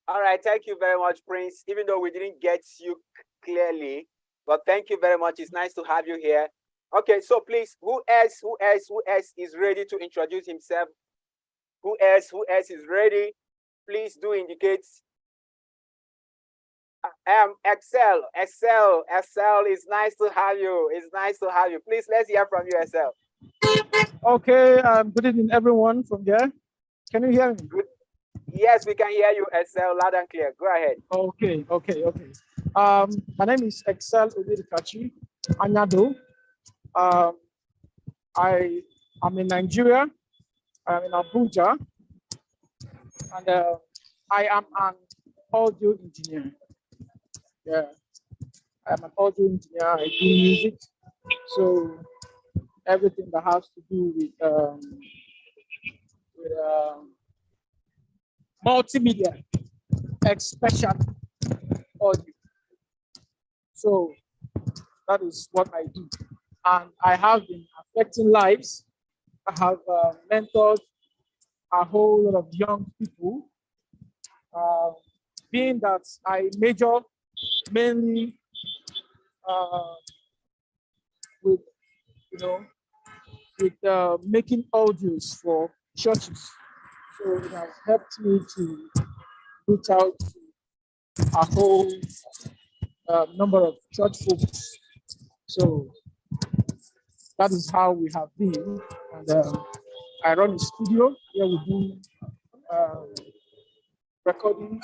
All right, thank you very much, Prince. Even though we didn't get you clearly, but thank you very much. It's nice to have you here. Okay, so please, who else is ready to introduce himself? Who else is ready? Please do indicate. Excel. It's nice to have you. It's nice to have you. Please, let's hear from you, Excel. Okay, good evening, everyone from there. Can you hear me? Good. Yes, we can hear you, Excel, loud and clear. Go ahead. Okay. My name is Excel Odirikachi Anyado. I am in Nigeria. I'm in Abuja, and I am an audio engineer. Yeah, I'm an audio engineer. I do music, so everything that has to do with multimedia, especially audio. So that is what I do, and I have been affecting lives. I have mentored a whole lot of young people. Being that I major mainly with making audios for churches. So it has helped me to reach out to a whole number of church folks. So that is how we have been. And I run a studio where we do recording.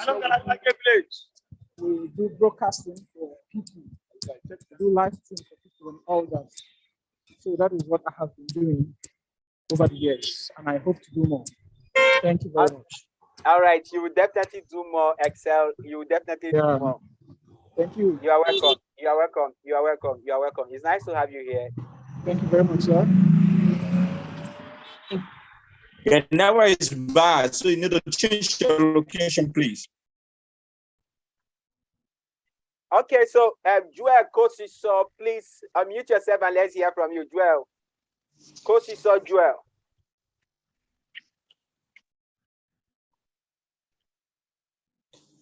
We do broadcasting for people, we do live stream for people and all that. So that is what I have been doing over the years, and I hope to do more. Thank you very much. All right, you will definitely do more, Excel. You will definitely do more. Thank you. You are welcome. You are welcome. You are welcome. You are welcome. It's nice to have you here. Thank you very much, sir. Your network is bad, so you need to change your location, please. Okay, so Joel Kosiso, please unmute yourself and let's hear from you, Joel. Kosiso Joel.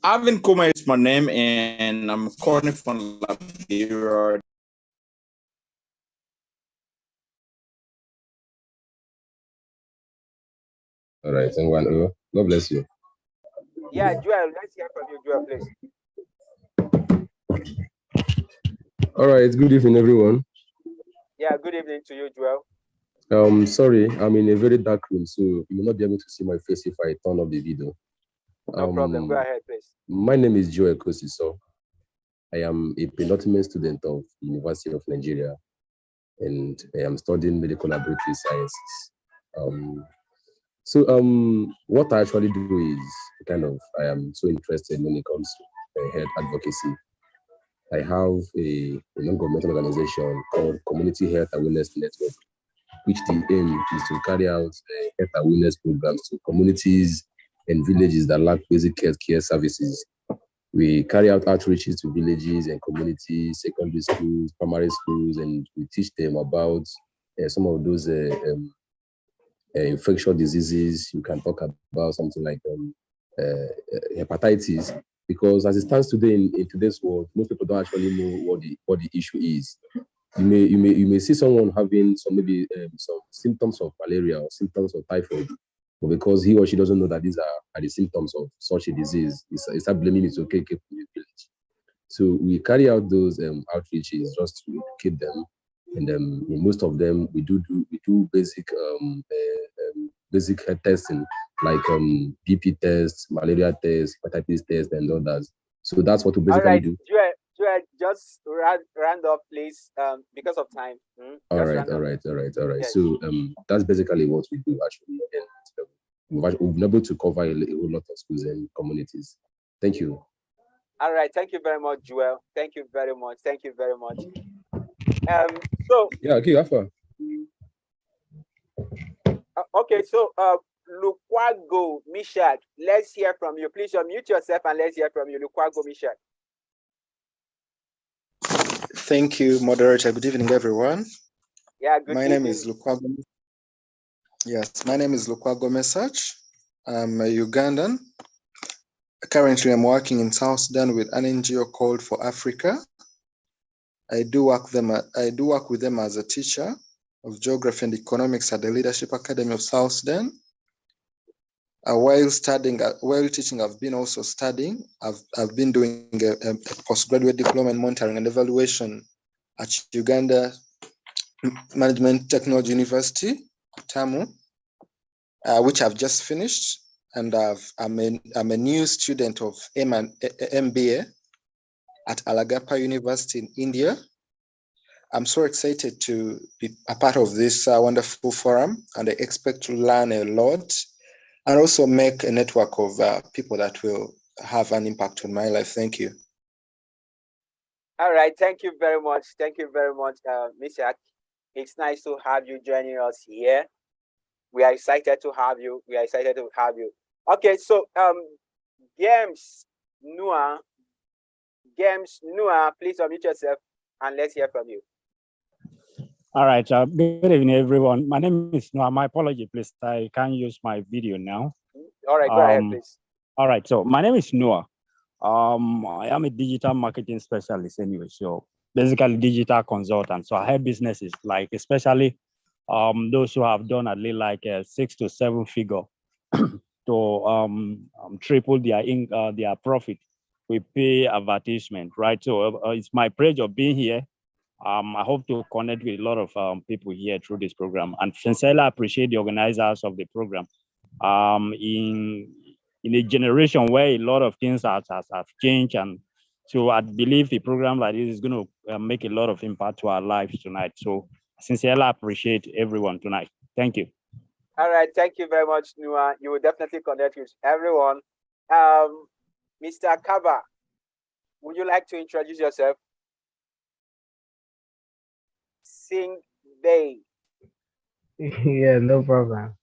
Alvin Kuma is my name, and I'm calling from Liberia. All right, and one. God bless you. Yeah, Joel, let's hear from you, Joel, please. All right, good evening, everyone. Yeah, good evening to you, Joel. Sorry, I'm in a very dark room, so you may not be able to see my face if I turn off the video. No problem. Go ahead, please. My name is Joel Kosiso. I am a penultimate student of the University of Nigeria, and I am studying medical laboratory sciences. What I actually do is I am so interested when it comes to health advocacy. I have a non-governmental organization called Community Health Awareness Network, which the aim is to carry out health awareness programs to communities and villages that lack basic health care services. We carry out outreaches to villages and communities, secondary schools, primary schools, and we teach them about some of those infectious diseases. You can talk about something like hepatitis, because as it stands today in today's world, most people don't actually know what the issue is. You may see someone having some symptoms of malaria or symptoms of typhoid, but because he or she doesn't know that these are the symptoms of such a disease, it's not blaming it's okay from the village. So we carry out those outreaches just to educate them, and in most of them we do basic health testing like BP tests, malaria tests, hepatitis tests, and others. So that's what we basically do. Joel, just round up, please, because of time. All right. Yes. So that's basically what we do actually, and we've been able to cover a whole lot of schools and communities. Thank you. All right, thank you very much, Joel. Thank you very much. So yeah, okay, Alpha. Okay, so Lukwago Mishak, let's hear from you. Please unmute yourself and let's hear from you, Lukwago Mishak. Thank you, moderator. Good evening, everyone. Yeah, good My evening. name is Lukwago. Yes, my name is Lukwago Mesach. I'm a Ugandan. Currently, I'm working in South Sudan with an NGO called For Africa. I do work with them as a teacher of geography and economics at the Leadership Academy of South Sudan. While teaching, I've been also studying. I've been doing a postgraduate diploma in monitoring and evaluation at Uganda Management Technology University, TAMU, which I've just finished, and I'm a new student of MBA at Alagappa University in India. I'm so excited to be a part of this wonderful forum, and I expect to learn a lot and also make a network of people that will have an impact on my life. Thank you. All right, thank you very much. Thank you very much, Mishak. It's nice to have you joining us here. We are excited to have you. We are excited to have you. Okay, so James Noah, please unmute yourself and let's hear from you. All right, good evening, everyone. My name is Noah. My apology, please. I can't use my video now. All right, go ahead, please. All right, so my name is Noah. I am a digital marketing specialist anyway, so basically digital consultant. So I help businesses, like especially those who have done at least like a 6 to 7 figure to triple their profit. We pay advertisement, right? So it's my pleasure being here. I hope to connect with a lot of people here through this program, and sincerely appreciate the organizers of the program. In a generation where a lot of things have changed, and so I believe the program like this is going to make a lot of impact to our lives tonight. So sincerely appreciate everyone tonight. Thank you. All right, thank you very much, Noah. You will definitely connect with everyone. Mr. Kaba, would you like to introduce yourself? Sing Bay. Yeah, no problem.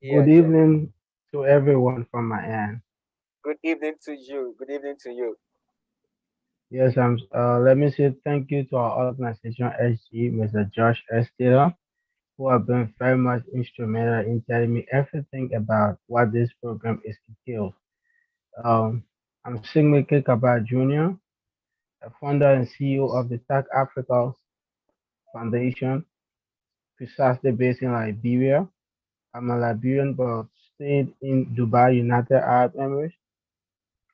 Yeah, Good evening to everyone from my end. Good evening to you. Good evening to you. Yes, let me say thank you to our organization SG, Mr. Josh S. Taylor, who have been very much instrumental in telling me everything about what this program is entailed. I'm Sigmike Kaba Jr., a founder and CEO of the Tech Africa Foundation, precisely based in Liberia. I'm a Liberian but stayed in Dubai, United Arab Emirates.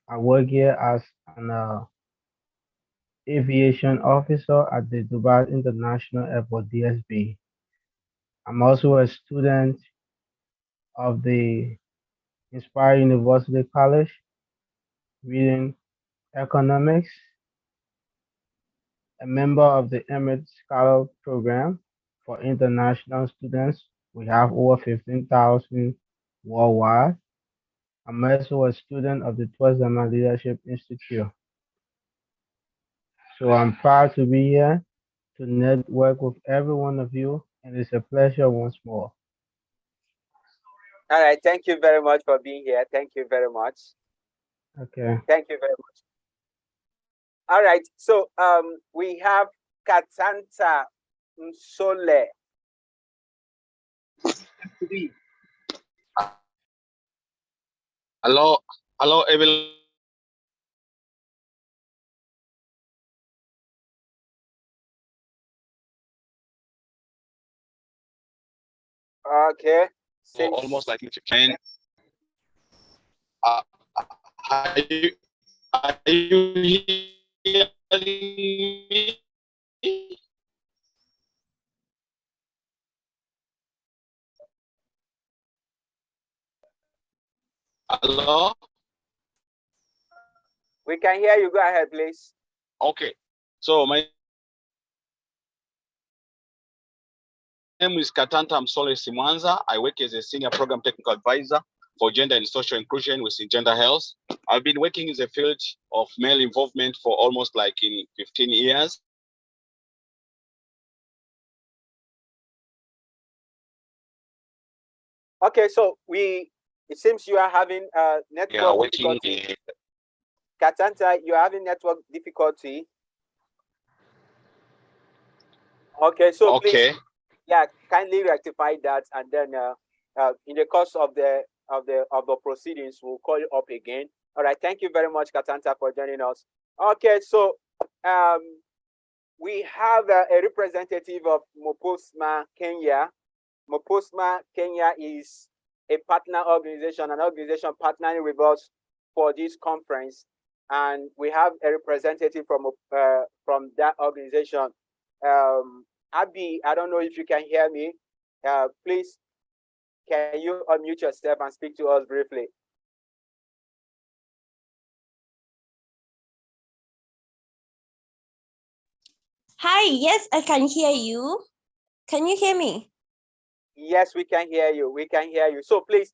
I work here as an aviation officer at the Dubai International Airport, DSB. I'm also a student of the Inspire University College, reading economics, a member of the Emirates Scholar Program for international students. We have over 15,000 worldwide. I'm also a student of the Twazama Leadership Institute. So I'm proud to be here to network with every one of you, and it's a pleasure once more. All right, thank you very much for being here. Thank you very much. Okay. Thank you very much. All right, so we have Katanta Msole. Hello, everyone. Okay. Almost like and are you hearing me? Hello? We can hear you. Go ahead, please. Okay. So my name is Katanta Msole Simwanza. I work as a senior program technical advisor for gender and social inclusion within gender health. I've been working in the field of male involvement for almost like in 15 years. Okay, so it seems you are having network difficulty. Katanta, you are having network difficulty. Okay, so please, yeah, kindly rectify that, and then in the course of the proceedings, we'll call you up again. All right, thank you very much, Katanta, for joining us. Okay, so we have a representative of Mopusma Kenya. Mopusma Kenya is a partner organization, an organization partnering with us for this conference, and we have a representative from that organization. Abby, I don't know if you can hear me. Please, can you unmute yourself and speak to us briefly? Hi, yes, I can hear you. Can you hear me? Yes, we can hear you. We can hear you. So please,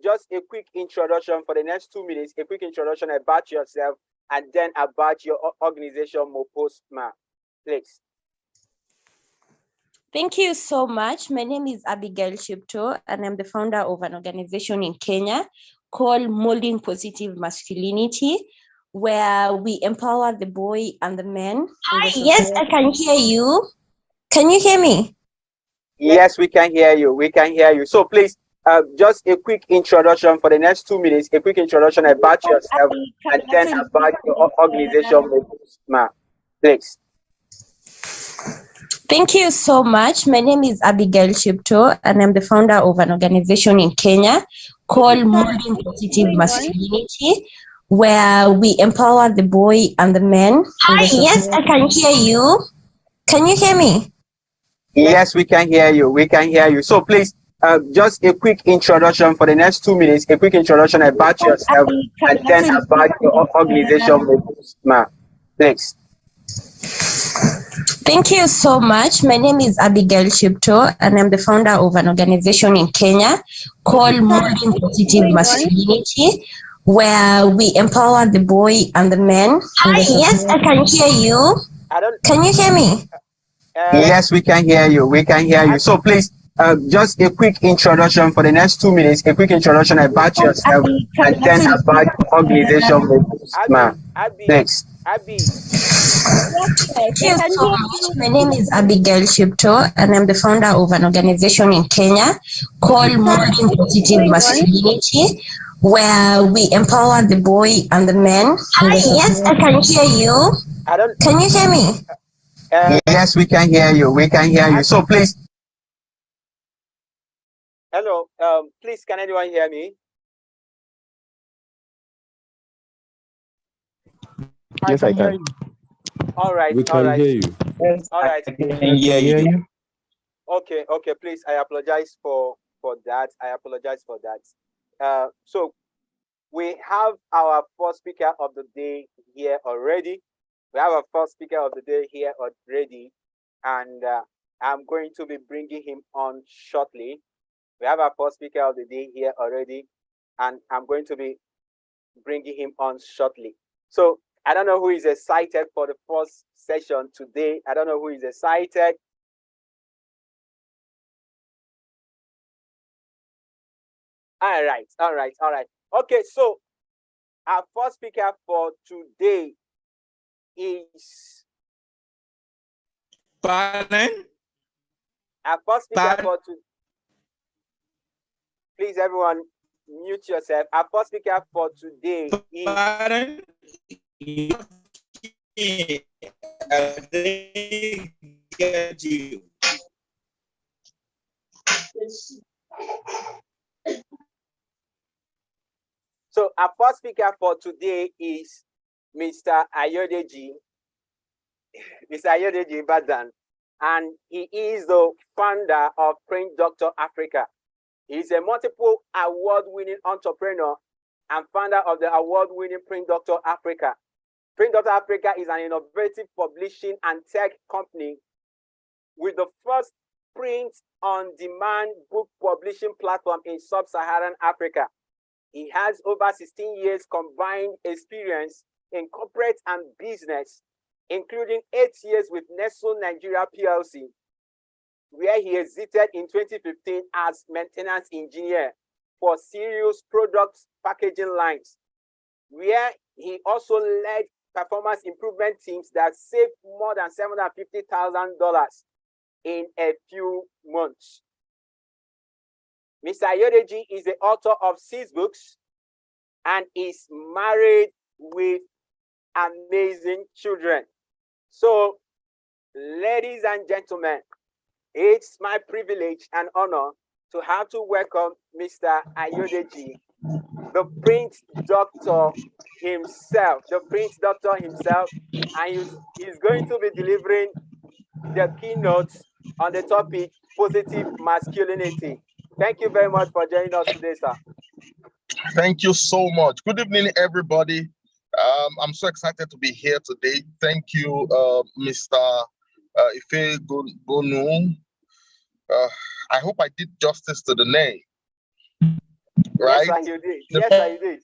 just a quick introduction for the next 2 minutes, a quick introduction about yourself and then about your organization, Mopusma, please. Thank you so much. My name is Abigail Shipto, and I'm the founder of an organization in Kenya called Molding Positive Masculinity, where we empower the boy and the man. Hi, yes, I can hear you. Can you hear me? Yes, we can hear you. We can hear you. So please, just a quick introduction for the next 2 minutes, a quick introduction about yourself and then about your organization, Mopusma, please. Thank you so much. My name is Abigail Shipto, and I'm the founder of an organization in Kenya called Molding Positive Masculinity, where we empower the boy and the man. Hi, yes, I can hear you. Can you hear me? Yes, we can hear you. We can hear you. So please, just a quick introduction for the next 2 minutes, a quick introduction about yourself and then about your organization, Mopusma, please. Thank you so much. My name is Abigail Shipto, and I'm the founder of an organization in Kenya called Molding Positive Masculinity, where we empower the boy and the man. Hi, yes, I can hear you. Can you hear me? Yes, we can hear you. We can hear you. So please, just a quick introduction for the next 2 minutes, a quick introduction about yourself and then about your organization, Mopusma, please. Thank you so much. My name is Abigail Shipto, and I'm the founder of an organization in Kenya called Molding Positive Masculinity, where we empower the boy and the man. Hi, yes, I can hear you. Can you hear me? Yes, we can hear you. We can hear you. So please. Hello. Please, can anyone hear me? Yes, I can. All right. We can hear you. Yes, all right. I can hear you. Okay. Please, I apologize for that. I apologize for that. So we have our first speaker of the day here already. We have our first speaker of the day here already, and I'm going to be bringing him on shortly. We have our first speaker of the day here already, and I'm going to be bringing him on shortly. So I don't know who is excited for the first session today. I don't know who is excited. All right. Okay, so our first speaker for today is... Pardon? Our first speaker for today... Please, everyone, mute yourself. Our first speaker for today is... Pardon? I didn't get you. So our first speaker for today is Mr. Ayodeji, Mr. Ayodeji Badan, and he is the founder of Print Doctor Africa. He's a multiple award-winning entrepreneur and founder of the award-winning Print Doctor Africa. Print Doctor Africa is an innovative publishing and tech company with the first print-on-demand book publishing platform in sub-Saharan Africa. He has over 16 years combined experience in corporate and business, including 8 years with Nestle Nigeria PLC, where he exited in 2015 as maintenance engineer for serious products packaging lines, where he also led performance improvement teams that saved more than $750,000 in a few months. Mr. Ayodeji is the author of 6 books and is married with amazing children. So, ladies and gentlemen, it's my privilege and honor to have to welcome Mr. Ayodeji, the Prince Doctor himself, and he's going to be delivering the keynotes on the topic positive masculinity. Thank you very much for joining us today, sir. Thank you so much. Good evening, everybody. I'm so excited to be here today. Thank you, Mr. Ife Gonu. I hope I did justice to the name. Right? Yes, sir, you did. Yes, sir, you did.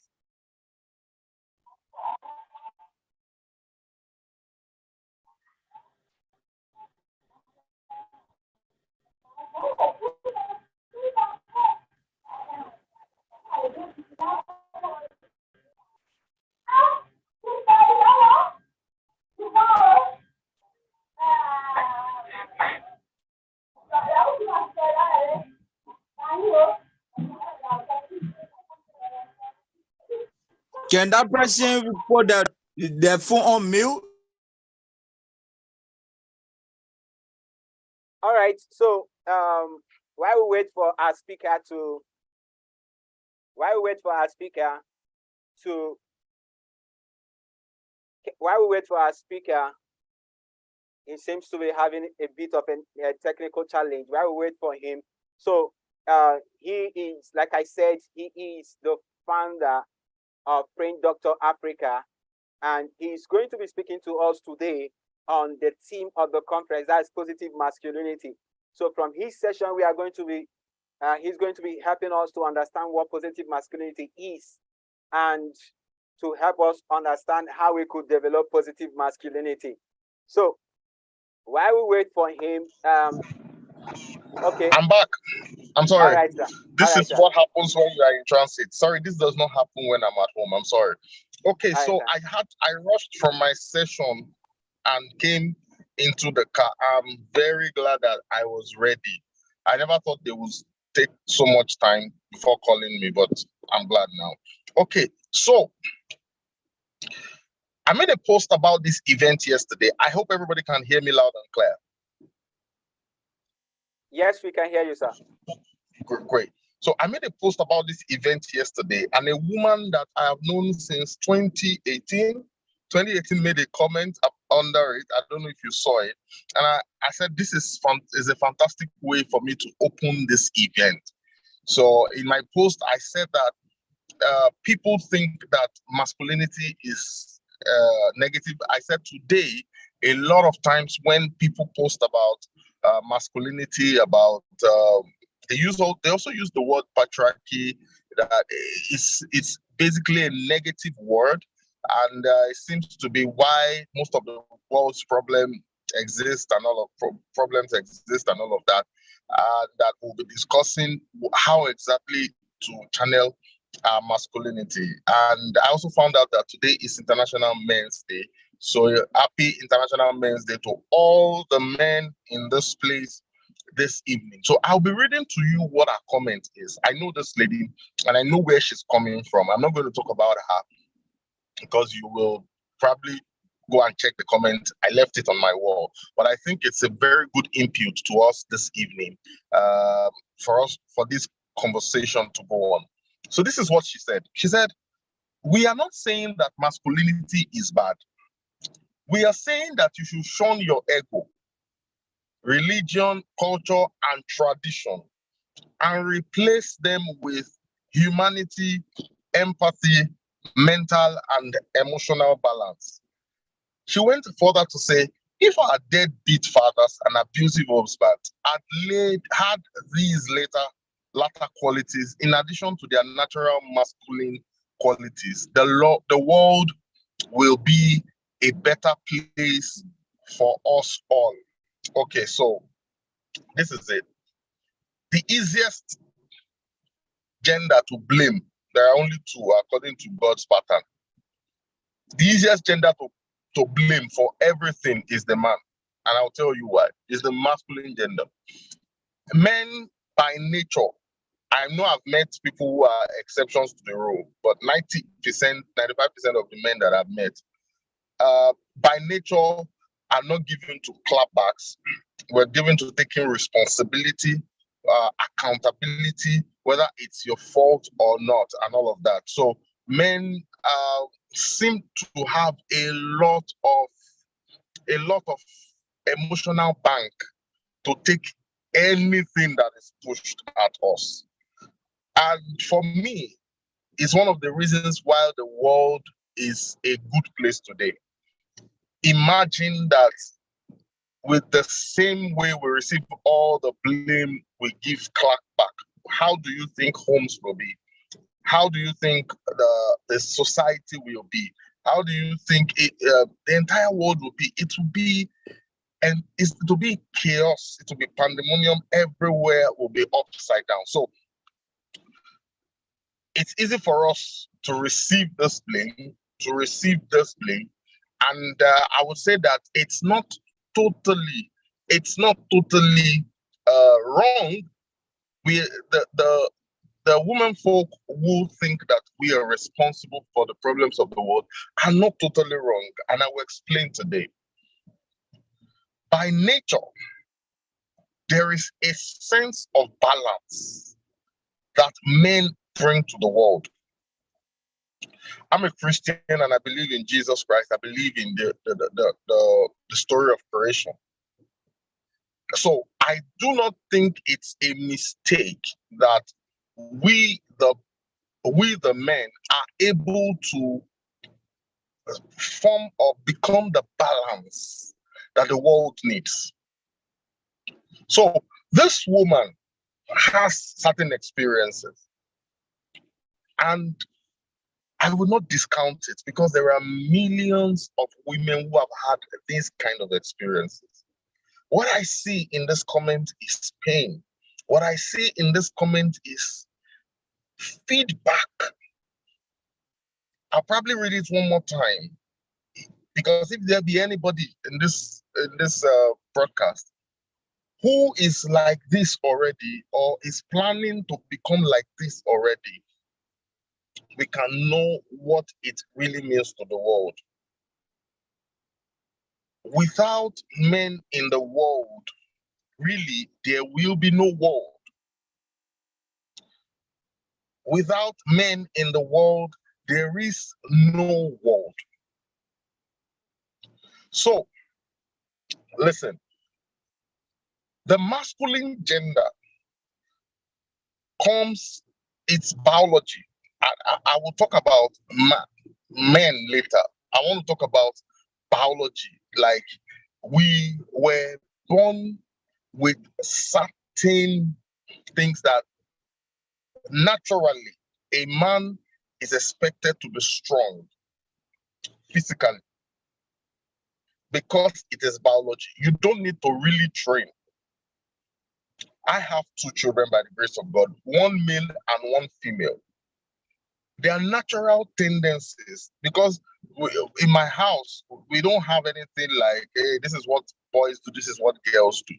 Can that person put the phone on mute? All right. So while we wait for our speaker to he seems to be having a bit of a technical challenge. While we wait for him, so he is, like I said, he is the founder of Prince Doctor Africa, and he's going to be speaking to us today on the theme of the conference, that's positive masculinity. So from his session, we are going to be he's going to be helping us to understand what positive masculinity is, and to help us understand how we could develop positive masculinity. So while we wait for him, okay. I'm back. I'm sorry. All right, sir. This is what happens when you are in transit. Sorry, this does not happen when I'm at home. I'm sorry. Okay, so I rushed from my session and came into the car. I'm very glad that I was ready. I never thought they would take so much time before calling me, but I'm glad now. Okay, so I made a post about this event yesterday. I hope everybody can hear me loud and clear. Yes, we can hear you, sir. Great. So I made a post about this event yesterday, and a woman that I have known since 2018 made a comment under it. I don't know if you saw it. And I said, this is a fantastic way for me to open this event. So in my post, I said that people think that masculinity is negative. I said today, a lot of times when people post about masculinity, about they also use the word patriarchy. That it's basically a negative word, and it seems to be why most of the world's problems exist and all of problems exist and all of that. That we'll be discussing how exactly to channel masculinity. And I also found out that today is International Men's Day. So happy International Men's Day to all the men in this place this evening. So I'll be reading to you what her comment is. I know this lady and I know where she's coming from. I'm not going to talk about her because you will probably go and check the comment. I left it on my wall, but I think it's a very good input to us this evening for this conversation to go on. So this is what she said. She said, we are not saying that masculinity is bad. We are saying that you should shun your ego, religion, culture, and tradition, and replace them with humanity, empathy, mental and emotional balance. She went further to say, if our deadbeat fathers and abusive husbands had these latter qualities in addition to their natural masculine qualities, the world will be a better place for us all. Okay, so This is it. The easiest gender to blame, there are only two according to God's pattern. The easiest gender to blame for everything is the man. And I'll tell you why. It's the masculine gender. Men by nature, I know I've met people who are exceptions to the rule, but 90%, 95% of the men that I've met, by nature, are not given to clapbacks. We're given to taking responsibility, accountability, whether it's your fault or not, and all of that. So men seem to have a lot of emotional bank to take anything that is pushed at us. And for me, it's one of the reasons why the world is a good place today. Imagine that with the same way we receive all the blame, we give clap back. How do you think homes will be? How do you think the society will be? How do you think the entire world will be? It will be, and it will be chaos. It will be pandemonium everywhere. Will be upside down. So it's easy for us to receive this blame, and I would say that it's not totally wrong. The women folk who think that we are responsible for the problems of the world are not totally wrong, and I will explain today. By nature, there is a sense of balance that men bring to the world. I'm a Christian and I believe in Jesus Christ. I believe in the story of creation. So I do not think it's a mistake that we the men are able to form or become the balance that the world needs. So this woman has certain experiences, and I would not discount it because there are millions of women who have had these kind of experiences. What I see in this comment is pain. What I see in this comment is feedback. I'll probably read it one more time, because if there be anybody in this broadcast who is like this already or is planning to become like this already, we can know what it really means to the world. Without men in the world, really, there will be no world. Without men in the world, there is no world. So, listen, the masculine gender comes, it's biology. I will talk about men later. I want to talk about biology. Like, we were born with certain things that naturally a man is expected to be strong physically, because it is biology. You don't need to really train. I have 2 children by the grace of God, 1 male and 1 female. They are natural tendencies, because in my house, we don't have anything like, hey, this is what boys do, this is what girls do.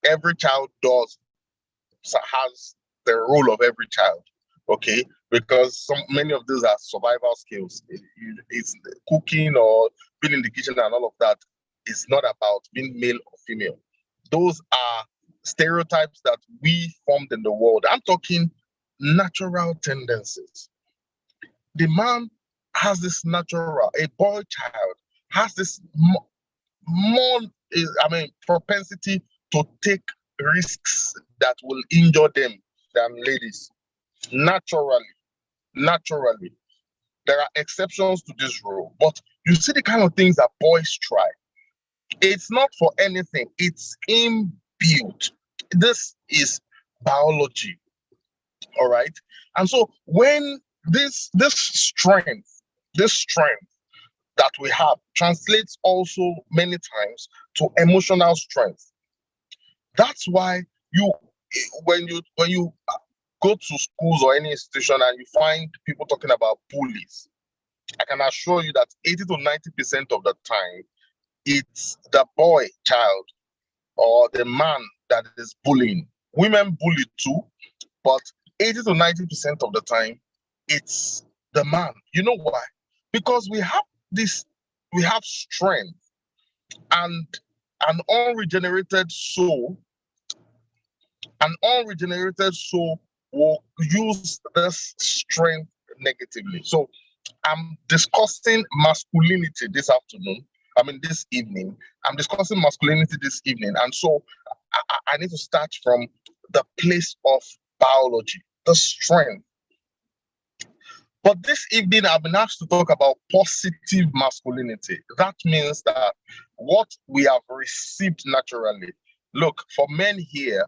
Every child has the role of every child, okay? Because many of those are survival skills. It's cooking or being in the kitchen and all of that. It's not about being male or female. Those are stereotypes that we formed in the world. I'm talking natural tendencies. The man has this natural, a boy child has this more propensity to take risks that will injure them than ladies. Naturally. There are exceptions to this rule, but you see the kind of things that boys try. It's not for anything, it's inbuilt. This is biology. All right. And so when this strength that we have translates also many times to emotional strength. That's why when you go to schools or any institution and you find people talking about bullies, I can assure you that 80 to 90% of the time, it's the boy child or the man that is bullying. Women bully too, but 80 to 90% of the time, it's the man. You know why? Because we have strength, and an unregenerated soul will use this strength negatively. So I'm discussing masculinity this afternoon. This evening. I'm discussing masculinity this evening. And so I need to start from the place of biology, the strength. But this evening, I've been asked to talk about positive masculinity. That means that what we have received naturally. Look, for men here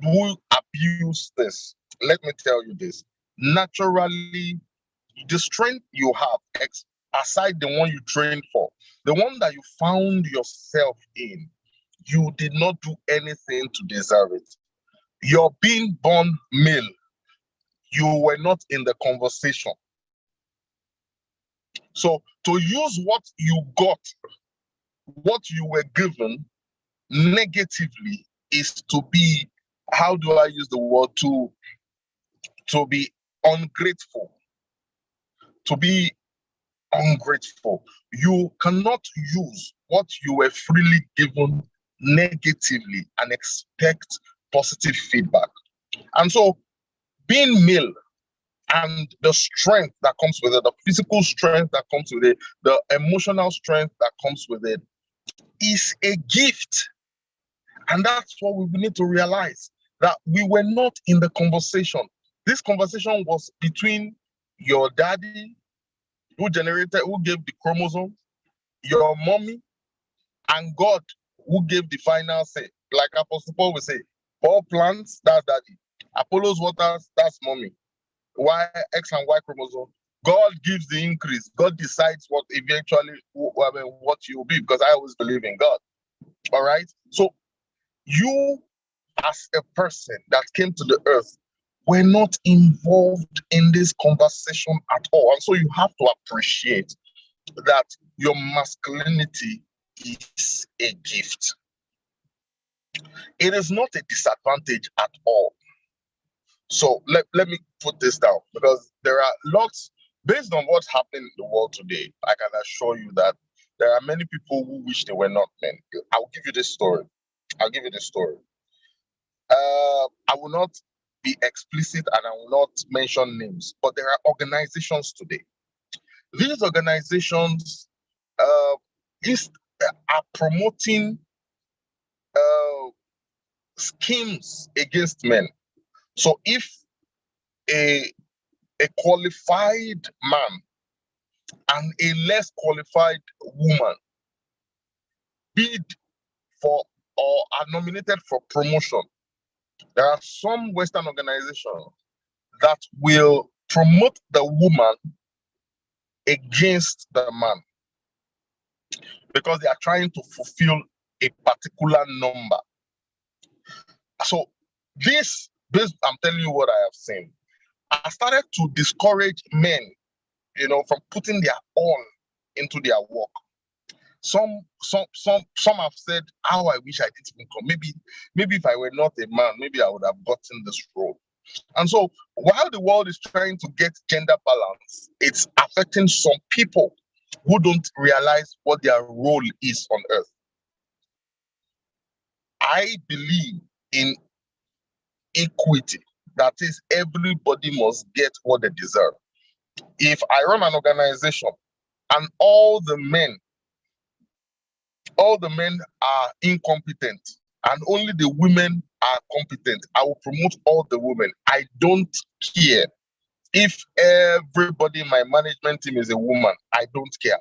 who abuse this, let me tell you this. Naturally, the strength you have, aside the one you trained for, the one that you found yourself in, you did not do anything to deserve it. You're being born male. You were not in the conversation. So to use what you got, what you were given negatively is to be, how do I use the word, to be ungrateful. To be ungrateful. You cannot use what you were freely given negatively and expect positive feedback. And so being male and the strength that comes with it, the physical strength that comes with it, the emotional strength that comes with it, is a gift. And that's what we need to realize, that we were not in the conversation. This conversation was between your daddy, who gave the chromosome, your mommy, and God, who gave the final say. Like Apostle Paul will say, Paul plants, that's daddy. Apollo's waters, that's mommy. X and Y chromosome. God gives the increase. God decides what eventually, what you will be, because I always believe in God. All right? So you, as a person that came to the earth, were not involved in this conversation at all. And so you have to appreciate that your masculinity is a gift. It is not a disadvantage at all. So let me put this down, because there are lots, based on what's happening in the world today, I can assure you that there are many people who wish they were not men. I'll give you this story. I will not be explicit and I will not mention names, but there are organizations today. These organizations are promoting schemes against men. So if a qualified man and a less qualified woman bid for or are nominated for promotion, there are some Western organizations that will promote the woman against the man because they are trying to fulfill a particular number. So I'm telling you what I have seen. I started to discourage men, from putting their all into their work. Some have said, how I wish I didn't even come. Maybe if I were not a man, maybe I would have gotten this role. And so while the world is trying to get gender balance, it's affecting some people who don't realize what their role is on earth. I believe in equity. That is, everybody must get what they deserve. If I run an organization and all the men are incompetent and only the women are competent, I will promote all the women. I don't care if everybody in my management team is a woman. I don't care.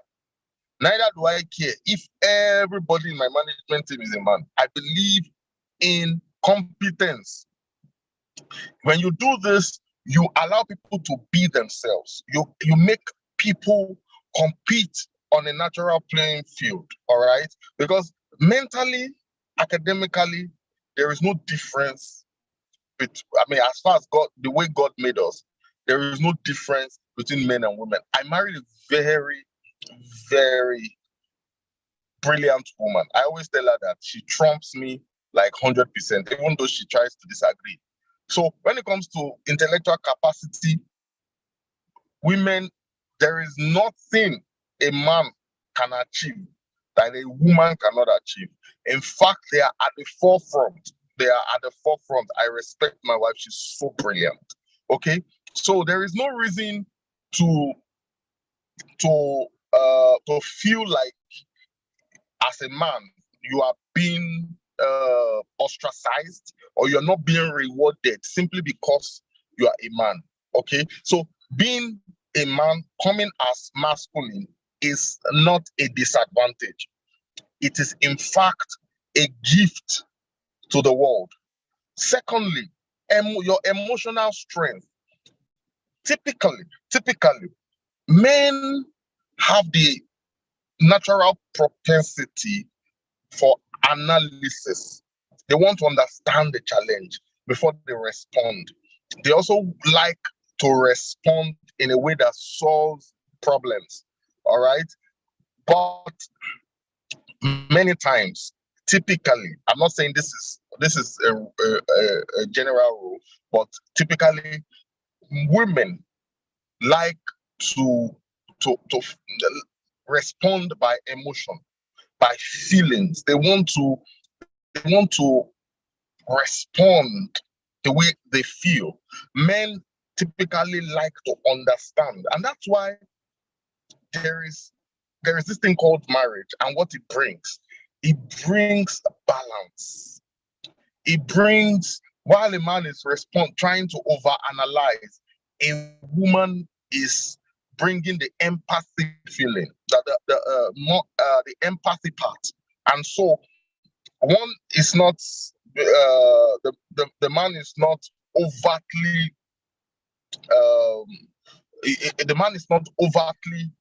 Neither do I care if everybody in my management team is a man. I believe in competence. When you do this, you allow people to be themselves. You make people compete on a natural playing field, all right? Because mentally, academically, there is no difference. I mean, as far as God, the way God made us, there is no difference between men and women. I married a very, very brilliant woman. I always tell her that she trumps me like 100%, even though she tries to disagree. So when it comes to intellectual capacity, women, there is nothing a man can achieve that a woman cannot achieve. In fact, they are at the forefront. They are at the forefront. I respect my wife. She's so brilliant. Okay. So there is no reason to feel like as a man you are being ostracized or you're not being rewarded simply because you are a man. Okay. So being a man coming as masculine is not a disadvantage. It is in fact a gift to the world. Secondly, your emotional strength. Typically, men have the natural propensity for analysis. They want to understand the challenge before they respond. They also like to respond in a way that solves problems. All right. But many times, typically, I'm not saying this is a general rule, but typically women like to respond by emotion, by feelings. They want to respond the way they feel. Men typically like to understand, and that's why there is this thing called marriage, and what it brings. It brings balance. It brings, while a man is trying to overanalyze, a woman is bringing the empathy feeling, the empathy part, and so one is not the man is not overtly the man is not overtly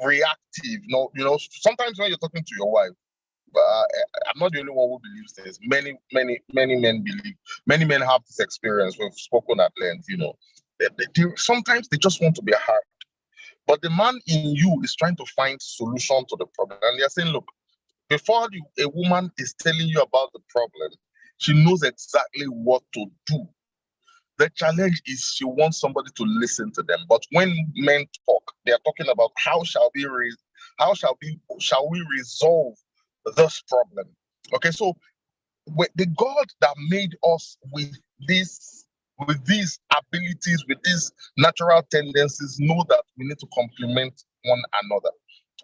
reactive. No, sometimes when you're talking to your wife, I'm not the only one who believes this. Many men believe. Many men have this experience. We've spoken at length. Sometimes they just want to be hard, but the man in you is trying to find solution to the problem, and they're saying, look, before a woman is telling you about the problem, she knows exactly what to do. The challenge is she wants somebody to listen to them. But when men talk, they are talking about how shall we resolve this problem. Okay, so the God that made us with these abilities, with these natural tendencies, know that we need to complement one another.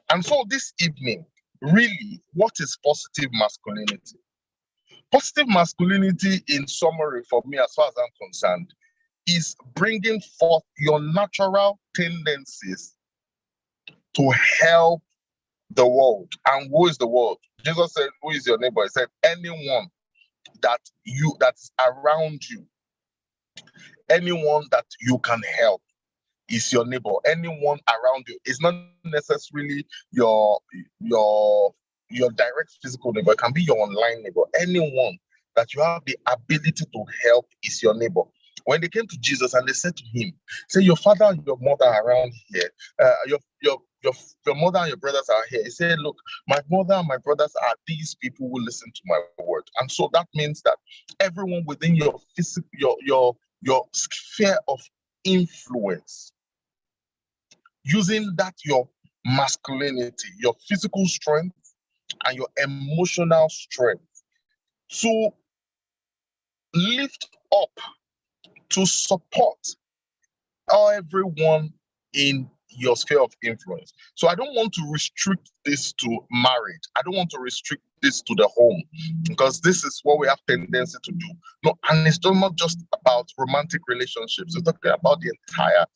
And so this evening, really, what is positive masculinity? Positive masculinity, in summary, for me, as far as I'm concerned, is bringing forth your natural tendencies to help the world. And who is the world? Jesus said, who is your neighbor? He said, anyone that's around you, anyone that you can help is your neighbor. Anyone around you is not necessarily your direct physical neighbor. It can be your online neighbor. Anyone that you have the ability to help is your neighbor. When they came to Jesus and they said to him, say, your father and your mother are around here. Your mother and your brothers are here. He said, look, my mother and my brothers are these people who listen to my word. And so that means that everyone within your physical, your sphere of influence, using that your masculinity, your physical strength, and your emotional strength to lift up, to support everyone in your sphere of influence. So I don't want to restrict this to marriage. I don't want to restrict this to the home, because this is what we have tendency to do. No, and it's not just about romantic relationships. It's talking about the entire,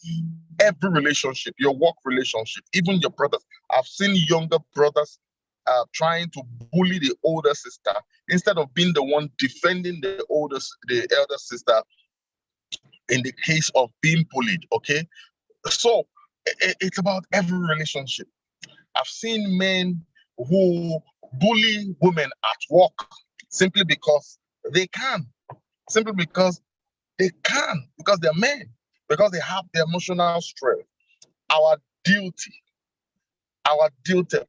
every relationship, your work relationship, even your brothers. I've seen younger brothers trying to bully the older sister instead of being the one defending the elder sister in the case of being bullied. Okay, so it's about every relationship. I've seen men who bully women at work simply because They can, simply because they can, because they're men, because they have the emotional strength. Our duty,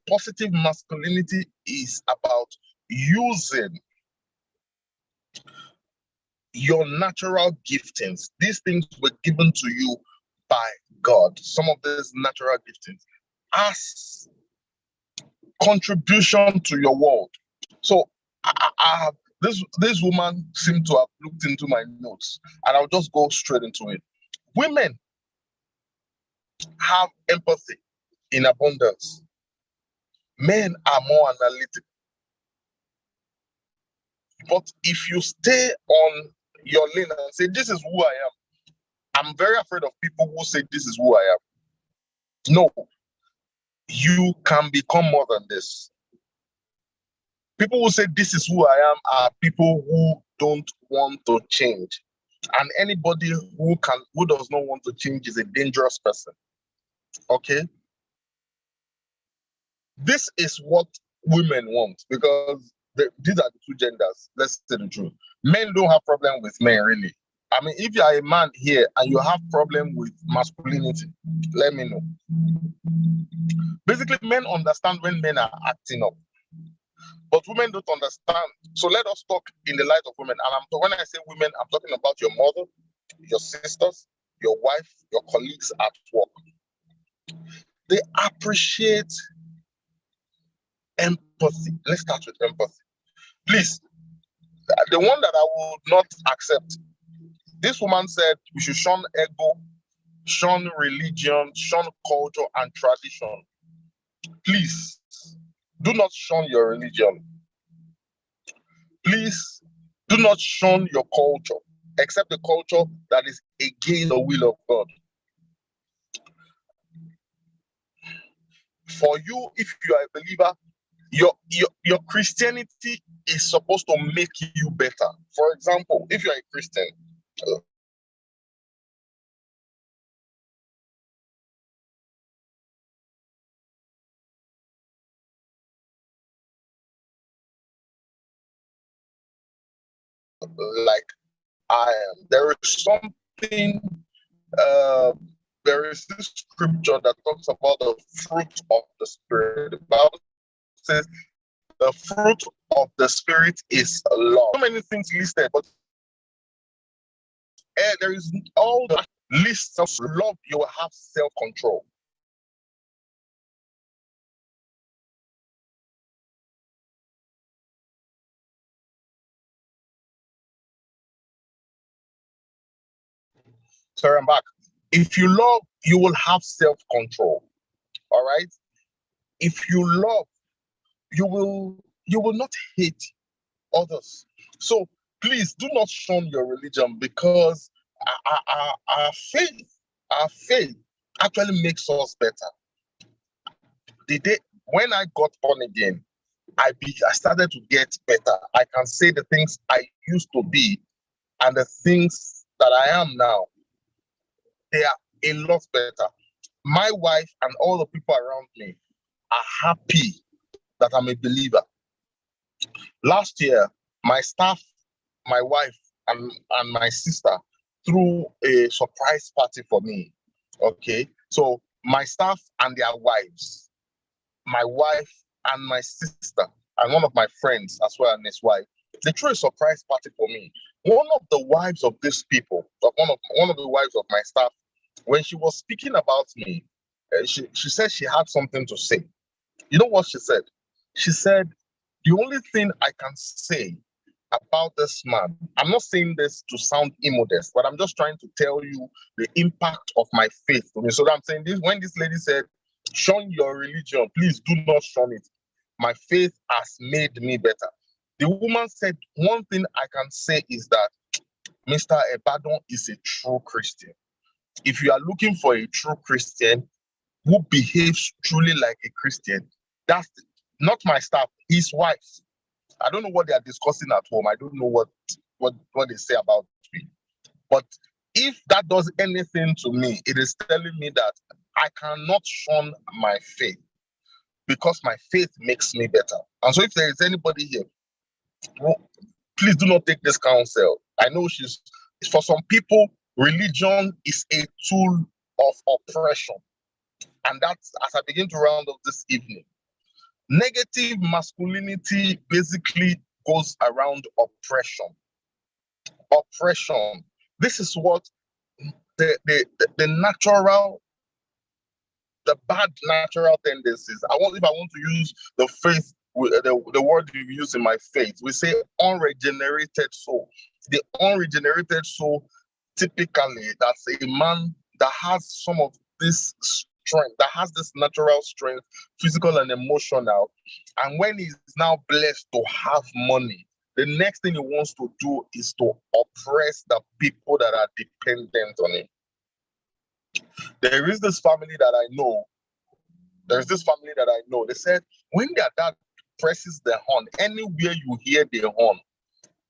positive masculinity is about using your natural giftings. These things were given to you by God. Some of these natural giftings as contribution to your world. So this woman seemed to have looked into my notes, and I'll just go straight into it. Women have empathy in abundance. Men are more analytical. But if you stay on your lane and say, this is who I am, I'm very afraid of people who say, this is who I am. No, you can become more than this. People who say, this is who I am, are people who don't want to change. And anybody who does not want to change is a dangerous person. Okay? This is what women want, because these are the two genders. Let's say the truth. Men don't have problem with men, really. I mean, if you are a man here and you have problem with masculinity, let me know. Basically, men understand when men are acting up, but women don't understand. So let us talk in the light of women. And when I say women, I'm talking about your mother, your sisters, your wife, your colleagues at work. They appreciate empathy. Let's start with empathy. Please, the one that I will not accept. This woman said we should shun ego, shun religion, shun culture and tradition. Please, do not shun your religion. Please, do not shun your culture, except the culture that is against the will of God. For you, if you are a believer, your Christianity is supposed to make you better. For example, if you are a Christian, like I am, there is something, there is this scripture that talks about the fruit of the Spirit. The Bible says the fruit of the Spirit is love. So many things listed, but there is all the list of love. You will have self-control. Sorry, I'm back. If you love, you will have self-control. All right. If you love, you will not hate others. So please do not shun your religion, because our faith actually makes us better. The day when I got born again, I started to get better. I can say the things I used to be and the things that I am now, they are a lot better. My wife and all the people around me are happy that I'm a believer. Last year, my staff, my wife, and my sister threw a surprise party for me. Okay, so my staff and their wives, my wife and my sister, and one of my friends as well, and his wife, they threw a surprise party for me. One of the wives of these people, one of the wives of my staff, when she was speaking about me, she said she had something to say. You know what she said? She said, the only thing I can say about this man, I'm not saying this to sound immodest, but I'm just trying to tell you the impact of my faith to me. So I'm saying this, when this lady said, shun your religion, please do not shun it. My faith has made me better. The woman said, one thing I can say is that Mr. Ebadon is a true Christian. If you are looking for a true Christian who behaves truly like a Christian, that's not my staff, his wife. I don't know what they are discussing at home. I don't know what they say about me. But if that does anything to me, it is telling me that I cannot shun my faith, because my faith makes me better. And so if there is anybody here Please do not take this counsel. I know for some people, religion is a tool of oppression. And that's as I begin to round up this evening. Negative masculinity basically goes around oppression. Oppression. This is what the natural, the bad natural tendencies. If I want to use the faith, the word you use in my faith, we say unregenerated soul. The unregenerated soul, typically, that's a man that has some of this strength, that has this natural strength, physical and emotional. And when he's now blessed to have money, the next thing he wants to do is to oppress the people that are dependent on him. There is this family that I know. They said when their dad presses the horn, anywhere you hear the horn,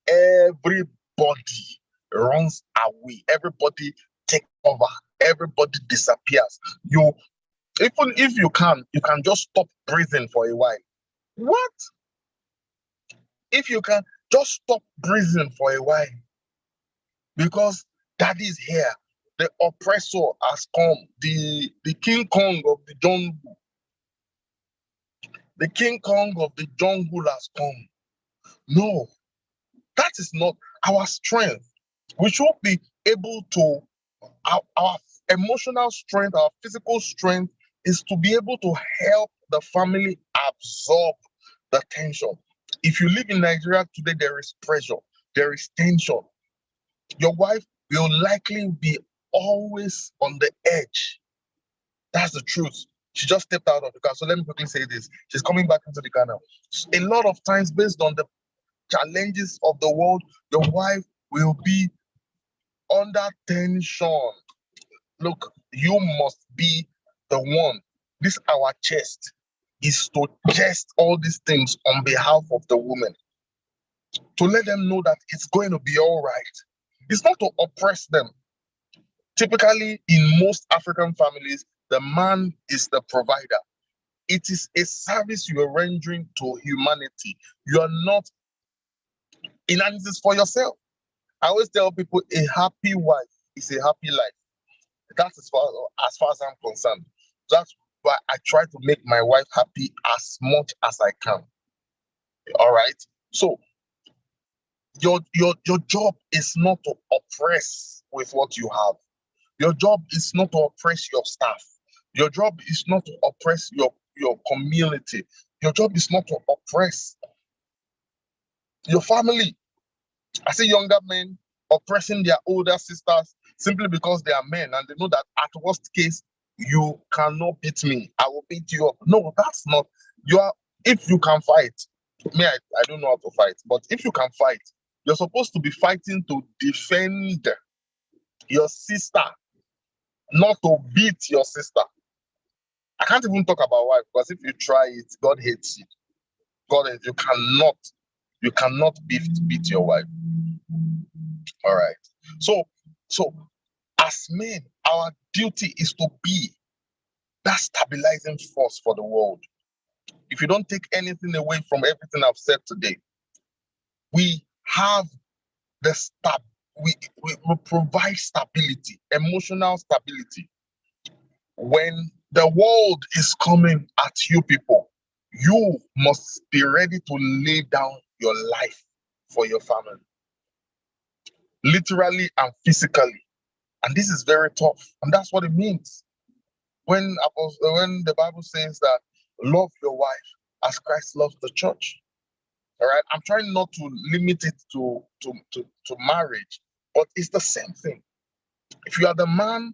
everybody runs away. Everybody take over. Everybody disappears. Even if you can just stop breathing for a while. What? If you can just stop breathing for a while, because daddy's here. The oppressor has come. The King Kong of the jungle. The King Kong of the jungle has come. No, that is not our strength. We should be able to, our emotional strength, our physical strength is to be able to help the family absorb the tension. If you live in Nigeria today, there is pressure, there is tension. Your wife will likely be always on the edge. That's the truth. She just stepped out of the car. So let me quickly say this. She's coming back into the car now. A lot of times, based on the challenges of the world, your wife will be under tension. Look, you must be the one. This our chest is to chest all these things on behalf of the woman. To let them know that it's going to be all right. It's not to oppress them. Typically, in most African families, the man is the provider. It is a service you are rendering to humanity. You are not in analysis for yourself. I always tell people a happy wife is a happy life. That's as far as I'm concerned. That's why I try to make my wife happy as much as I can. All right. So your job is not to oppress with what you have. Your job is not to oppress your staff. Your job is not to oppress your community. Your job is not to oppress your family. I see younger men oppressing their older sisters simply because they are men and they know that at worst case, you cannot beat me. I will beat you up. No, that's not. If you can fight, I don't know how to fight, but if you can fight, you're supposed to be fighting to defend your sister, not to beat your sister. I can't even talk about wife, because if you try it, God hates you. God hates you. You cannot beat your wife. All right. So as men, our duty is to be that stabilizing force for the world. If you don't take anything away from everything I've said today, we have we provide stability, emotional stability. When the world is coming at you people, you must be ready to lay down your life for your family, literally and physically. And this is very tough. And that's what it means. When the Bible says that love your wife as Christ loves the church. All right. I'm trying not to limit it to marriage, but it's the same thing. If you are the man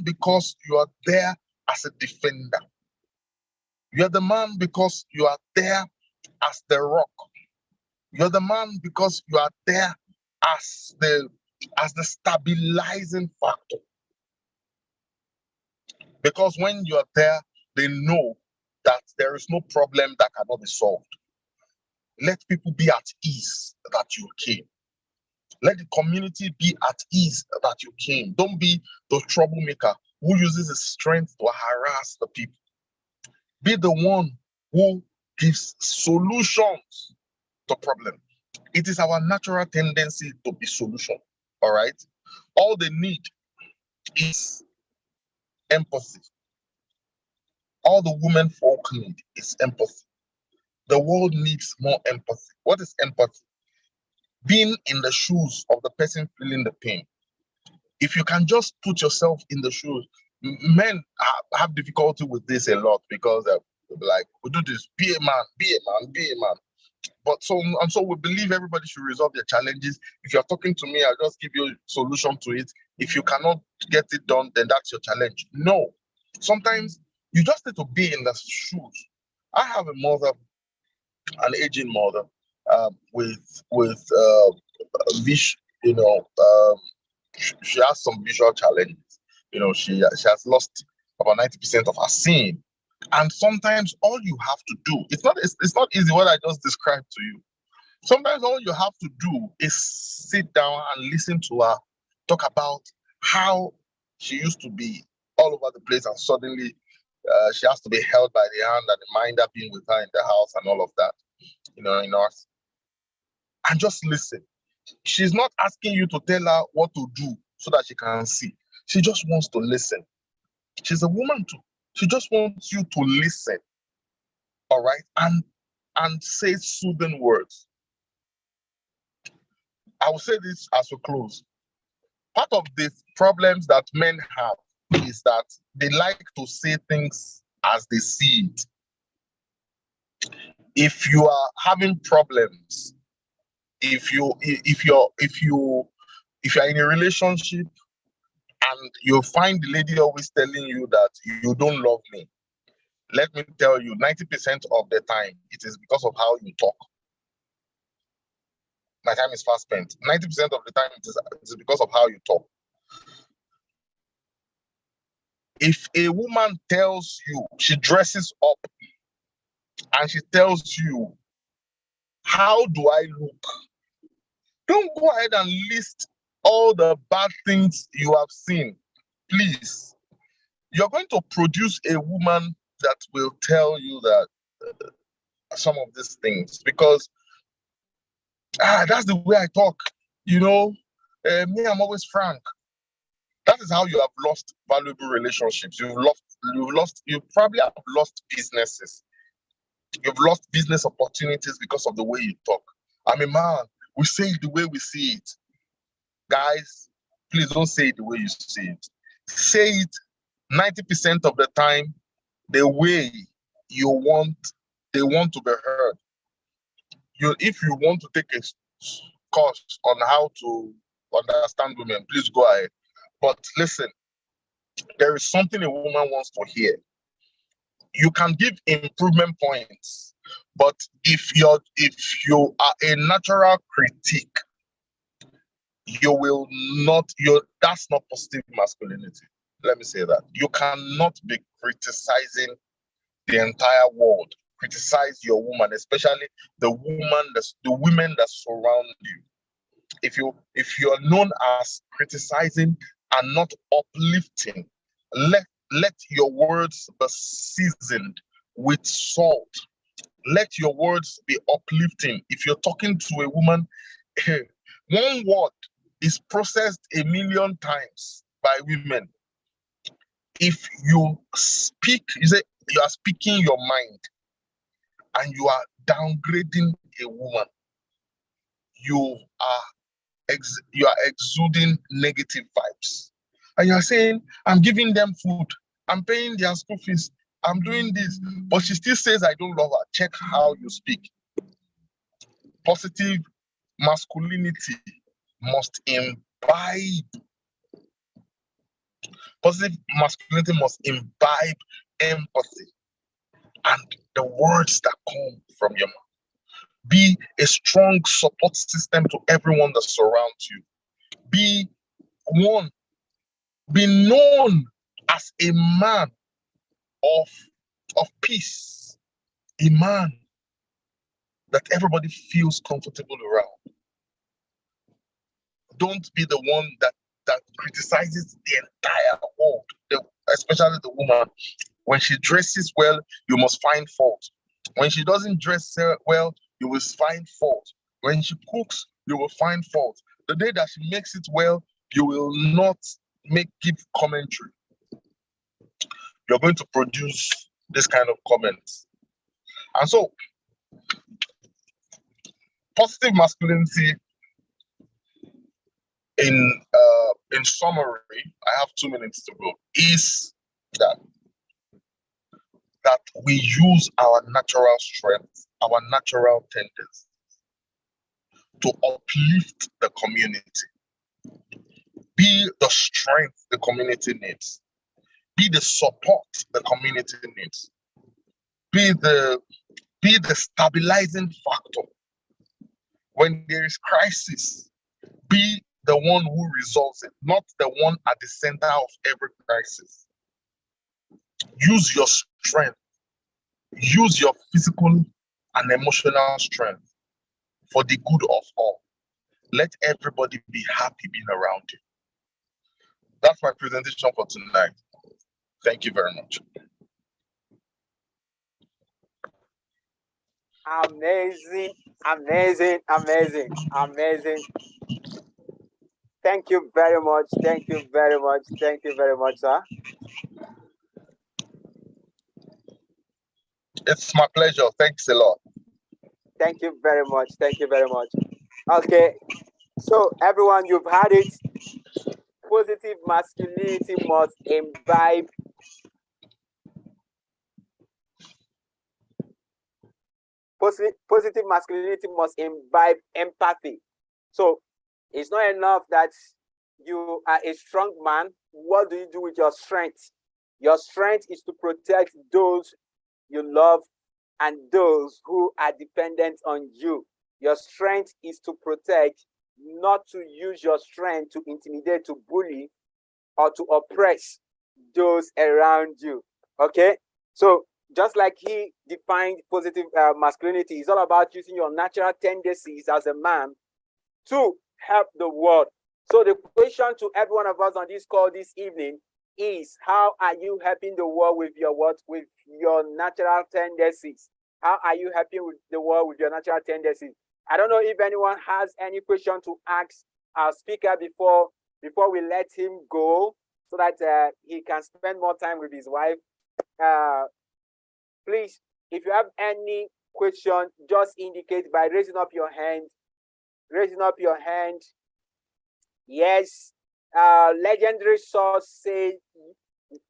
because you are there as a defender. You are the man because you are there as the rock. You're the man because you are there as the stabilizing factor. Because when you are there, they know that there is no problem that cannot be solved. Let people be at ease that you came. Let the community be at ease that you came. Don't be the troublemaker who uses his strength to harass the people. Be the one who gives solutions to problems. It is our natural tendency to be solution. All right. All they need is empathy. All the women folk need is empathy. The world needs more empathy. What is empathy? Being in the shoes of the person feeling the pain. If you can just put yourself in the shoes, men have difficulty with this a lot because they're like, we do this, be a man, be a man, be a man. But so we believe everybody should resolve their challenges. If you're talking to me, I'll just give you a solution to it. If you cannot get it done, then that's your challenge. No. Sometimes you just need to be in the shoes. I have a mother, an aging mother, with vision. She has some visual challenges. She has lost about 90% of her seeing. And sometimes all you have to do, it's not easy what I just described to you. Sometimes all you have to do is sit down and listen to her talk about how she used to be all over the place, and suddenly she has to be held by the hand and the minder being with her in the house and all of that, in us. And just listen. She's not asking you to tell her what to do so that she can see. She just wants to listen. She's a woman too. She just wants you to listen, all right, and say soothing words. I will say this as we close. Part of the problems that men have is that they like to say things as they see it. If you are having problems, if you're in a relationship and you find the lady always telling you that you don't love me, let me tell you, 90% of the time, it is because of how you talk. My time is fast spent. 90% of the time, it is because of how you talk. If a woman tells you, she dresses up and she tells you, how do I look? Don't go ahead and list all the bad things you have seen. Please. You're going to produce a woman that will tell you that some of these things, because that's the way I talk. Me, I'm always frank. That is how you have lost valuable relationships. You probably have lost businesses. You've lost business opportunities because of the way you talk. I'm a man. We say it the way we see it. Guys, please don't say it the way you see it. Say it 90% of the time the way they want to be heard. If you want to take a course on how to understand women, please go ahead. But listen, there is something a woman wants to hear. You can give improvement points, but if you are a natural critique, that's not positive masculinity. Let me say that. You cannot be criticizing the entire world. Criticize your woman, especially the women that surround you. If you are known as criticizing and not uplifting, let your words be seasoned with salt. Let your words be uplifting. If you're talking to a woman, one word is processed 1,000,000 times by women. If you speak, you are speaking your mind and you are downgrading a woman, you are exuding negative vibes. And you are saying, I'm giving them food, I'm paying their school fees, I'm doing this, but she still says I don't love her. Check how you speak. Positive masculinity must imbibe. Positive masculinity must imbibe empathy and the words that come from your mouth. Be a strong support system to everyone that surrounds you. Be known as a man of peace, a man that everybody feels comfortable around. Don't be the one that criticizes the entire world, especially the woman. When she dresses well, you must find fault. When she doesn't dress well, you will find fault. When she cooks, you will find fault. The day that she makes it well, you will not give commentary. You're going to produce this kind of comments. And so, positive masculinity, in summary, I have 2 minutes to go, is that we use our natural strength, our natural tendencies to uplift the community. Be the strength the community needs. Be the support the community needs. Be the stabilizing factor. When there is crisis, be the one who resolves it, not the one at the center of every crisis. Use your strength. Use your physical and emotional strength for the good of all. Let everybody be happy being around you. That's my presentation for tonight. Thank you very much. Amazing, amazing, amazing, amazing. Thank you very much. Thank you very much. Thank you very much, sir. It's my pleasure. Thanks a lot. Thank you very much. Thank you very much. Okay. So everyone, you've had it. Positive masculinity must imbibe positive masculinity must imbibe empathy. So it's not enough that you are a strong man. What do you do with your strength? Your strength is to protect those you love and those who are dependent on you. Your strength is to protect, not to use your strength to intimidate, to bully, or to oppress those around you. Okay? So just like he defined positive masculinity, it's all about using your natural tendencies as a man to help the world. So the question to every one of us on this call this evening is, how are you helping the world with your what? With your natural tendencies? How are you helping with the world with your natural tendencies? I don't know if anyone has any question to ask our speaker before we let him go, so that he can spend more time with his wife. Please, if you have any question, just indicate by raising up your hand. Raising up your hand. Yes. Legendary source says,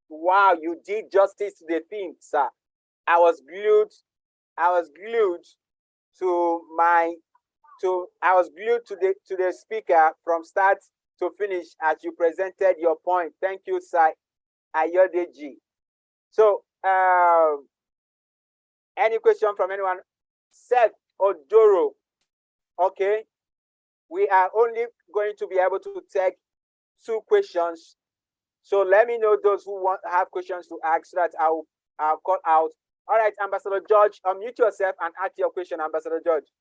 wow, you did justice to the theme, sir. I was glued to the speaker from start to finish as you presented your point. Thank you, sir Ayodeji. So any question from anyone? Seth Odoro. Okay. We are only going to be able to take 2 questions. So let me know those who have questions to ask, so that I'll call out. All right, Ambassador George, unmute yourself and ask your question, Ambassador George.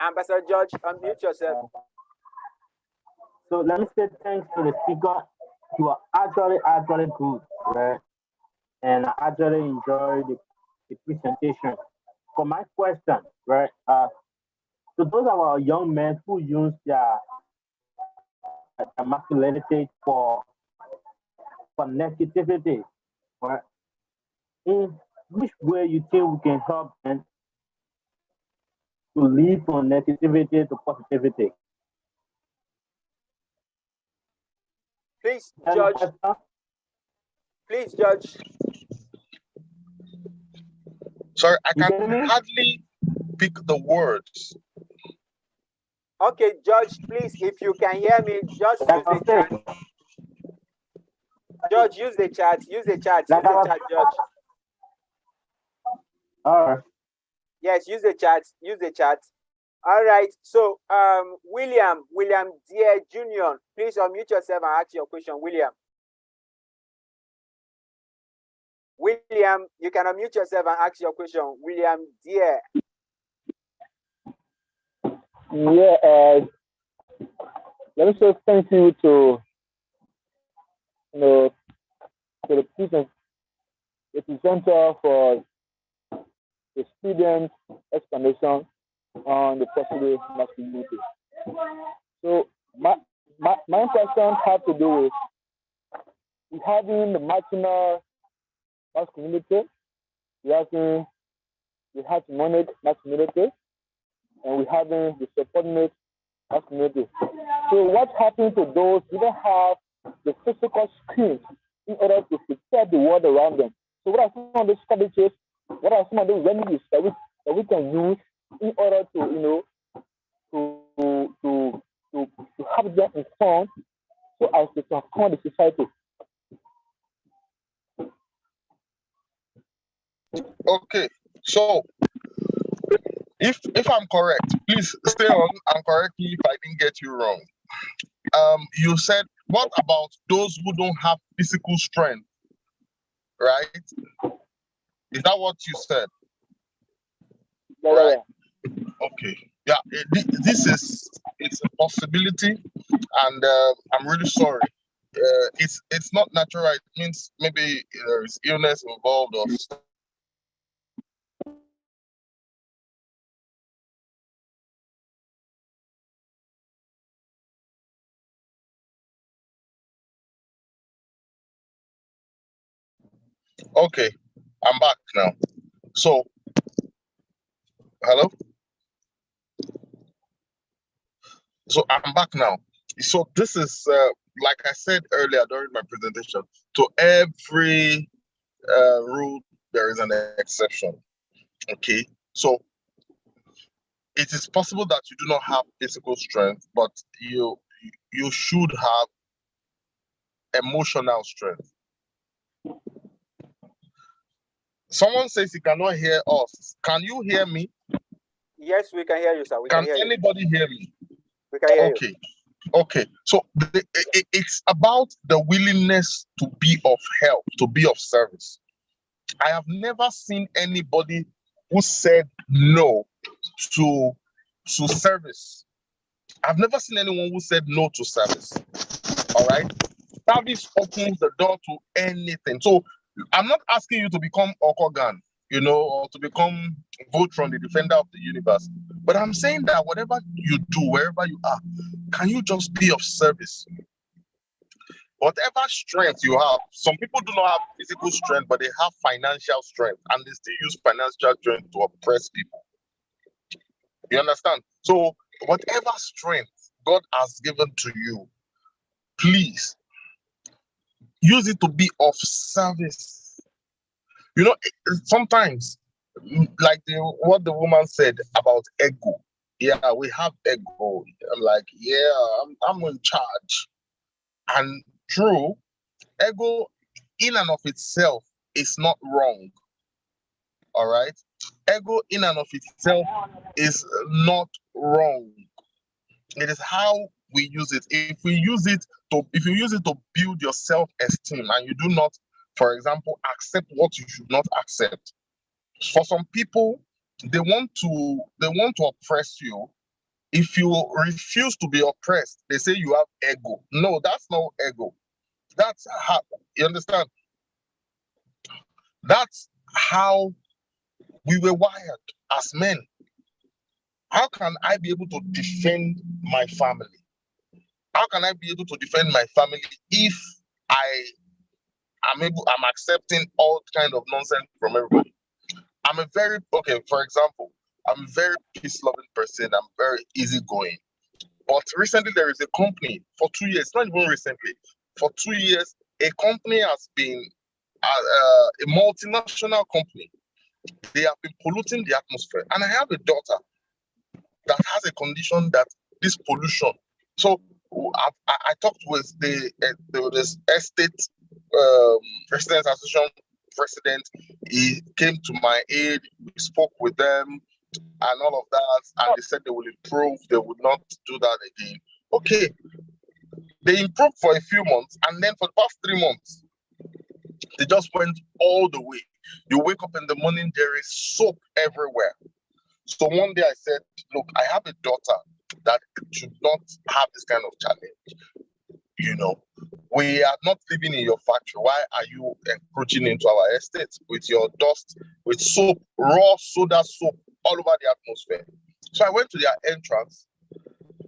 Ambassador George, unmute yourself. So let me say thanks to the speaker. You are actually good, right? And I actually enjoyed the presentation. For my question, right? So those are our young men who use their masculinity for negativity, right? In which way you think we can help them to lead from negativity to positivity? Please, Judge. Please, Judge. Sorry, I can hardly pick the words. Okay, Judge, please, if you can hear me, just use the chat. Judge, use the chat. Use the chat. Use the chat, Judge. All right. Yes, use the chat. Use the chat. All right. So, William Deere Jr., please unmute yourself and ask your question, William. William, you can unmute yourself and ask your question, William Deere. Yeah, let me say thank you to the presenter for the student explanation. on the positive masculinity. So my question had to do with having the marginal masculinity, we have to manage masculinity, and we having the subordinate masculinity. So what happens to those who don't have the physical skills in order to protect the world around them? So what are some of the strategies? What are some of the remedies that we can use in order to to have them informed so as to transform the society? Okay, so if I'm correct, please stay on and correct me if I didn't get you wrong. You said, what about those who don't have physical strength, right? Is that what you said? Right? Okay. Yeah, it's a possibility, and I'm really sorry. It's not natural. It means maybe there is illness involved or stuff. Okay, I'm back now. So, hello? So I'm back now. So this is, like I said earlier during my presentation, to every rule, there is an exception. Okay, so it is possible that you do not have physical strength, but you should have emotional strength. Someone says he cannot hear us. Can you hear me? Yes, we can hear you, sir. We Can hear anybody you. hear me? We can hear Okay. Okay, so it's about the willingness to be of help, to be of service. I have never seen anybody who said no to service. I've never seen anyone who said no to service. All right, service opens the door to anything. So I'm not asking you to become Okogan, or to become Voltron, the defender of the universe. But I'm saying that whatever you do, wherever you are, can you just be of service? Whatever strength you have, some people do not have physical strength, but they have financial strength, and they still use financial strength to oppress people. You understand? So whatever strength God has given to you, please use it to be of service. Sometimes, like what the woman said about ego. Yeah, we have ego. I'm like, yeah, I'm in charge. And true, ego in and of itself is not wrong. All right? Ego in and of itself is not wrong. It is how we use it. If you use it to build your self-esteem, and you do not, for example, accept what you should not accept. For some people, they want to oppress you. If you refuse to be oppressed, they say you have ego. No, that's not ego. That's how, you understand? That's how we were wired as men. How can I be able to defend my family? How can I be able to defend my family if I'm accepting all kind of nonsense from everybody? For example, I'm a very peace-loving person. I'm very easygoing. But recently there is a company for 2 years, not even recently, for 2 years, a company has been a multinational company. They have been polluting the atmosphere. And I have a daughter that has a condition that this pollution. So I talked with the estate residents association president. He came to my aid. We spoke with them and all of that, and they said they will improve. They would not do that again. Okay, they improved for a few months, and then for the past 3 months, they just went all the way. You wake up in the morning, there is soap everywhere. So one day I said, look, I have a daughter that should not have this kind of challenge. We are not living in your factory. Why are you encroaching into our estate with your dust, with soap, raw soda soap all over the atmosphere? So I went to their entrance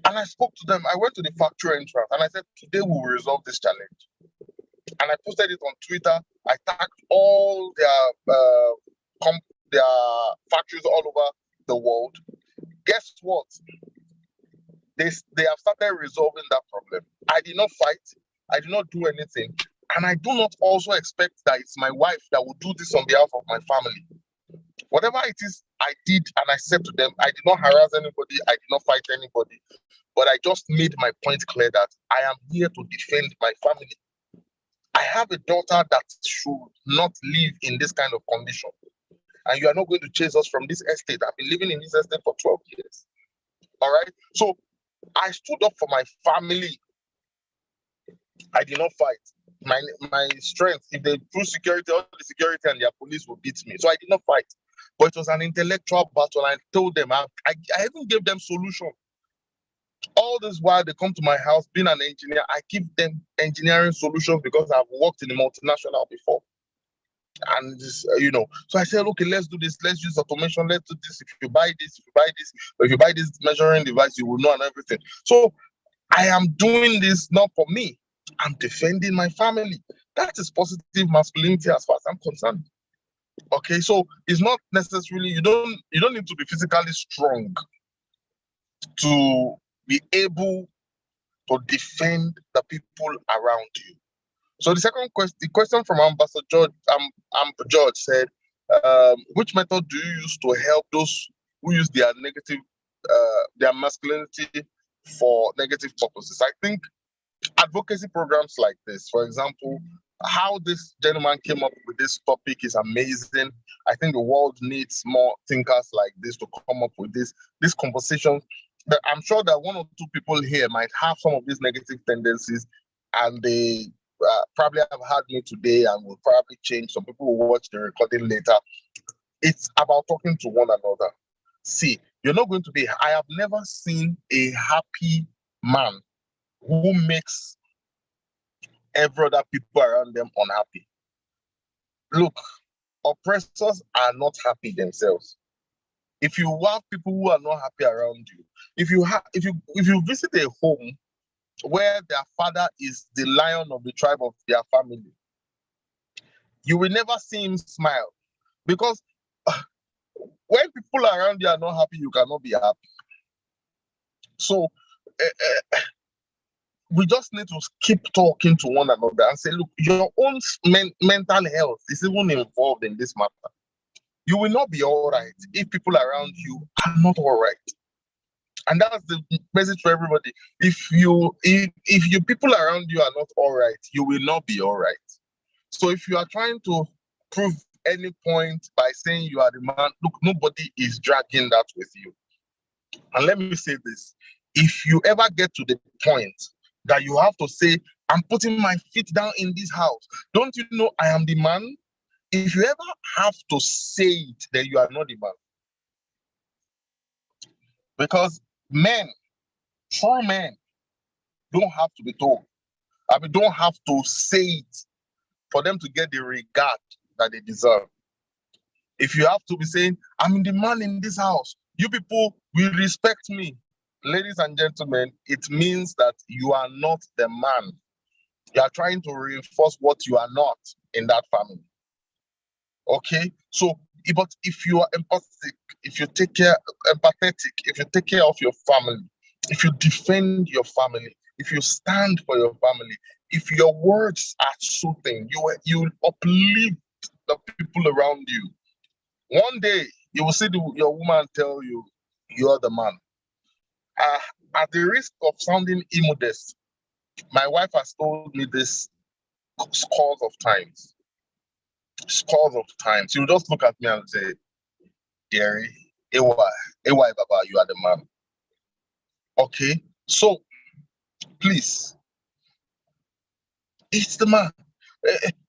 and I spoke to them. I went to the factory entrance and I said, today we will resolve this challenge. And I posted it on Twitter. I tagged all their factories all over the world. Guess what? They have started resolving that problem. I did not fight. I did not do anything. And I do not also expect that it's my wife that will do this on behalf of my family. Whatever it is I did, and I said to them, I did not harass anybody. I did not fight anybody. But I just made my point clear that I am here to defend my family. I have a daughter that should not live in this kind of condition. And you are not going to chase us from this estate. I've been living in this estate for 12 years. All right? So I stood up for my family. I did not fight. My strength, if they pull security, all the security and their police will beat me. So I did not fight. But it was an intellectual battle. I told them, I even gave them solution. All this while they come to my house, being an engineer, I give them engineering solutions because I've worked in a multinational before. And this, so I said, okay, let's do this. Let's use automation. Let's do this. If you buy this, or if you buy this measuring device, you will know and everything. So I am doing this not for me. I'm defending my family. That is positive masculinity as far as I'm concerned. Okay, so it's not necessarily you don't need to be physically strong to be able to defend the people around you. So the second question, the question from Ambassador George said, which method do you use to help those who use their masculinity for negative purposes? I think advocacy programs like this, for example, how this gentleman came up with this topic is amazing. I think the world needs more thinkers like this to come up with this conversation. But I'm sure that one or two people here might have some of these negative tendencies, and they probably have heard me today and will probably change. Some people will watch the recording later. It's about talking to one another. See, you're not going to be. I have never seen a happy man who makes every other people around them unhappy. Look, oppressors are not happy themselves. If you have people who are not happy around you, if you visit a home where their father is the lion of the tribe of their family, you will never see him smile, because when people around you are not happy, you cannot be happy. So we just need to keep talking to one another and say, look, your own mental health is even involved in this matter. You will not be all right if people around you are not all right. And that's the message for everybody. If you people around you are not all right, you will not be all right. So if you are trying to prove any point by saying you are the man, look, nobody is dragging that with you. And let me say this. If you ever get to the point that you have to say, I'm putting my feet down in this house, don't you know I am the man? If you ever have to say it, then you are not the man. Because men, true men, don't have to be told. I mean, don't have to say it for them to get the regard that they deserve. If you have to be saying, I'm the man in this house, you people will respect me. Ladies and gentlemen, it means that you are not the man. You are trying to reinforce what you are not in that family. Okay? So, but if you are empathetic, if you take care of your family, if you defend your family, if you stand for your family, if your words are soothing, you will uplift the people around you. One day you will see your woman tell you, you are the man. At the risk of sounding immodest, my wife has told me this scores of times. She'll just look at me and say, Gary, AY Baba, you are the man. Okay? So, please, it's the man.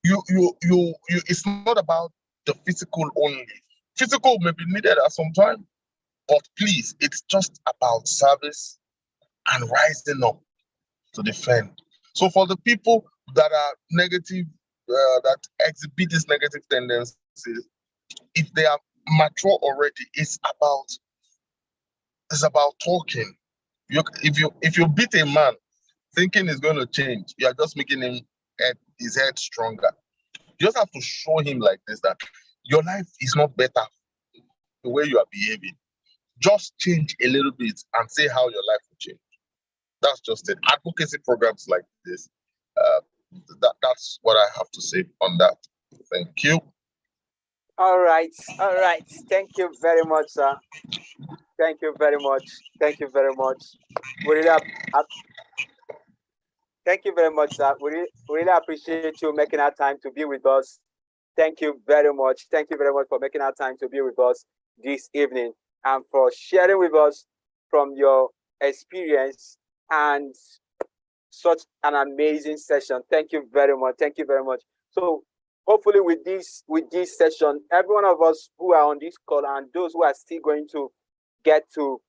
It's not about the physical only. Physical may be needed at some time, but please, it's just about service and rising up to defend. So for the people that are negative, that exhibit these negative tendencies, if they are mature already, it's about It's about talking. If you beat a man thinking he's going to change, you are just making his head stronger. You just have to show him like this that your life is not better the way you are behaving. Just change a little bit and see how your life will change. That's just it. Advocacy programs like this, that's what I have to say on that. Thank you. All right. Thank you very much, sir. Thank you very much. Thank you very much. We really thank you very much, sir. We really appreciate you making our time to be with us. Thank you very much. Thank you very much for making our time to be with us this evening and for sharing with us from your experience and such an amazing session. Thank you very much. Thank you very much. So hopefully with this session, every one of us who are on this call and those who are still going to get to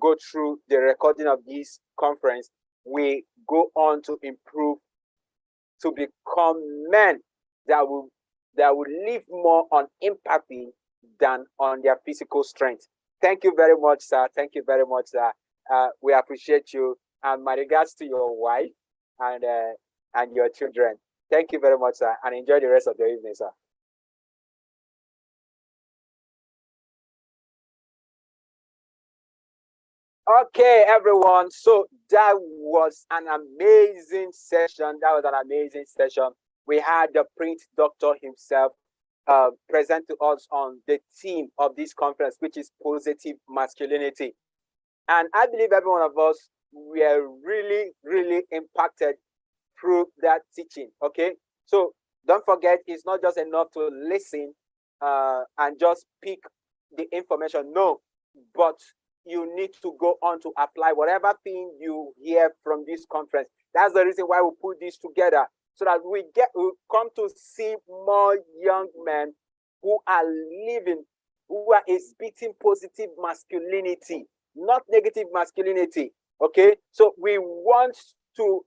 go through the recording of this conference, we go on to improve to become men that will live more on empathy than on their physical strength. Thank you very much, sir. Thank you very much, sir. We appreciate you, and my regards to your wife and your children. Thank you very much, sir, and enjoy the rest of the evening, sir. Okay, everyone. So that was an amazing session. We had the Prince Doctor himself present to us on the theme of this conference, which is positive masculinity. And I believe every one of us were really, really impacted through that teaching. Okay, so don't forget, it's not just enough to listen and just pick the information. No, but you need to go on to apply whatever thing you hear from this conference. That's the reason why we put this together, so that we come to see more young men who are living, who are exhibiting positive masculinity, not negative masculinity. Okay, so we want to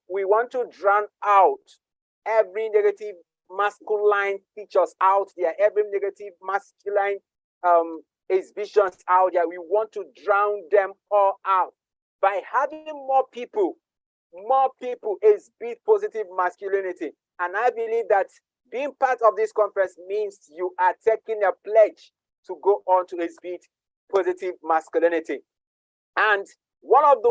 drown out every negative masculine features out there, every negative masculine exhibitions out there. We want to drown them all out by having more people exhibit positive masculinity. And I believe that being part of this conference means you are taking a pledge to go on to exhibit positive masculinity. And one of the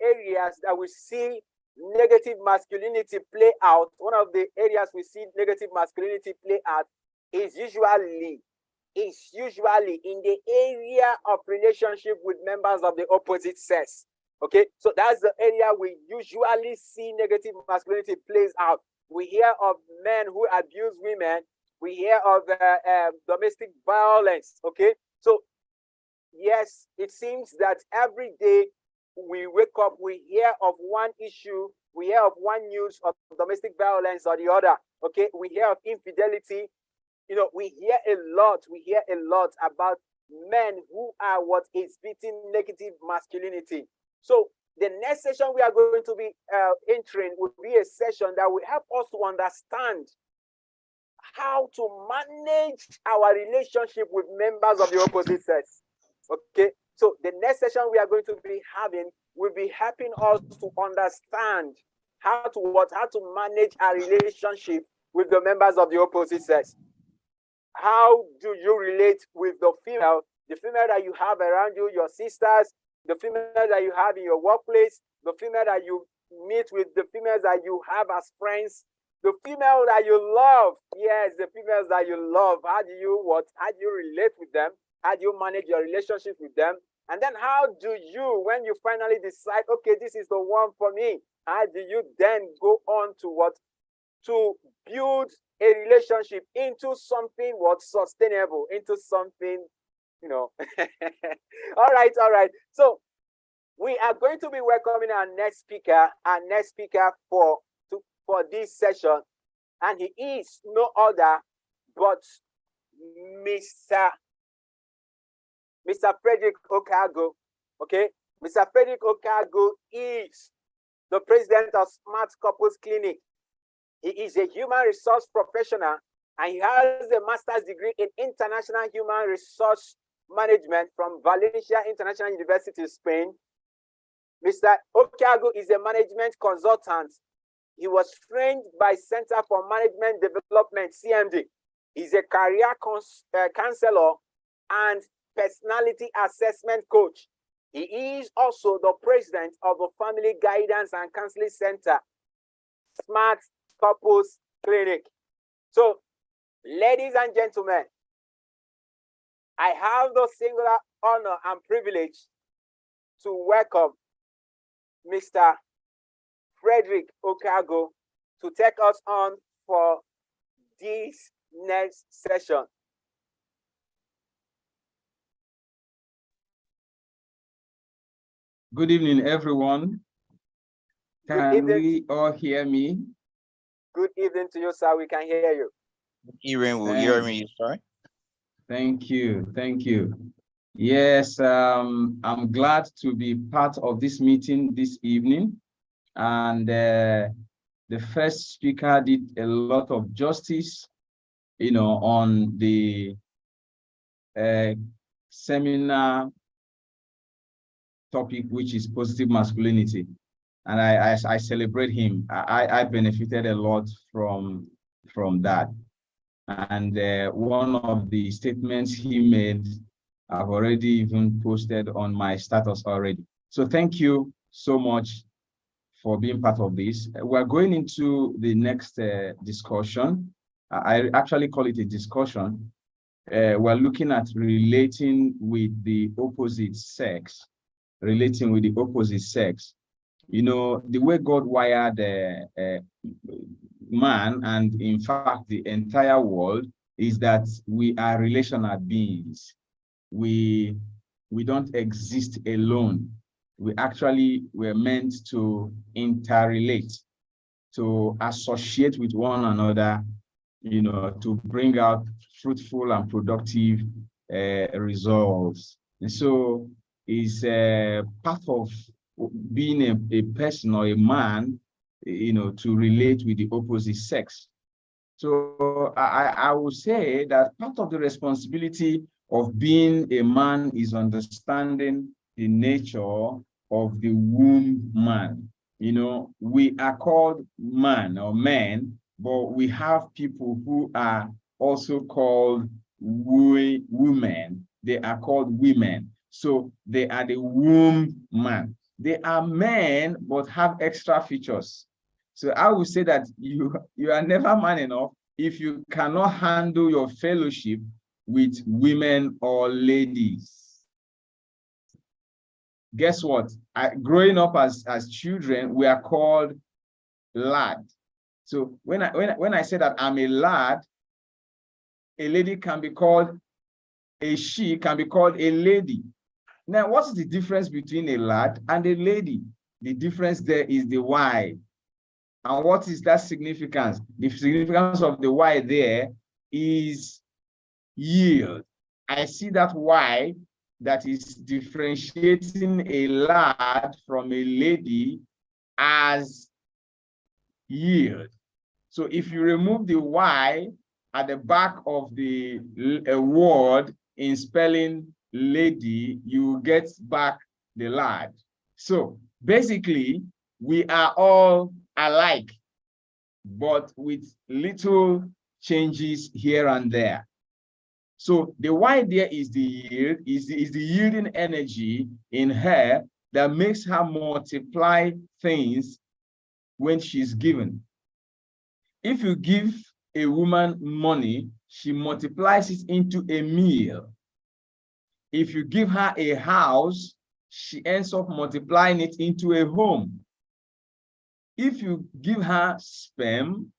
areas that we see negative masculinity play out, is usually in the area of relationship with members of the opposite sex. Okay, so that's the area we usually see negative masculinity plays out. We hear of men who abuse women. We hear of domestic violence. Okay, so yes, it seems that every day we wake up, we hear of one issue, we hear of one news of domestic violence or the other. Okay, we hear of infidelity. You know, we hear a lot about men who are exhibiting negative masculinity. So the next session we are going to be entering will be a session that will help us to understand how to manage our relationship with members of the opposite sex. Okay, so the next session we are going to be having will be helping us to understand how to manage our relationship with the members of the opposite sex. How do you relate with the female that you have around you, your sisters, the female that you have in your workplace, the female that you meet with, the females that you have as friends, the female that you love? Yes, the females that you love. How do you relate with them? How do you manage your relationship with them? And then how do you, when you finally decide, okay, this is the one for me, how do you then go on to build a relationship into something sustainable, into something, you know. All right. So we are going to be welcoming our next speaker for this session, and he is no other but Mr. Frederick Okago. Okay, Mr. Frederick Okago is the president of Smart Couples Clinic. He is a human resource professional, and he has a master's degree in international human resource Management from Valencia International University, Spain. Mr. Okiago is a management consultant. He was trained by Center for Management Development, CMD. He's a career counselor and personality assessment coach. He is also the president of the Family Guidance and Counseling Center, Smart Couples Clinic. So, ladies and gentlemen, I have the singular honor and privilege to welcome Mr. Frederick Okiago to take us on for this next session. Good evening, everyone. Can we all hear me? Good evening to you, sir. We can hear you. Will you hear me, sorry? Thank you. Thank you. Yes, I'm glad to be part of this meeting this evening. And the first speaker did a lot of justice, on the seminar topic, which is positive masculinity. And I celebrate him. I benefited a lot from that. And one of the statements he made, I've already even posted on my status already. So thank you so much for being part of this. We're going into the next discussion. I actually call it a discussion. We're looking at relating with the opposite sex. Relating with the opposite sex. The way God wired man, and in fact the entire world, is that we are relational beings. We don't exist alone. We actually were meant to interrelate, to associate with one another, to bring out fruitful and productive results. And so it's part of being a person or a man, to relate with the opposite sex. So I would say that part of the responsibility of being a man is understanding the nature of the womb man. We are called man or men, but we have people who are also called women. They are called women. So they are the womb man. They are men, but have extra features. So I would say that you are never man enough if you cannot handle your fellowship with women or ladies. Guess what? Growing up as children, we are called lad. So when I say that I'm a lad, a lady can be called, she can be called a lady. Now, what's the difference between a lad and a lady? The difference there is the Y. And what is that significance? The significance of the Y there is yield. I see that Y that is differentiating a lad from a lady as yield. So if you remove the Y at the back of the word in spelling lady, you get back the lad. So basically, we are all alike, but with little changes here and there. So the Y there is the yield, is the yielding energy in her that makes her multiply things when she's given. If you give a woman money, she multiplies it into a meal. If you give her a house, she ends up multiplying it into a home. If you give her sperm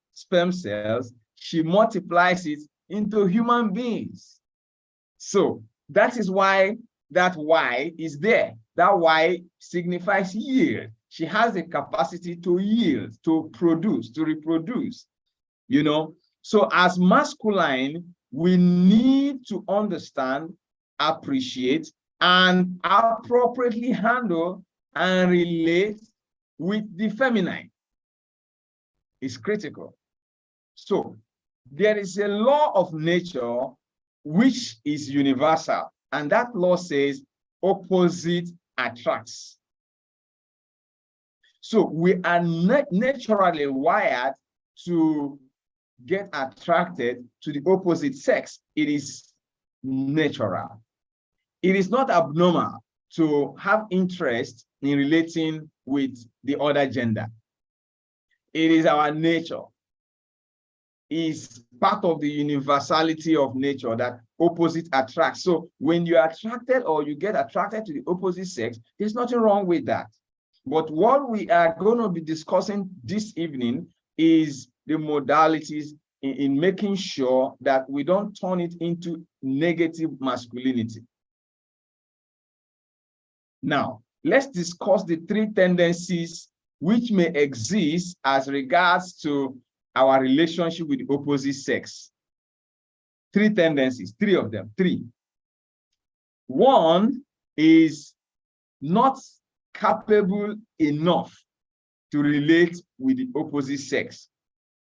cells, she multiplies it into human beings. So that is why that Y is there. That Y signifies yield. She has the capacity to yield, to produce, to reproduce, So as masculine, we need to understand, appreciate, and appropriately handle and relate with the feminine. It's critical. So there is a law of nature which is universal, And that law says opposite attracts. So we are naturally wired to get attracted to the opposite sex. It is natural. It is not abnormal to have interest in relating with the other gender. It is our nature. It's part of the universality of nature that opposite attracts. So when you're attracted or you get attracted to the opposite sex, there's nothing wrong with that. But what we are going to be discussing this evening is the modalities in making sure that we don't turn it into negative masculinity. Now, let's discuss the three tendencies which may exist as regards to our relationship with the opposite sex. Three tendencies, three of them, three. One is not capable enough to relate with the opposite sex.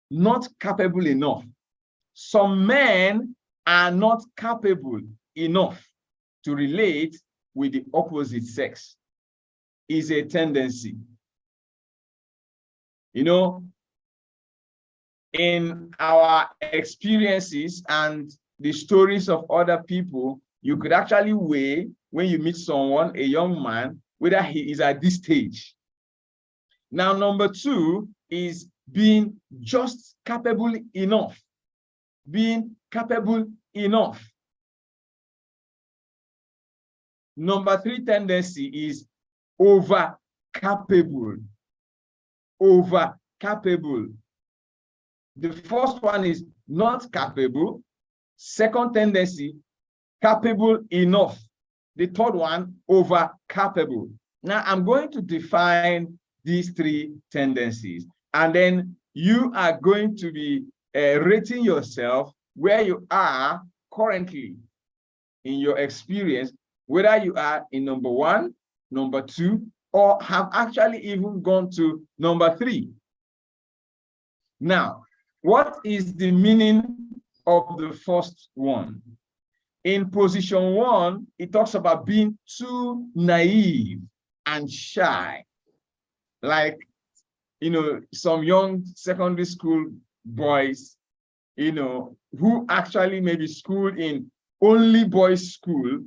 Not capable enough. Some men are not capable enough to relate with the opposite sex. Is a tendency. You know, in our experiences and the stories of other people, you could actually weigh when you meet someone, a young man, whether he is at this stage. Now, number two is being just capable enough. Being capable enough. Number three tendency is over capable. Over capable. The first one is not capable. Second tendency, capable enough. The third one, over capable. Now I'm going to define these three tendencies, and then you are going to be rating yourself where you are currently in your experience, whether you are in number one, number two, or have actually even gone to number three. Now, what is the meaning of the first one? In position one, it talks about being too naive and shy. Like, you know, some young secondary school boys, you know, who actually maybe schooled in only boys' school,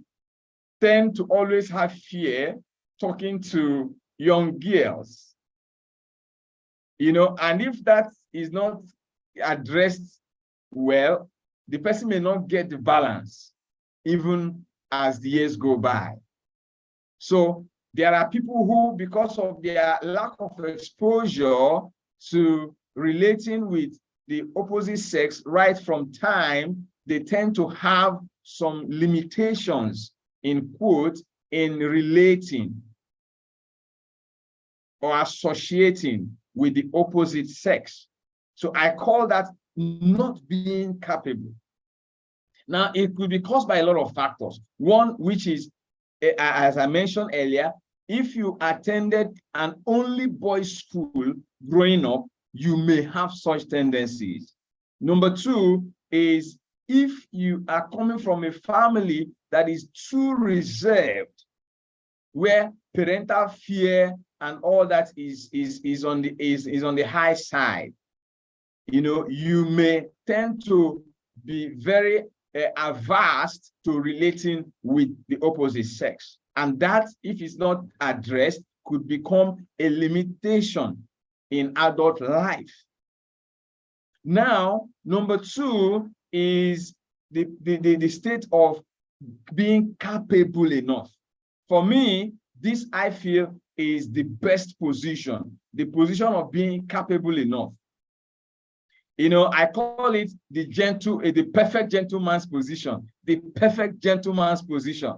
tend to always have fear talking to young girls. You know, and if that is not addressed well, the person may not get the balance even as the years go by. So there are people who, because of their lack of exposure to relating with the opposite sex right from time, they tend to have some limitations, in quote, in relating or associating with the opposite sex. So I call that not being capable. Now, it could be caused by a lot of factors. One, which is, as I mentioned earlier, if you attended an only boys' school growing up, you may have such tendencies. Number two is if you are coming from a family that is too reserved, where parental fear and all that is on the high side, you know, you may tend to be very averse to relating with the opposite sex. And that, if it's not addressed, could become a limitation in adult life. Now, number two is the state of being capable enough. For me, this, I feel, is the best position, the position of being capable enough. You know, I call it the perfect gentleman's position, the perfect gentleman's position.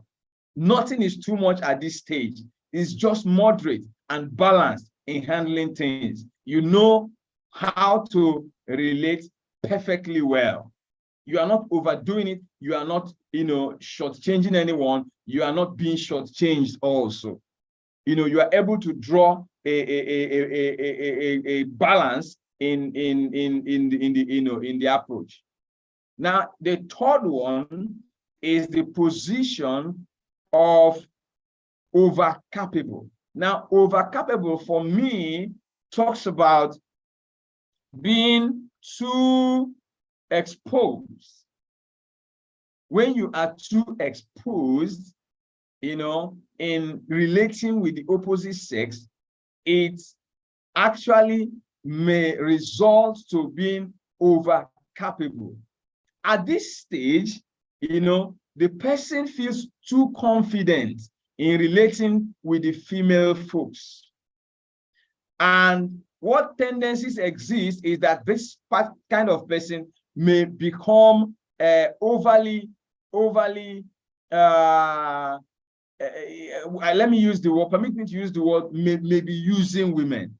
Nothing is too much at this stage. It's just moderate and balanced in handling things. You know how to relate perfectly well. You are not overdoing it. You are not, you know, shortchanging anyone. You are not being shortchanged also. You know, you are able to draw a balance in the approach. Now, the third one is the position of over capable. Now, over capable for me talks about being too exposed. When you are too exposed, in relating with the opposite sex, it actually may result to being over capable. At this stage, the person feels too confident in relating with the female folks. And what tendencies exist is that this kind of person may become overly, let me use the word, permit me to use the word, maybe using women,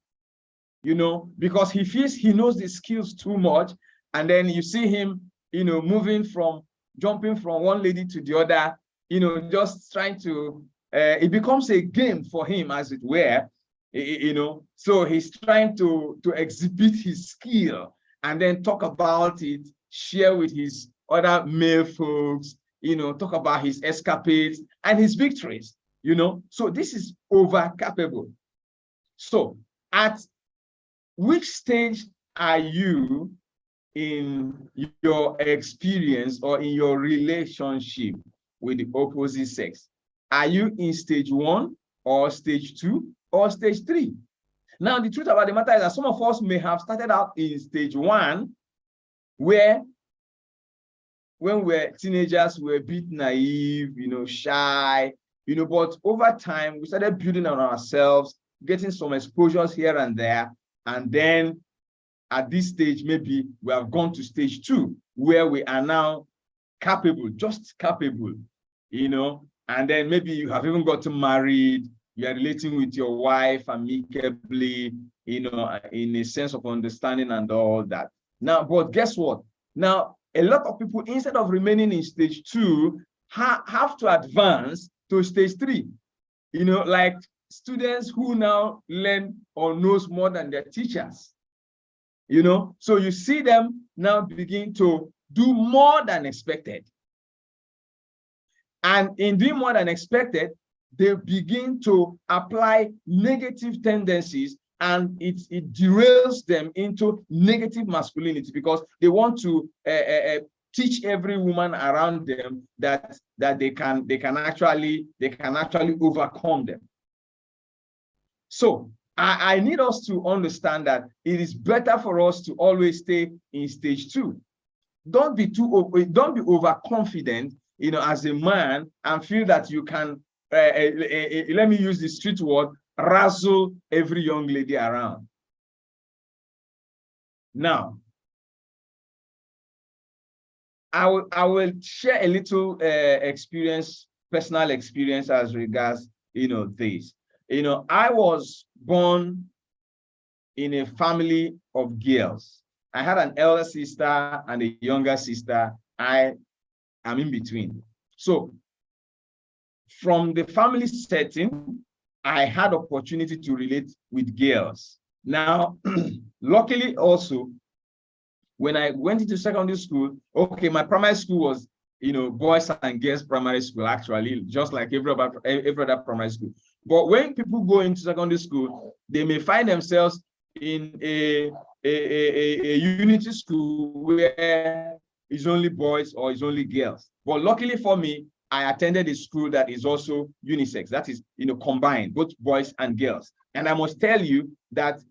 because he feels he knows the skills too much. And then you see him, jumping from one lady to the other, just trying to, it becomes a game for him, as it were, so he's trying to exhibit his skill and then talk about it, share with his other male folks, talk about his escapades and his victories, so this is over capable. So at which stage are you in your experience or in your relationship with the opposite sex? Are you in stage 1 or stage 2 or stage 3? Now, the truth about the matter is that some of us may have started out in stage 1, where when we're teenagers, we're a bit naive, shy, but over time, we started building on ourselves, getting some exposures here and there. And then at this stage, maybe we have gone to stage 2, where we are now capable, just capable, and then maybe you have even gotten married, you are relating with your wife amicably, in a sense of understanding and all that. Now, but guess what? Now, a lot of people, instead of remaining in stage 2, have to advance to stage 3, like students who now learn or knows more than their teachers, so you see them now begin to do more than expected. And in doing more than expected, they begin to apply negative tendencies, and it derails them into negative masculinity, because they want to teach every woman around them that they can actually overcome them. So I need us to understand that it is better for us to always stay in stage 2. Don't be overconfident, as a man, and feel that you can, let me use the street word, razzle every young lady around. Now, I will share a little personal experience as regards, this. I was born in a family of girls. I had an elder sister and a younger sister. I am in between. So from the family setting, I had opportunity to relate with girls. Now, luckily also, when I went into secondary school, okay, my primary school was, boys and girls primary school, actually, just like every other primary school. But when people go into secondary school, they may find themselves in a unity school where it's only boys or it's only girls. But luckily for me, I attended a school that is also unisex, that is, combined, both boys and girls. And I must tell you that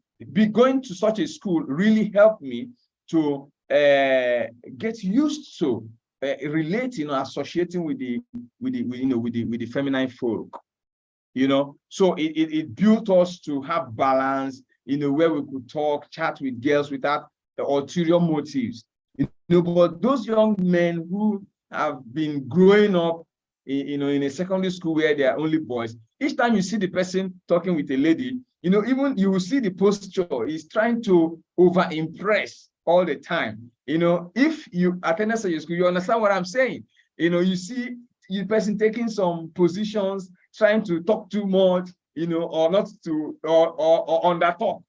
going to such a school really helped me to get used to relating or associating with the feminine folk. So it built us to have balance, where we could talk, chat with girls without ulterior motives. But those young men who have been growing up, in a secondary school where there are only boys, each time you see the person talking with a lady, even you will see the posture, he's trying to over-impress all the time. If you attend such a school, you understand what I'm saying. You see the person taking some positions, trying to talk too much, or not to, or under talk,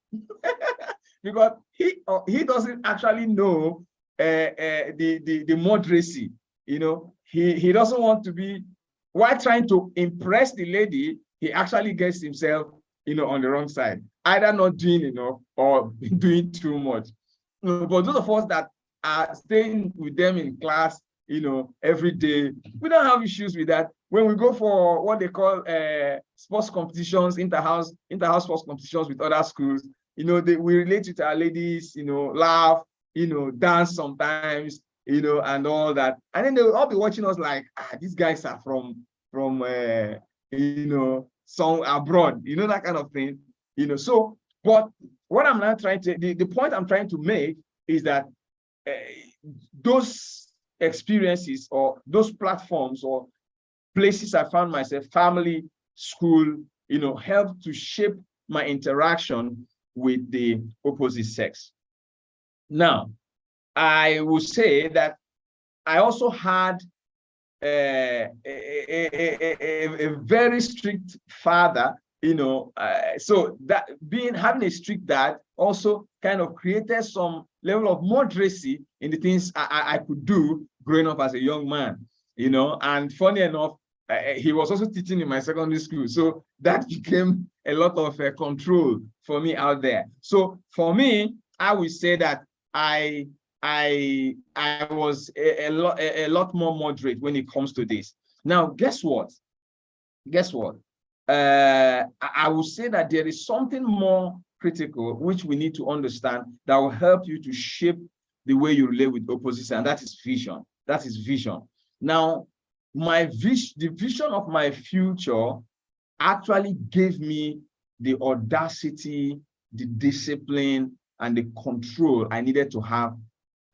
because he doesn't actually know the moderacy, he doesn't want to be, while trying to impress the lady, he actually gets himself, on the wrong side, either not doing enough or doing too much. But those of us that are staying with them in class, every day, we don't have issues with that. When we go for what they call sports competitions, inter-house sports competitions with other schools, we relate with our ladies, laugh, dance sometimes, and all that. And then they'll all be watching us like, these guys are from some abroad, that kind of thing, So, but what I'm not trying to, the point I'm trying to make is that those experiences or those platforms or places I found myself, family, school, helped to shape my interaction with the opposite sex. Now, I would say that I also had a very strict father, so that having a strict dad also kind of created some level of moderacy in the things I could do growing up as a young man, and funny enough, he was also teaching in my secondary school, so that became a lot of control for me out there. So for me, I would say that I was a lot more moderate when it comes to this. Now, guess what? I would say that there is something more critical which we need to understand that will help you to shape the way you relate with opposites, and that is vision. That is vision. Now, the vision of my future actually gave me the audacity, the discipline, and the control I needed to have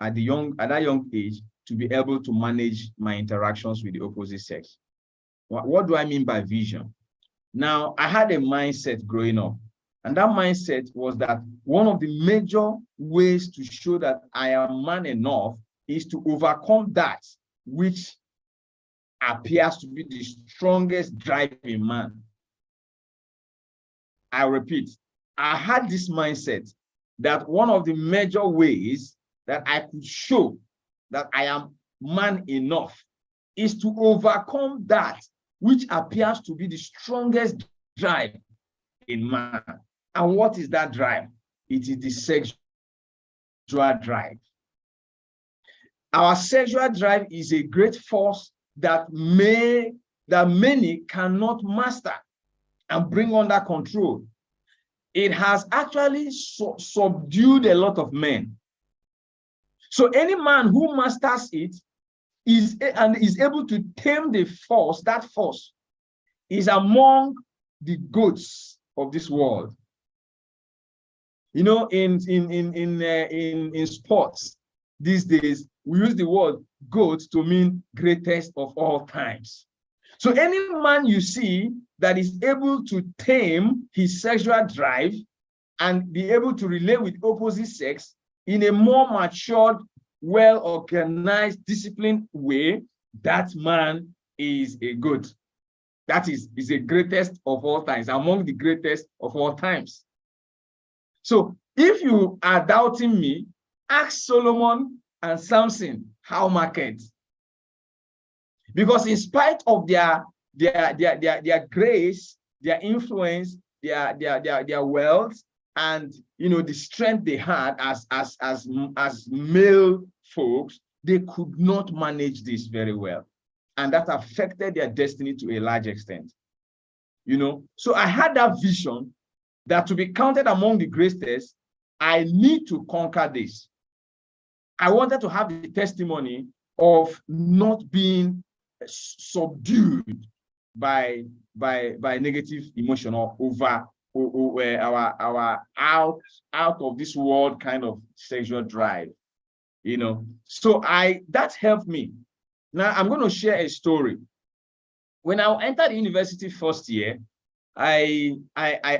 at that young age to be able to manage my interactions with the opposite sex. What do I mean by vision? Now, I had a mindset growing up, and that mindset was that one of the major ways to show that I am man enough is to overcome that which appears to be the strongest drive in man. I repeat, I had this mindset that one of the major ways that I could show that I am man enough is to overcome that which appears to be the strongest drive in man. And what is that drive? It is the sexual drive. Our sexual drive is a great force that many cannot master and bring under control. It has actually subdued a lot of men. So any man who masters it is able to tame the force. That force is among the goats of this world. In sports these days, we use the word goat to mean greatest of all times. So any man you see that is able to tame his sexual drive and be able to relate with opposite sex in a more matured, well-organized, disciplined way, that man is a goat. That is the greatest of all times, among the greatest of all times. So if you are doubting me, ask Solomon and Samson how market. Because in spite of their grace, their influence, their wealth, and the strength they had as male folks, they could not manage this very well. And that affected their destiny to a large extent. So I had that vision that to be counted among the greatest, I need to conquer this. I wanted to have the testimony of not being subdued by negative emotion or over our out of this world kind of sexual drive, So that helped me. Now I'm going to share a story. When I entered the university first year, I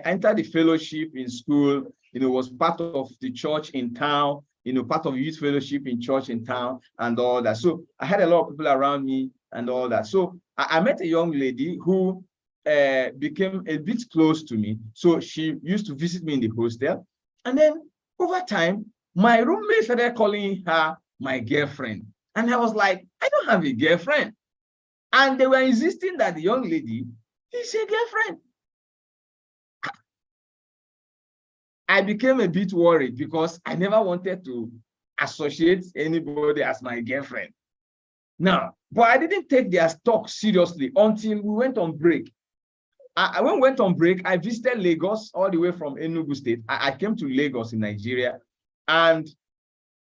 entered the fellowship in school, was part of the church in town, part of youth fellowship in church in town and all that. So I had a lot of people around me and all that. So I met a young lady who became a bit close to me. So she used to visit me in the hostel. And then over time, my roommate started calling her my girlfriend. And I was like, I don't have a girlfriend. And they were insisting that the young lady is a girlfriend. I became a bit worried because I never wanted to associate anybody as my girlfriend. Now, but I didn't take their talk seriously until we went on break. When we went on break, I visited Lagos all the way from Enugu State. I came to Lagos in Nigeria and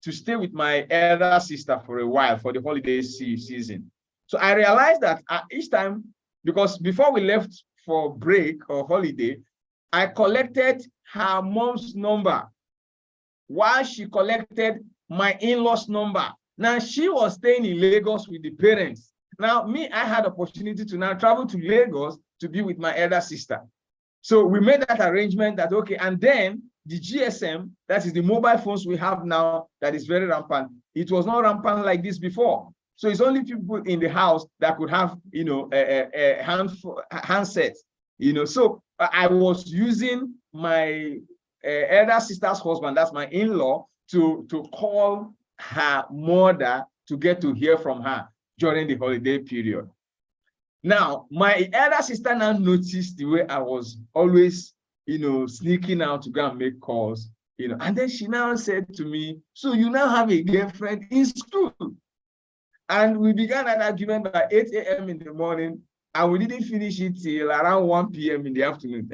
to stay with my elder sister for a while for the holiday season. So I realized that each time, because before we left for break or holiday, I collected her mom's number while she collected my in-laws number. Now she was staying in Lagos with the parents. Now me, I had opportunity to now travel to Lagos to be with my elder sister. So we made that arrangement that, okay, and then the GSM, that is the mobile phones we have now that is very rampant. It was not rampant like this before. So it's only people in the house that could have, you know, a handset, you know. So I was using my elder sister's husband, that's my in-law, to call her mother to get to hear from her during the holiday period. Now, my elder sister now noticed the way I was always, you know, sneaking out to go and make calls, you know, and then she now said to me, so you now have a girlfriend in school? And we began an argument by 8 a.m. in the morning, and we didn't finish it till around 1 p.m. in the afternoon.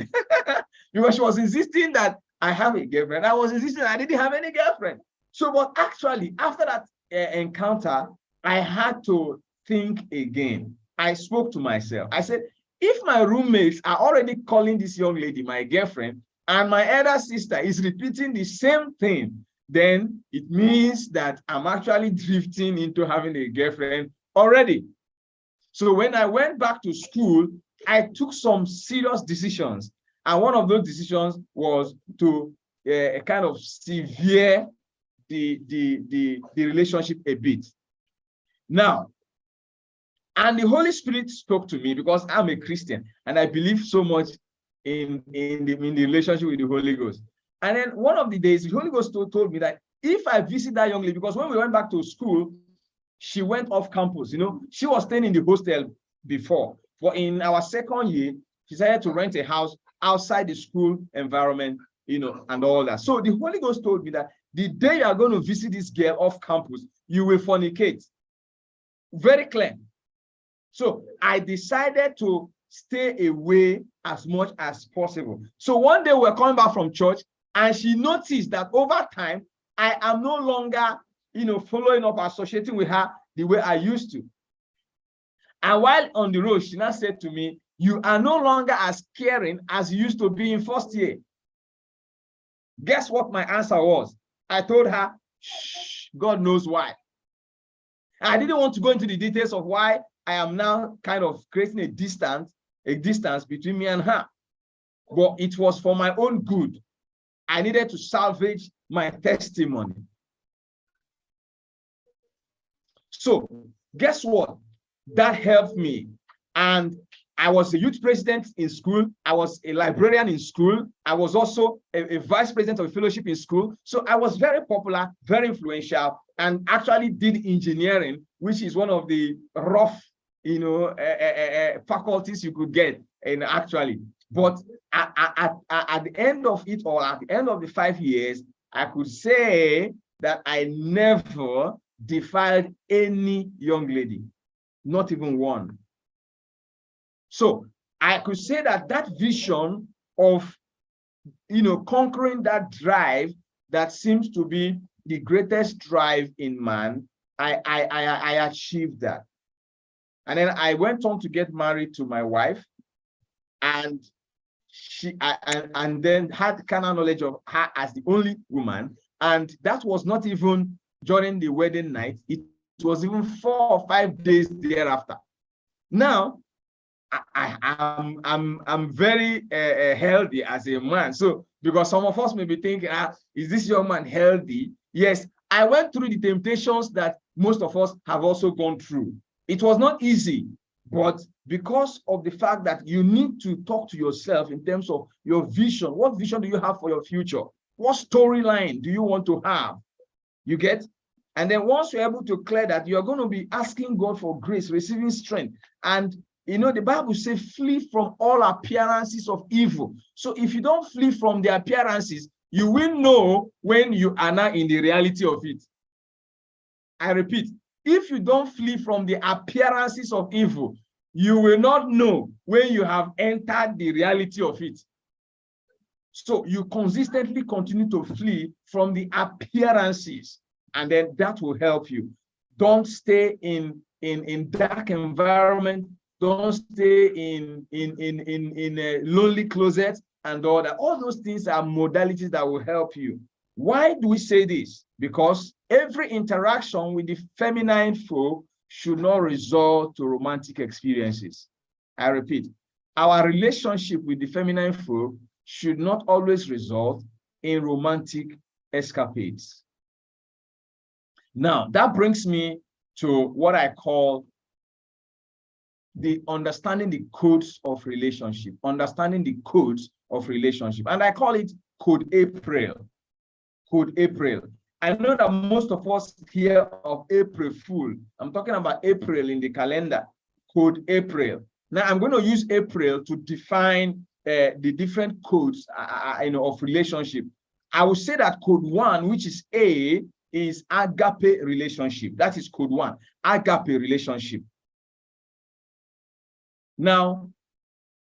Because she was insisting that I have a girlfriend. I was insisting I didn't have any girlfriend. So, but actually, after that encounter, I had to think again. I spoke to myself. I said, if my roommates are already calling this young lady my girlfriend, and my elder sister is repeating the same thing, then it means that I'm actually drifting into having a girlfriend already. So when I went back to school, I took some serious decisions. And one of those decisions was to kind of sever the relationship a bit. Now, and the Holy Spirit spoke to me because I'm a Christian and I believe so much in the relationship with the Holy Ghost. And then one of the days, the Holy Ghost told me that if I visit that young lady, because when we went back to school, she went off campus. You know, she was staying in the hostel before. But in our second year, she decided to rent a house outside the school environment, you know, and all that. So the Holy Ghost told me that the day you are going to visit this girl off campus, you will fornicate. Very clear. So I decided to stay away as much as possible. So one day we were coming back from church and she noticed that over time, I am no longer, you know, following up, associating with her the way I used to. And while on the road, she now said to me, you are no longer as caring as you used to be in first year. Guess what my answer was? I told her, shh, God knows why. I didn't want to go into the details of why I am now kind of creating a distance between me and her. But it was for my own good. I needed to salvage my testimony. So guess what? That helped me. And I was a youth president in school. I was a librarian in school. I was also a vice president of a fellowship in school. So I was very popular, very influential, and actually did engineering, which is one of the rough, you know, faculties you could get, and actually. But at the end of it all, at the end of the 5 years, I could say that I never defiled any young lady, not even one. So I could say that that vision of, you know, conquering that drive that seems to be the greatest drive in man, I achieved that. And then I went on to get married to my wife, and and then had kind of knowledge of her as the only woman. And that was not even during the wedding night. It was even 4 or 5 days thereafter. Now, I'm very healthy as a man. So because some of us may be thinking, is this young man healthy? Yes, I went through the temptations that most of us have also gone through. It was not easy, but because of the fact that you need to talk to yourself in terms of your vision. What vision do you have for your future? What storyline do you want to have? You get? And then once you're able to clear that, you're going to be asking God for grace, receiving strength. And the Bible says, flee from all appearances of evil. So if you don't flee from the appearances, you will know when you are not in the reality of it. I repeat, if you don't flee from the appearances of evil, you will not know when you have entered the reality of it. So you consistently continue to flee from the appearances, and then that will help you. Don't stay in dark environment. Don't stay in a lonely closet and all that. All those things are modalities that will help you. Why do we say this? Because every interaction with the feminine folk should not result to romantic experiences. I repeat, our relationship with the feminine folk should not always result in romantic escapades. Now, that brings me to what I call the understanding the codes of relationship, understanding the codes of relationship. And I call it Code April. Code April. I know that most of us hear of April Fool. I'm talking about April in the calendar, Code April. Now I'm going to use April to define the different codes of relationship. I will say that code 1, which is A, is agape relationship. That is code 1, agape relationship. Now,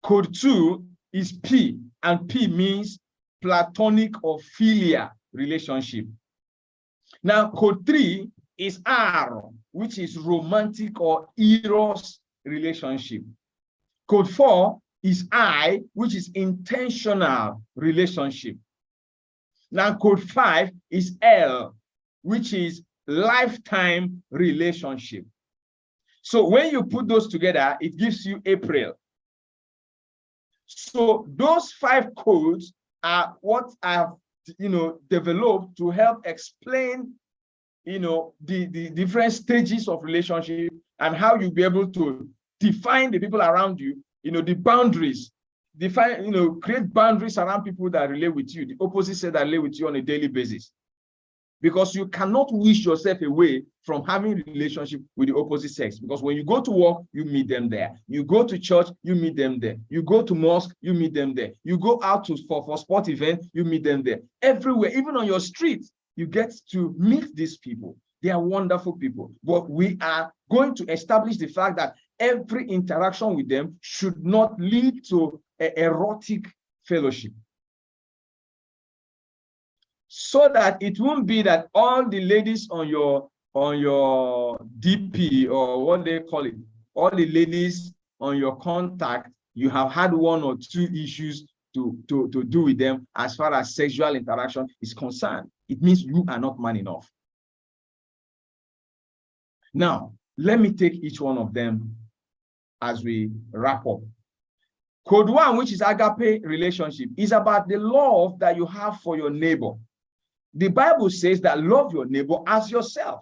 code 2 is P, and P means platonic or philia relationship. Now, code 3 is R, which is romantic or eros relationship. Code 4 is I, which is intentional relationship. Now, code 5 is L, which is lifetime relationship. So when you put those together, it gives you April. So those 5 codes are what I have, developed to help explain, the different stages of relationship and how you'll be able to define the people around you, the boundaries, create boundaries around people that relate with you, the opposite sex that relate with you on a daily basis. Because you cannot wish yourself away from having a relationship with the opposite sex. Because when you go to work, you meet them there. You go to church, you meet them there. You go to mosque, you meet them there. You go out for sport event, you meet them there. Everywhere, even on your street, you get to meet these people. They are wonderful people. But we are going to establish the fact that every interaction with them should not lead to an erotic fellowship. So that it won't be that all the ladies on your DP, or what they call it, all the ladies on your contact, you have had 1 or 2 issues to do with them as far as sexual interaction is concerned. It means you are not man enough. Now, let me take each one of them as we wrap up. Code 1, which is agape relationship, is about the love that you have for your neighbor. The Bible says that love your neighbor as yourself.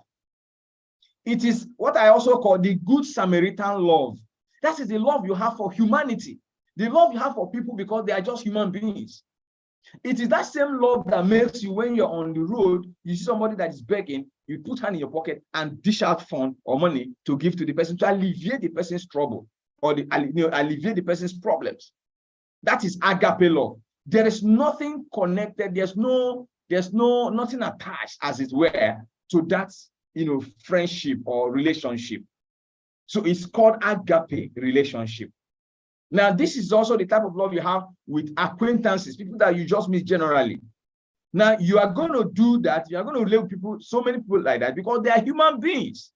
It is what I also call the good Samaritan love. That is the love you have for humanity. The love you have for people because they are just human beings. It is that same love that makes you, when you're on the road, you see somebody that is begging, you put hand in your pocket and dish out fund or money to give to the person to alleviate the person's trouble or alleviate the person's problems. That is agape love. There is nothing connected. There's nothing attached, as it were, to that, friendship or relationship. So it's called agape relationship. Now, this is also the type of love you have with acquaintances, people that you just meet generally. Now, you are going to do that. You are going to relate with people, so many people like that, because they are human beings.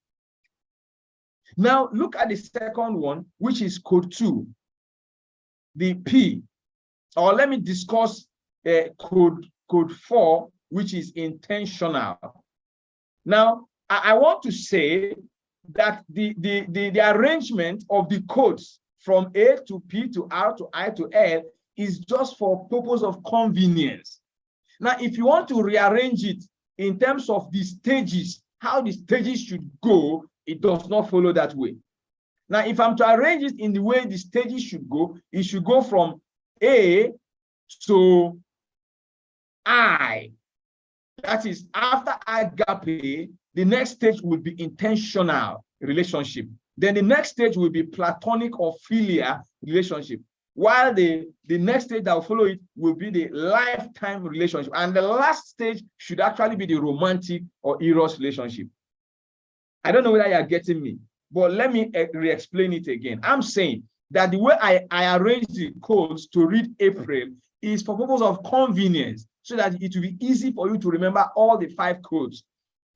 Now, look at the second one, which is code 2, the P. Or let me discuss code 4, which is intentional. Now, I want to say that the arrangement of the codes from A to P to R to I to L is just for purpose of convenience. Now, if you want to rearrange it in terms of the stages, how the stages should go, it does not follow that way. Now, if I'm to arrange it in the way the stages should go, it should go from A to I. That is, after agape, The next stage will be intentional relationship. Then the next stage will be platonic or philia relationship. While the next stage that will follow it will be the lifetime relationship. And the last stage should actually be the romantic or eros relationship. I don't know whether you are getting me, but let me re-explain it again. I'm saying that the way I arrange the codes to read April is for purpose of convenience, so that it will be easy for you to remember all the 5 codes.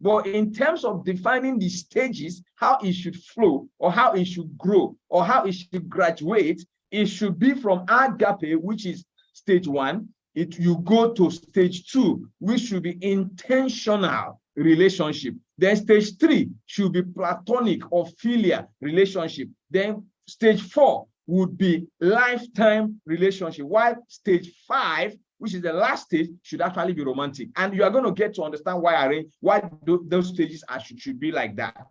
But in terms of defining the stages, how it should flow, or how it should grow, or how it should graduate, it should be from agape, which is stage 1. You go to stage 2, which should be intentional relationship. Then stage 3 should be platonic or philia relationship. Then stage 4 would be lifetime relationship, while stage 5, which is the last stage, should actually be romantic. And you are going to get to understand why those stages should be like that.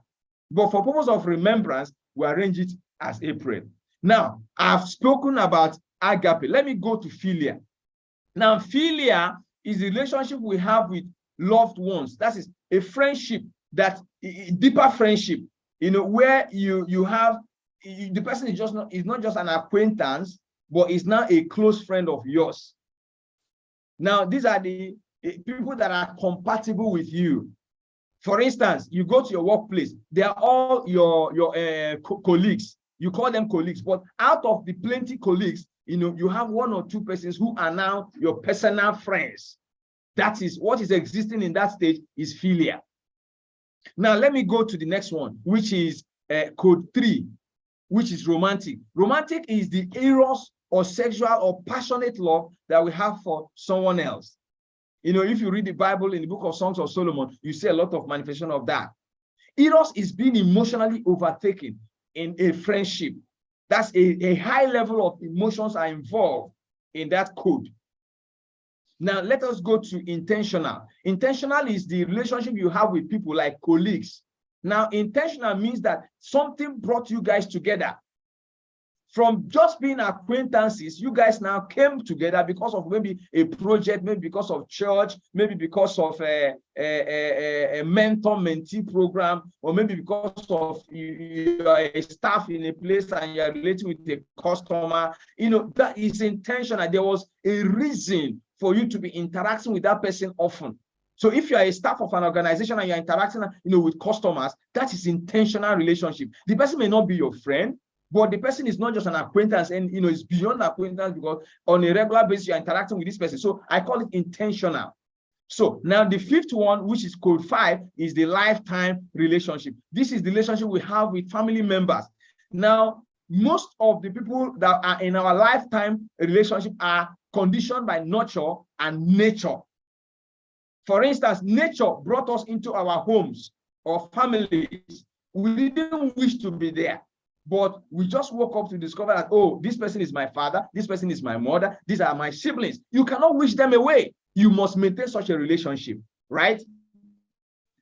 But for purpose of remembrance, we arrange it as April. Now, I've spoken about agape. Let me go to philia. Now, philia is the relationship we have with loved ones. That is a friendship, that deeper friendship, where you have the person is not just an acquaintance, but is now a close friend of yours. Now, these are the people that are compatible with you. For instance, you go to your workplace, they are all your colleagues. You call them colleagues, but out of the plenty colleagues, you have 1 or 2 persons who are now your personal friends. That is what is existing in that stage is philia. Now, let me go to the next one, which is code 3, which is romantic. Romantic is the eros or sexual or passionate love that we have for someone else. If you read the Bible in the book of Songs of Solomon, you see a lot of manifestation of that. Eros is being emotionally overtaken in a friendship. That's a high level of emotions are involved in that code. Now, let us go to intentional. Intentional is the relationship you have with people like colleagues. Now, intentional means that something brought you guys together. From just being acquaintances, you guys now came together because of maybe a project, maybe because of church, maybe because of a mentor-mentee program, or maybe because of you are a staff in a place and you are relating with a customer. That is intentional. There was a reason for you to be interacting with that person often. So if you are a staff of an organization and you're interacting, with customers, that is intentional relationship. The person may not be your friend, but the person is not just an acquaintance, and it's beyond acquaintance, because on a regular basis you're interacting with this person. So I call it intentional. So now the 5th one, which is code 5, is the lifetime relationship. This is the relationship we have with family members. Now, most of the people that are in our lifetime relationship are conditioned by nurture and nature. For instance, nature brought us into our homes or families. We didn't wish to be there, but we just woke up to discover that, oh, this person is my father, this person is my mother, these are my siblings. You cannot wish them away. You must maintain such a relationship, right?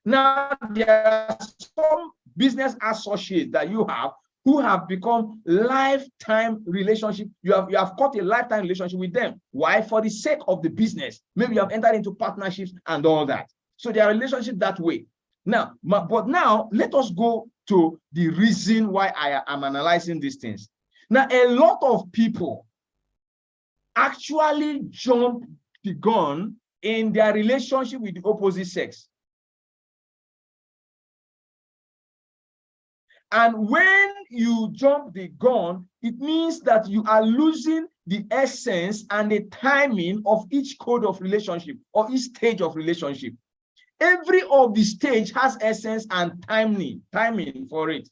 Now, there are some business associates that you have who have become lifetime relationship. You have got a lifetime relationship with them. Why? For the sake of the business. Maybe you have entered into partnerships and all that. So there are relationships that way. Now, but now let us go to the reason why I am analyzing these things. Now, a lot of people actually jump the gun in their relationship with the opposite sex. And when you jump the gun, it means that you are losing the essence and the timing of each code of relationship or each stage of relationship. Every of the stage has essence and timing for it.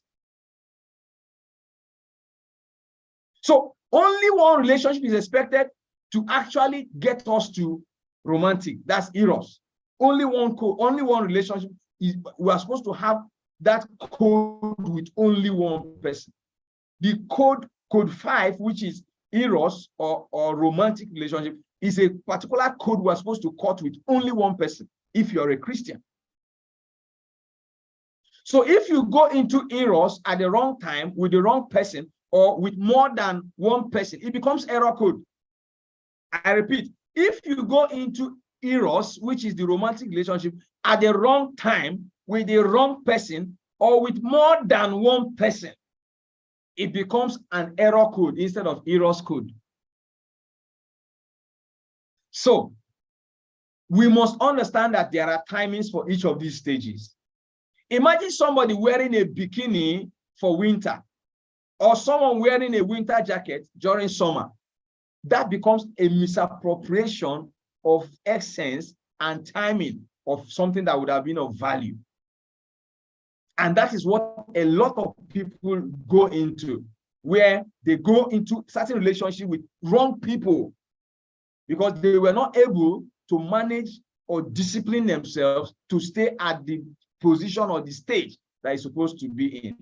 So only one relationship is expected to actually get us to romantic. That's eros. Only one code, only one relationship is we are supposed to have that code with only one person. The code 5, which is eros or romantic relationship, is a particular code we're supposed to cut with only one person if you're a Christian. So if you go into eros at the wrong time with the wrong person or with more than one person, it becomes error code. I repeat, if you go into eros, which is the romantic relationship, at the wrong time with the wrong person or with more than one person, it becomes an error code instead of Eros code. So we must understand that there are timings for each of these stages. Imagine somebody wearing a bikini for winter, or someone wearing a winter jacket during summer. That becomes a misappropriation of essence and timing of something that would have been of value. And that is what a lot of people go into, where they go into certain relationship with wrong people because they were not able to manage or discipline themselves to stay at the position or the stage that is supposed to be in.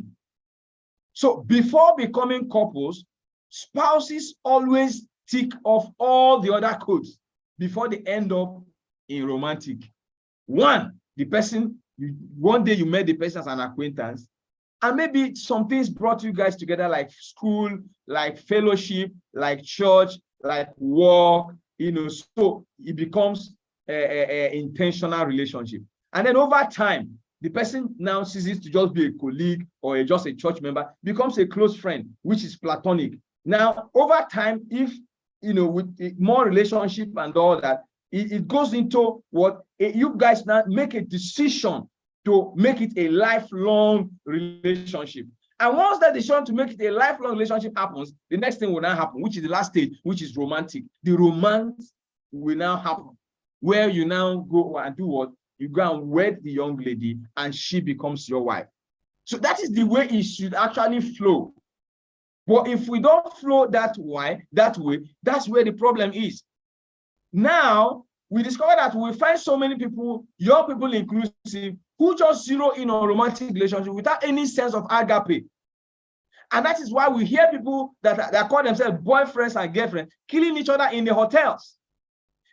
So before becoming couples, spouses always tick off all the other codes before they end up in romantic. One, the person, one day you met the person as an acquaintance, and maybe some things brought you guys together, like school, like fellowship, like church, like work, so it becomes an intentional relationship. And then over time, the person now ceases to just be a colleague or just a church member, becomes a close friend, which is platonic. Now, over time, if, with more relationship and all that, it goes into what you guys now make a decision to make it a lifelong relationship. And once that decision to make it a lifelong relationship happens, the next thing will now happen, which is the last stage, which is romantic. The romance will now happen, where you now go and do what? You go and wed the young lady and she becomes your wife. So that is the way it should actually flow. But if we don't flow that way, that's where the problem is. Now, we discover that we find so many people, young people inclusive, who just zero in on romantic relationship without any sense of agape. And that is why we hear people that call themselves boyfriends and girlfriends killing each other in the hotels.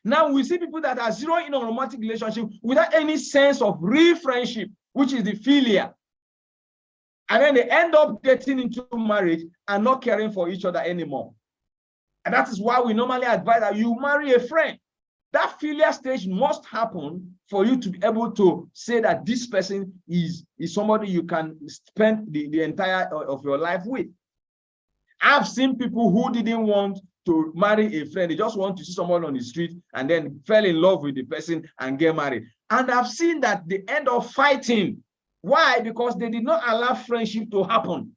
Now we see people that are zeroing in on romantic relationship without any sense of real friendship, which is the philia. And then they end up getting into marriage and not caring for each other anymore. And that is why we normally advise that you marry a friend. That philia stage must happen for you to be able to say that this person is somebody you can spend the entire of your life with. I've seen people who didn't want to marry a friend. They just want to see someone on the street and then fell in love with the person and get married. And I've seen that they end up fighting. Why? Because they did not allow friendship to happen.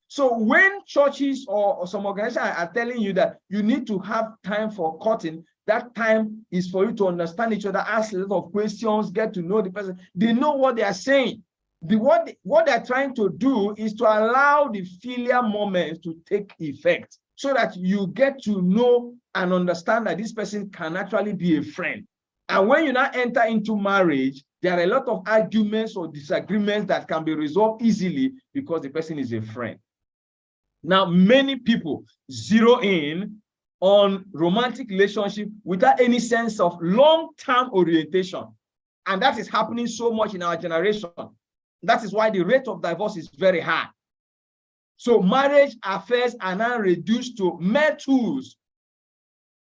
So when churches or some organizations are telling you that you need to have time for courting, that time is for you to understand each other, ask a lot of questions, get to know the person. They know what they are saying. What they're trying to do is to allow the filial moment to take effect so that you get to know and understand that this person can actually be a friend. And when you now enter into marriage, there are a lot of arguments or disagreements that can be resolved easily because the person is a friend. Now, many people zero in on romantic relationship without any sense of long-term orientation. And that is happening so much in our generation. That is why the rate of divorce is very high. So marriage affairs are now reduced to mere tools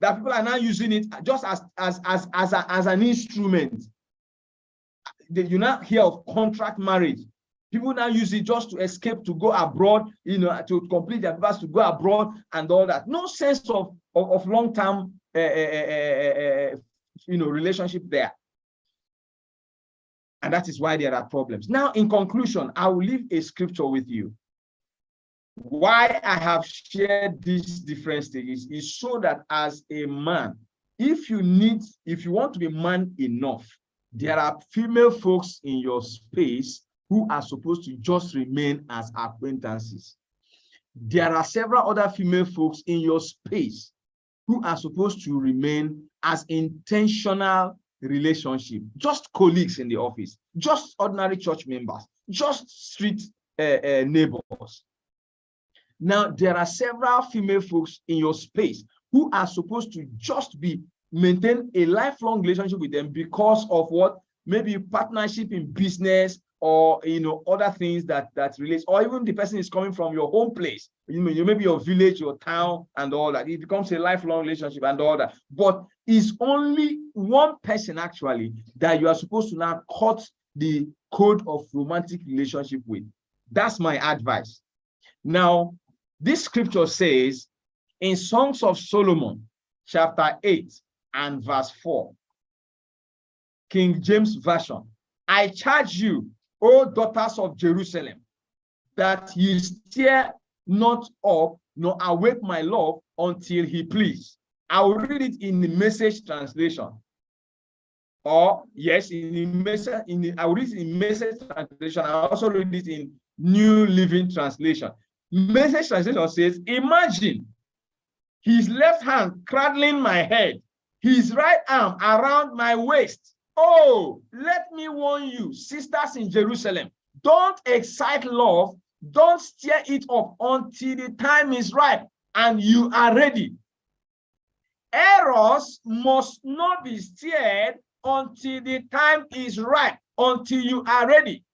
that people are now using it just as an instrument. You now hear of contract marriage. People now use it just to escape, to go abroad, to complete their papers, to go abroad and all that. No sense of long-term, relationship there. And that is why there are problems. Now, in conclusion, I will leave a scripture with you. Why I have shared these different stages is so that as a man, if you want to be man enough, there are female folks in your space who are supposed to just remain as acquaintances. There are several other female folks in your space who are supposed to remain as intentional relationship, just colleagues in the office, just ordinary church members, just street neighbors. Now, there are several female folks in your space who are supposed to just maintain a lifelong relationship with them because of what? Maybe partnership in business or other things that relates, or even the person is coming from your home place, maybe your village, your town, and all that. It becomes a lifelong relationship and all that. But it's only one person actually that you are supposed to now cut the code of romantic relationship with. That's my advice. Now, this scripture says in Songs of Solomon, chapter 8 and verse 4, King James Version, I charge you, O daughters of Jerusalem, that ye stir not up nor awake my love until he please. I will read it in the Message translation. Or yes, I will read it in Message translation. I also read it in New Living Translation. Message translation says, imagine his left hand cradling my head, his right arm around my waist. Oh, let me warn you, sisters in Jerusalem, don't excite love, don't stir it up until the time is right and you are ready. Eros must not be stirred until the time is right, until you are ready.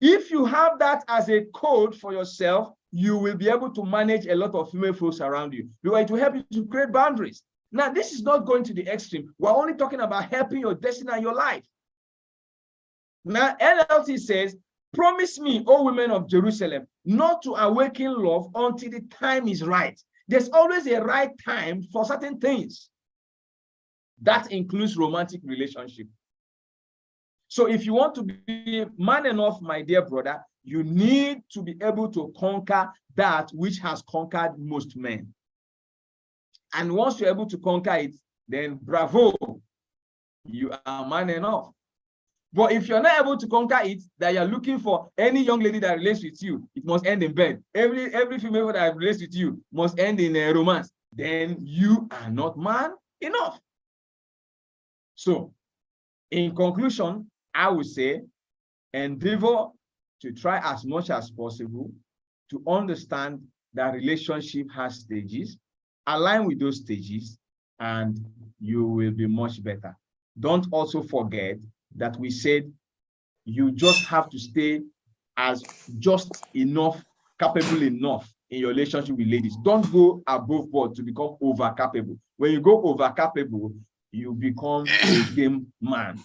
If you have that as a code for yourself, you will be able to manage a lot of female folks around you. Because it will help you to create boundaries. Now, this is not going to the extreme. We're only talking about helping your destiny and your life. Now, NLT says, promise me, O women of Jerusalem, not to awaken love until the time is right. There's always a right time for certain things. That includes romantic relationship. So if you want to be man enough, my dear brother, you need to be able to conquer that which has conquered most men. And once you're able to conquer it, then bravo, you are man enough. But if you're not able to conquer it, that you're looking for any young lady that relates with you, it must end in bed. Every female that relates with you must end in a romance. Then you are not man enough. So, in conclusion, I would say, endeavor to try as much as possible to understand that relationship has stages, align with those stages, and you will be much better. Don't also forget that we said you just have to stay as just enough, capable enough in your relationship with ladies. Don't go above board to become over capable. When you go over capable, you become a game man.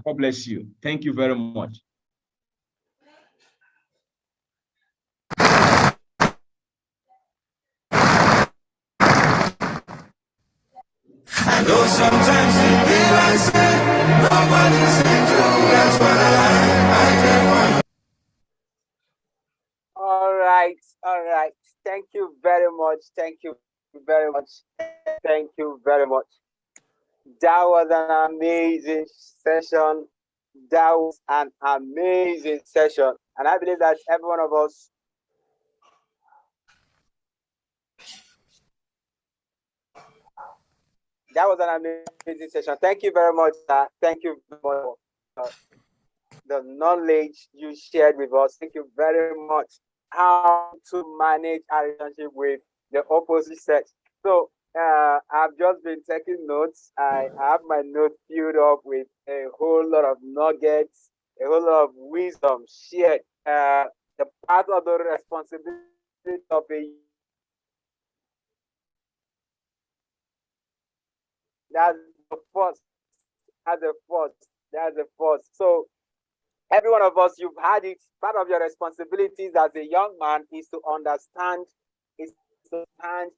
God bless you. Thank you very much. I know sometimes you realize nobody's angel. That's what I care for you. All right. Thank you very much. Thank you very much. Thank you very much. That was an amazing session. That was an amazing session. And I believe that every one of us that was an amazing session. Thank you very much. Thank you very much for the knowledge you shared with us. Thank you very much. How to manage a relationship with the opposite sex. So I've just been taking notes. I have my notes filled up with a whole lot of nuggets, a whole lot of wisdom shared. The part of the responsibility of a that's the first. That's the first. So every one of us, you've had it. Part of your responsibilities as a young man is to understand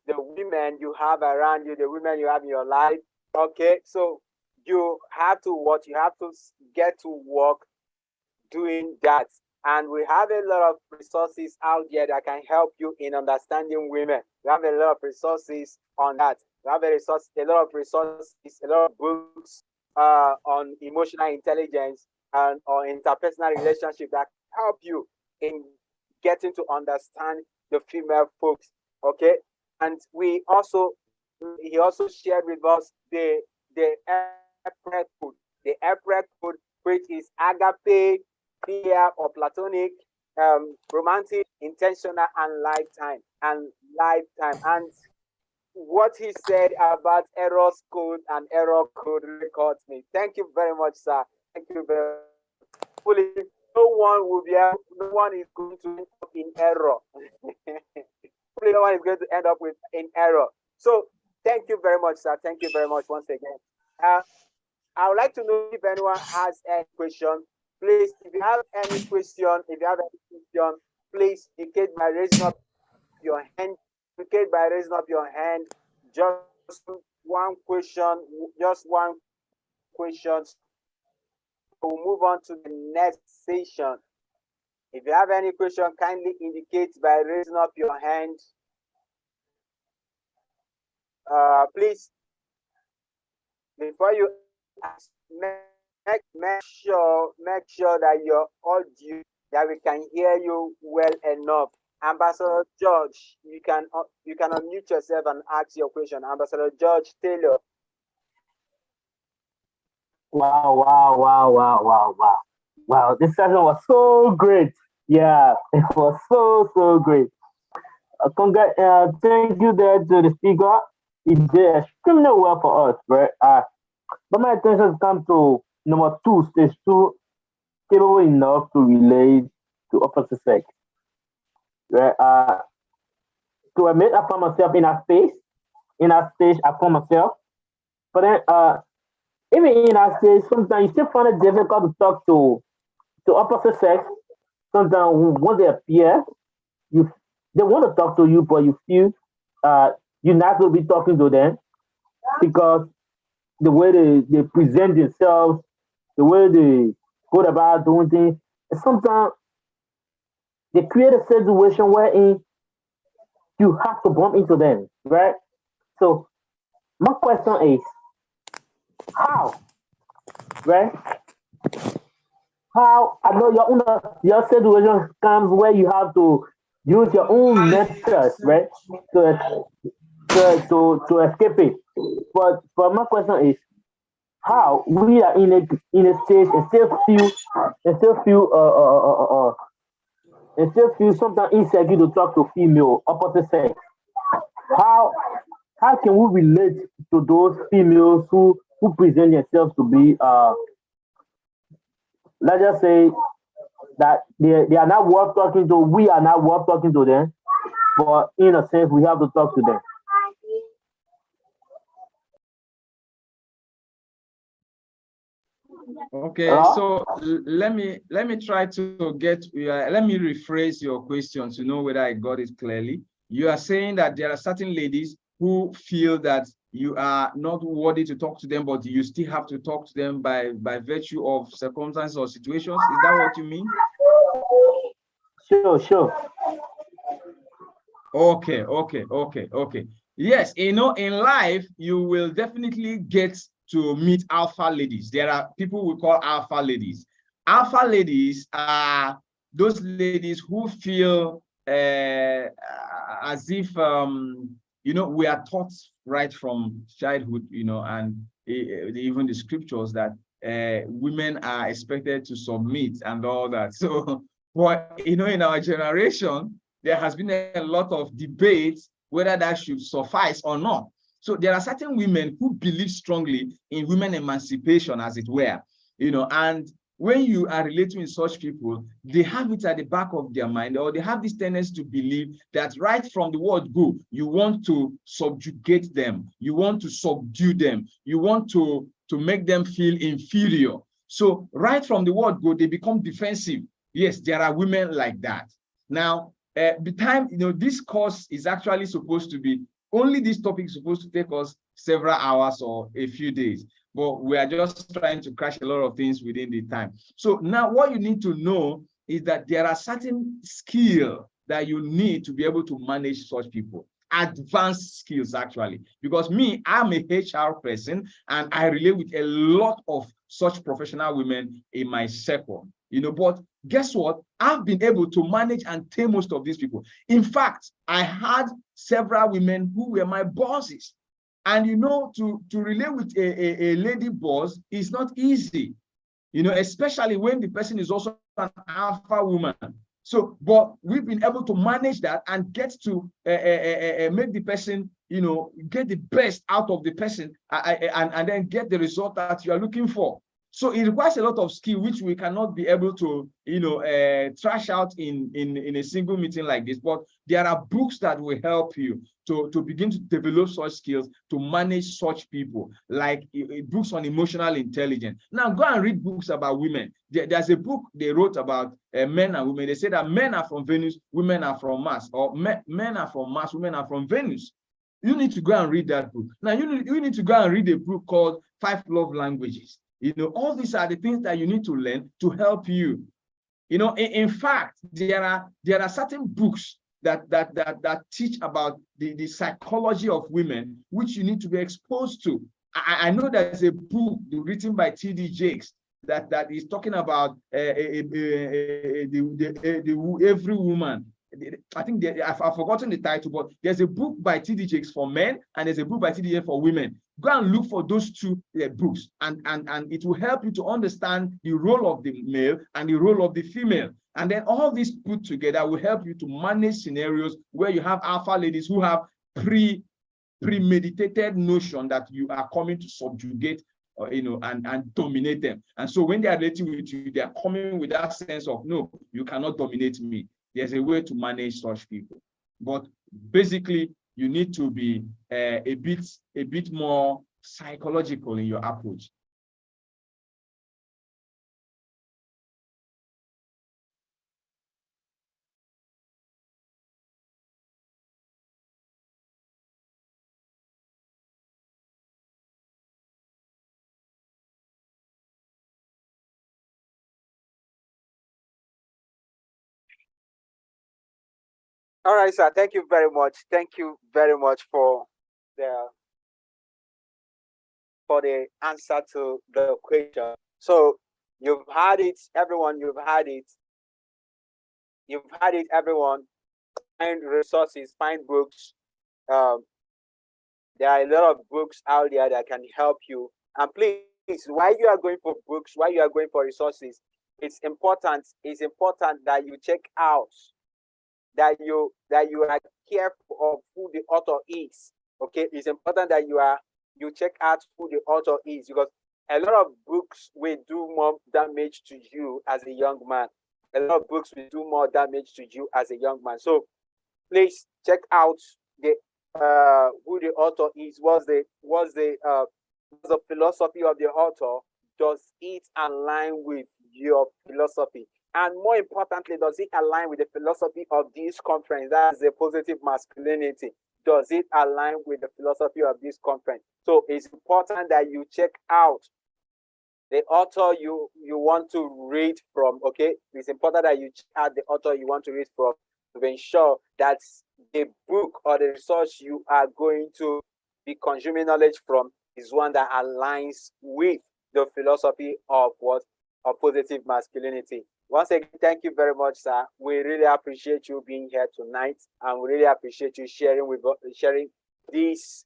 the women you have around you, the women you have in your life. Okay, so you have to watch, you have to get to work doing that. And we have a lot of resources out there that can help you in understanding women. We have a lot of resources on that. We have a lot of resources, a lot of books on emotional intelligence and or interpersonal relationship that help you in getting to understand the female folks. Okay, and he also shared with us the EPREC code, which is agape, fear or platonic, romantic, intentional, and lifetime. And what he said about Eros code and error code records me. Thank you very much, sir. Thank you very much. No one is going to end up in error. No one is going to end up in error. So thank you very much, sir. Thank you very much once again. I would like to know if anyone has any question. Please, if you have any question, please indicate by raising up your hand. Indicate by raising up your hand. Just one question. Just one question. We'll move on to the next session. If you have any question, kindly indicate by raising up your hand. Please, before you ask, make sure that your audio, that we can hear you well enough. Ambassador George, you can unmute yourself and ask your question. Ambassador George Taylor. Wow, this session was so great. Yeah, it was so great. Thank you there to the speaker. He did extremely well for us, right? But my attention has come to number 2, stage 2, capable enough to relate to opposite sex. Right? To admit, I found myself in that space. In that stage, I found myself. But then, even in that stage, sometimes you still find it difficult to talk to opposite sex. Sometimes when they appear, they want to talk to you, but you feel you're not going to be talking to them because the way they present themselves, the way they go about doing things, and sometimes they create a situation wherein you have to bump into them, right? So my question is, how, right? How, I know your situation comes where you have to use your own methods, right, to escape it. But my question is, how we are in a stage and still feel sometimes insecure to talk to female opposite sex. How can we relate to those females who present themselves to be let's just say that they are not worth talking to, we are not worth talking to them, but in a sense we have to talk to them. Okay, so let me try to get let me rephrase your question to know whether I got it clearly. You are saying that there are certain ladies who feel that you are not worthy to talk to them, but you still have to talk to them by virtue of circumstances or situations. Is that what you mean? Sure. Okay. Yes, in life, you will definitely get to meet alpha ladies. There are people we call alpha ladies. Alpha ladies are those ladies who feel as if, we are taught right from childhood, and even the scriptures that women are expected to submit and all that. So, in our generation, there has been a lot of debate whether that should suffice or not. So there are certain women who believe strongly in women emancipation, as it were, and when you are relating with such people, they have it at the back of their mind, or they have this tendency to believe that right from the word go, you want to subjugate them, you want to subdue them, you want to make them feel inferior. So right from the word go, they become defensive. Yes, there are women like that. Now, the time, this course is actually supposed to be, only this topic is supposed to take us several hours or a few days, but we are just trying to crash a lot of things within the time. So now what you need to know is that there are certain skills that you need to be able to manage such people. Advanced skills, actually, because I'm a HR person and I relate with a lot of such professional women in my circle, but guess what? I've been able to manage and tame most of these people. In fact, I had several women who were my bosses. And to relate with a lady boss is not easy, especially when the person is also an alpha woman. So, but we've been able to manage that and get to make the person, get the best out of the person and then get the result that you are looking for. So it requires a lot of skill, which we cannot be able to, trash out in a single meeting like this. But there are books that will help you to begin to develop such skills, to manage such people, like books on emotional intelligence. Now go and read books about women. There's a book they wrote about men and women. They say that men are from Venus, women are from Mars, or men are from Mars, women are from Venus. You need to go and read that book. Now you need to go and read a book called 5 Love Languages. All these are the things that you need to learn to help you. In fact, there are certain books that teach about the psychology of women, which you need to be exposed to. I know there's a book written by T.D. Jakes that is talking about every woman. I think I've forgotten the title, but there's a book by T.D. Jakes for men, and there's a book by T.D. Jakes for women. Go and look for those two books, and it will help you to understand the role of the male and the role of the female. And then all these put together will help you to manage scenarios where you have alpha ladies who have premeditated notion that you are coming to subjugate, and dominate them. And so when they are relating with you, they are coming with that sense of, no, you cannot dominate me. There's a way to manage such people. But basically, you need to be a bit more psychological in your approach. All right, sir. Thank you very much. Thank you very much for the answer to the question. So you've had it, everyone. You've had it. You've had it, everyone. Find resources, find books. There are a lot of books out there that can help you. And please, while you are going for books, while you are going for resources, it's important that you check out, that you are careful of who the author is. Okay, it's important that you check out who the author is, because a lot of books will do more damage to you as a young man. A lot of books will do more damage to you as a young man. So please check out the who the author is. What's the philosophy of the author? Does it align with your philosophy? And more importantly, does it align with the philosophy of this conference? That's the positive masculinity. Does it align with the philosophy of this conference? So it's important that you check out the author you want to read from. Okay, it's important that you check out the author you want to read from, to ensure that the book or the resource you are going to be consuming knowledge from is one that aligns with the philosophy of positive masculinity. Once again, thank you very much, sir. We really appreciate you being here tonight, and we really appreciate you sharing this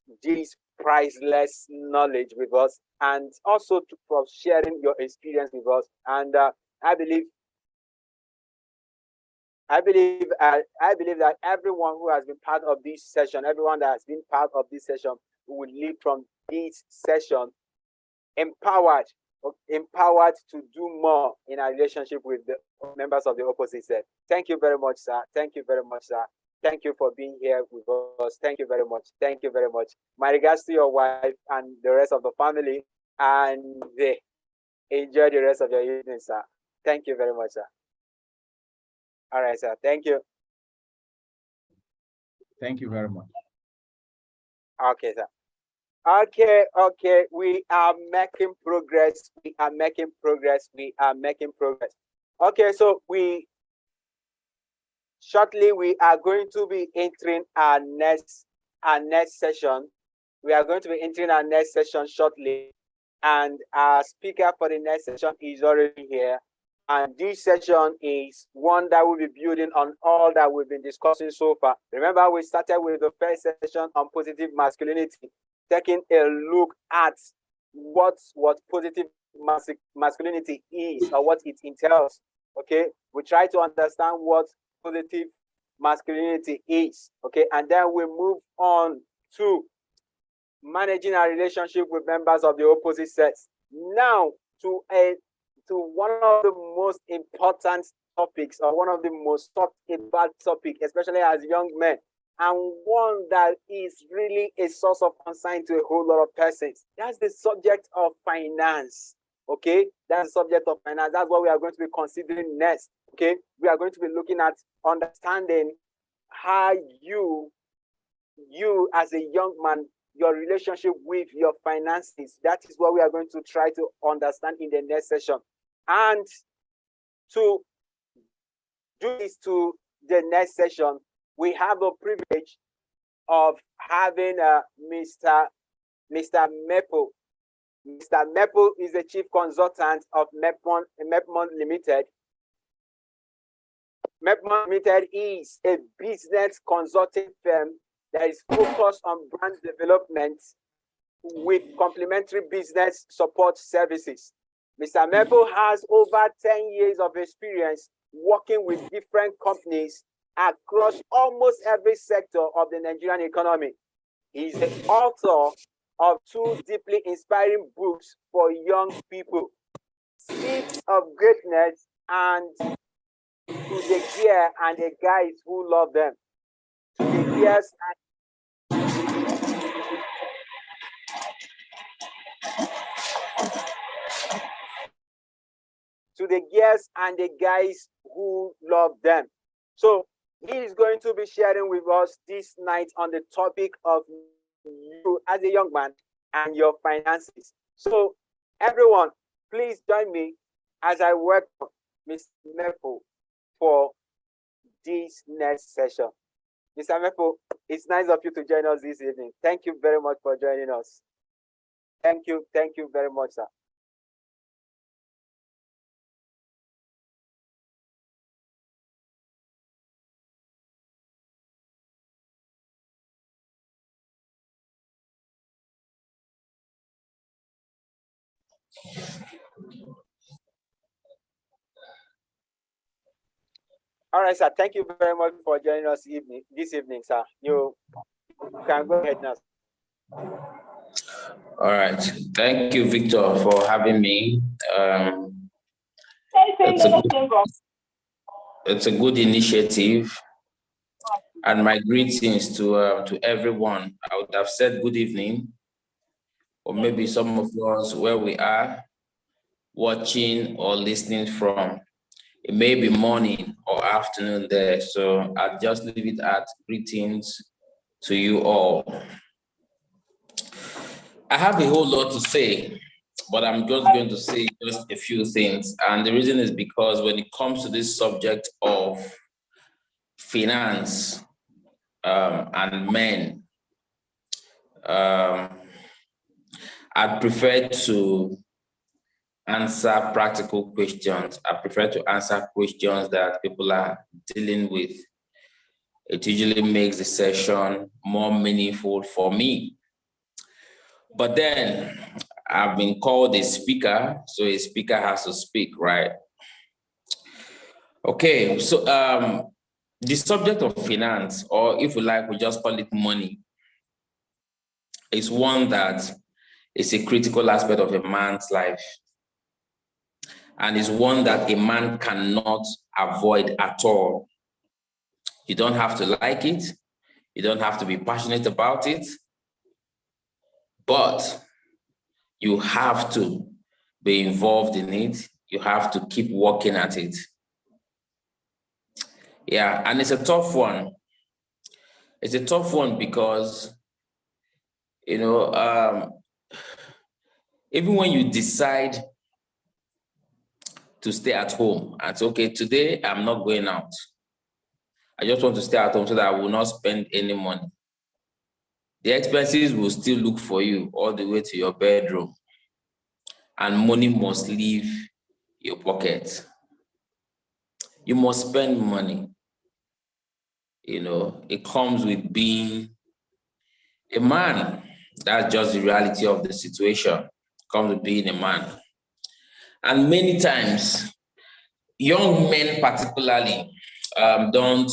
priceless knowledge with us, and also for sharing your experience with us. And I believe that everyone who has been part of this session, everyone that has been part of this session, will leave from this session empowered to do more in our relationship with the members of the opposite sex. Thank you very much, sir. Thank you very much, sir. Thank you for being here with us. Thank you very much. Thank you very much. My regards to your wife and the rest of the family, and enjoy the rest of your evening, sir. Thank you very much, sir. All right, sir. Thank you. Thank you very much. Okay, sir. Okay. We are making progress. We are making progress. Okay, so shortly we are going to be entering our next session. We are going to be entering our next session shortly, and our speaker for the next session is already here. And this session is one that will be building on all that we've been discussing so far. Remember, we started with the first session on positive masculinity, taking a look at what positive masculinity is, or what it entails. Okay, we try to understand what positive masculinity is. Okay, and then we move on to managing our relationship with members of the opposite sex. Now, to one of the most important topics, or one of the most talked about topic, especially as young men, and one that is really a source of concern to a whole lot of persons. That's the subject of finance. Okay, that's the subject of finance. That's what we are going to be considering next. Okay, we are going to be looking at understanding how you as a young man, your relationship with your finances. That is what we are going to try to understand in the next session. And to do this to the next session, we have the privilege of having Mr. Mepo. Mr. Mepo is the chief consultant of Mepmon Limited. Mepmon Limited is a business consulting firm that is focused on brand development with complementary business support services. Mr. Mepo has over 10 years of experience working with different companies across almost every sector of the Nigerian economy. He's the author of 2 deeply inspiring books for young people, Seeds of Greatness and To the Gear and the Guys Who Love Them. To the Gears and To the Gears and the Guys Who Love Them. So he is going to be sharing with us this night on the topic of you as a young man and your finances. So everyone, please join me as I welcome Mr. Mepo for this next session. Mr. Mepo, it's nice of you to join us this evening. Thank you very much for joining us. Thank you very much, sir. All right, sir. Thank you very much for joining us this evening, sir. You can go ahead now. All right. Thank you, Victor, for having me. It's a good initiative, and my greetings to everyone. I would have said good evening, or maybe some of us where we are watching or listening from. It may be morning or afternoon there, so I'll just leave it at greetings to you all. I have a whole lot to say, but I'm just going to say just a few things. And the reason is because when it comes to this subject of finance and men, I'd prefer to answer practical questions. I prefer to answer questions that people are dealing with. It usually makes the session more meaningful for me. But then I've been called a speaker, so a speaker has to speak, right? Okay, so the subject of finance, or if we like, we just call it money, is one that is a critical aspect of a man's life, and is one that a man cannot avoid at all. You don't have to like it, you don't have to be passionate about it, but you have to be involved in it. You have to keep working at it. Yeah, and it's a tough one. It's a tough one because, you know, even when you decide to stay at home, and say, okay, today I'm not going out. I just want to stay at home so that I will not spend any money. The expenses will still look for you all the way to your bedroom, and money must leave your pocket. You must spend money. You know, it comes with being a man. That's just the reality of the situation. It comes with being a man. And many times, young men particularly don't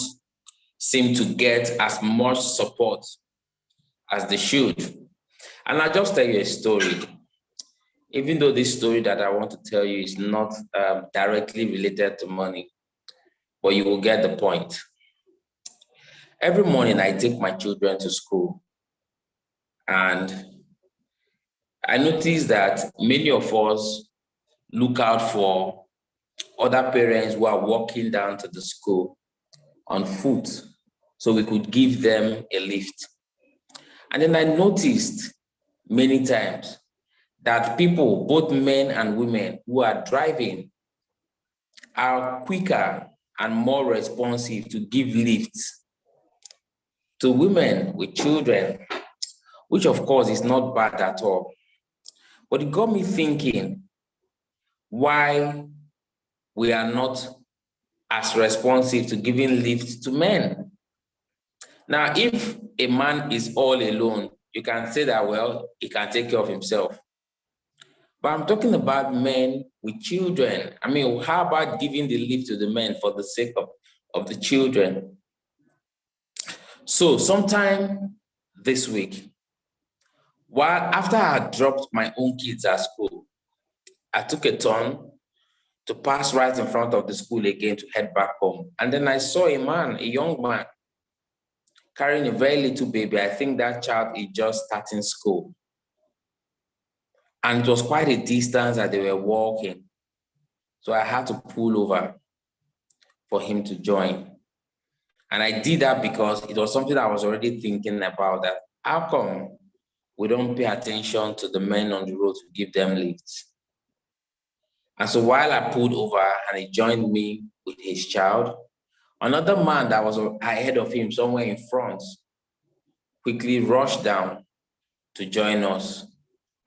seem to get as much support as they should. And I'll just tell you a story. even though this story that I want to tell you is not directly related to money, but you will get the point. Every morning I take my children to school, and I notice that many of us look out for other parents who are walking down to the school on foot so we could give them a lift. And then I noticed many times that people, both men and women who are driving, are quicker and more responsive to give lifts to women with children, which of course is not bad at all. But it got me thinking why we are not as responsive to giving lifts to men. Now, if a man is all alone, you can say that, well, he can take care of himself. But I'm talking about men with children. I mean, how about giving the lift to the men for the sake of the children? So sometime this week, after I had dropped my own kids at school, I took a turn to pass right in front of the school again to head back home. And then I saw a young man, carrying a very little baby. I think that child is just starting school. And it was quite a distance that they were walking. So I had to pull over for him to join. And I did that because it was something I was already thinking about, that how come we don't pay attention to the men on the road to give them lifts? And so while I pulled over and he joined me with his child, another man that was ahead of him, somewhere in front, quickly rushed down to join us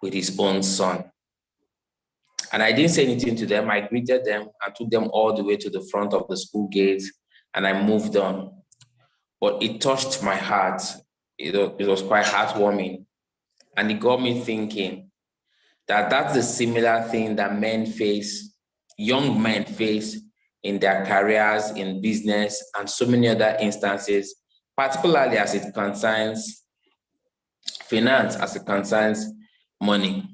with his own son. And I didn't say anything to them. I greeted them and took them all the way to the front of the school gate, and I moved on. But it touched my heart. It was quite heartwarming. And it got me thinking that that's a similar thing that men face, young men face in their careers, in business, and so many other instances, particularly as it concerns finance, as it concerns money.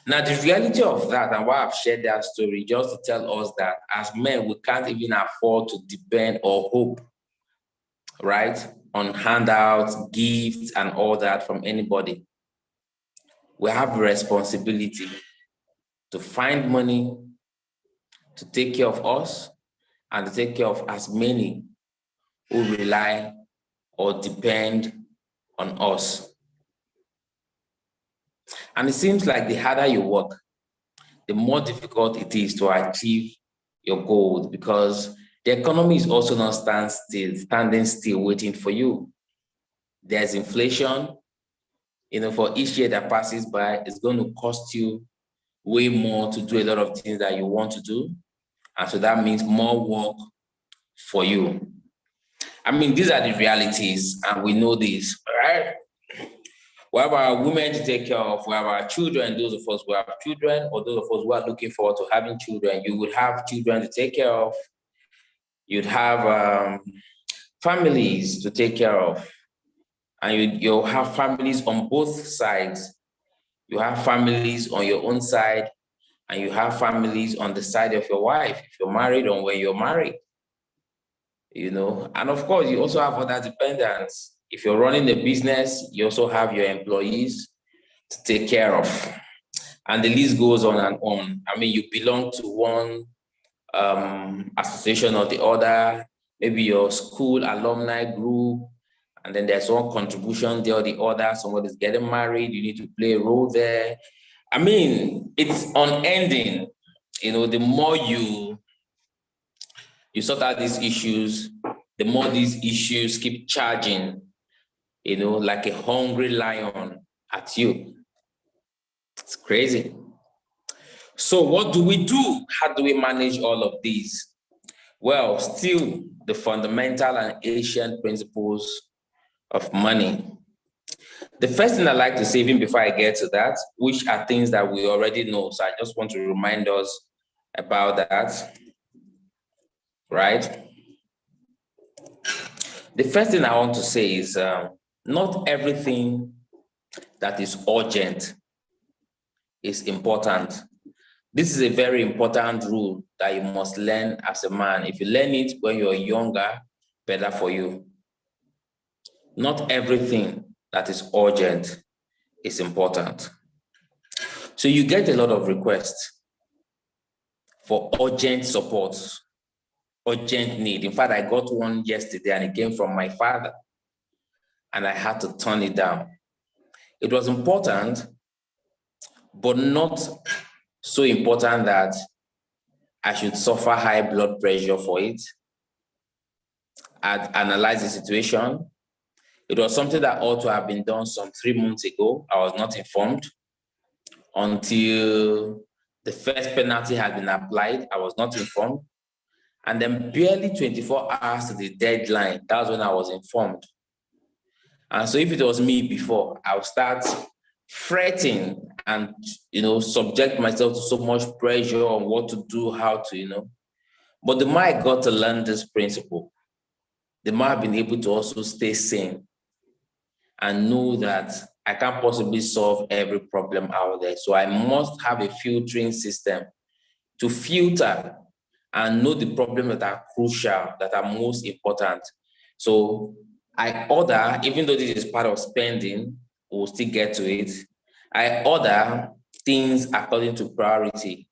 Now, the reality of that, and why I've shared that story, just to tell us that as men, we can't even afford to depend or hope, right, on handouts, gifts, and all that from anybody. We have a responsibility to find money, to take care of us, and to take care of as many who rely or depend on us. And it seems like the harder you work, the more difficult it is to achieve your goals, because the economy is also not standing still waiting for you. There's inflation. For each year that passes by, it's going to cost you way more to do a lot of things that you want to do. And so that means more work for you. I mean, these are the realities, and we know this, right? We have our women to take care of, we have our children, those of us who have children, or those of us who are looking forward to having children. You would have children to take care of. You'd have families to take care of. And you'll have families on both sides. You have families on your own side, and you have families on the side of your wife, if you're married or when you're married. And of course, you also have other dependents. If you're running a business, you also have your employees to take care of. And the list goes on and on. I mean, you belong to one association or the other, maybe your school alumni group, and then there's one contribution there or the other. Somebody's getting married, you need to play a role there. I mean, it's unending. The more you sort out these issues, the more these issues keep charging, like a hungry lion at you. It's crazy. So what do we do? How do we manage all of these? Well, still the fundamental and ancient principles of money. The first thing I like to say, even before I get to that, which are things that we already know, so I just want to remind us about that, right? The first thing I want to say is not everything that is urgent is important. This is a very important rule that you must learn as a man. If you learn it when you're younger, better for you. Not everything that is urgent is important. So you get a lot of requests for urgent support, urgent need. In fact, I got one yesterday and it came from my father and I had to turn it down. It was important, but not so important that I should suffer high blood pressure for it. I'd analyze the situation. It was something that ought to have been done some 3 months ago. I was not informed until the first penalty had been applied. I was not informed. And then barely 24 hours to the deadline, that's when I was informed. And so if it was me before, I would start fretting and, subject myself to so much pressure on what to do, how to, But the more I got to learn this principle, the more I've been able to also stay sane and know that I can't possibly solve every problem out there. So I must have a filtering system to filter and know the problems that are crucial, that are most important. So I order, even though this is part of spending, we'll still get to it. I order things according to priority.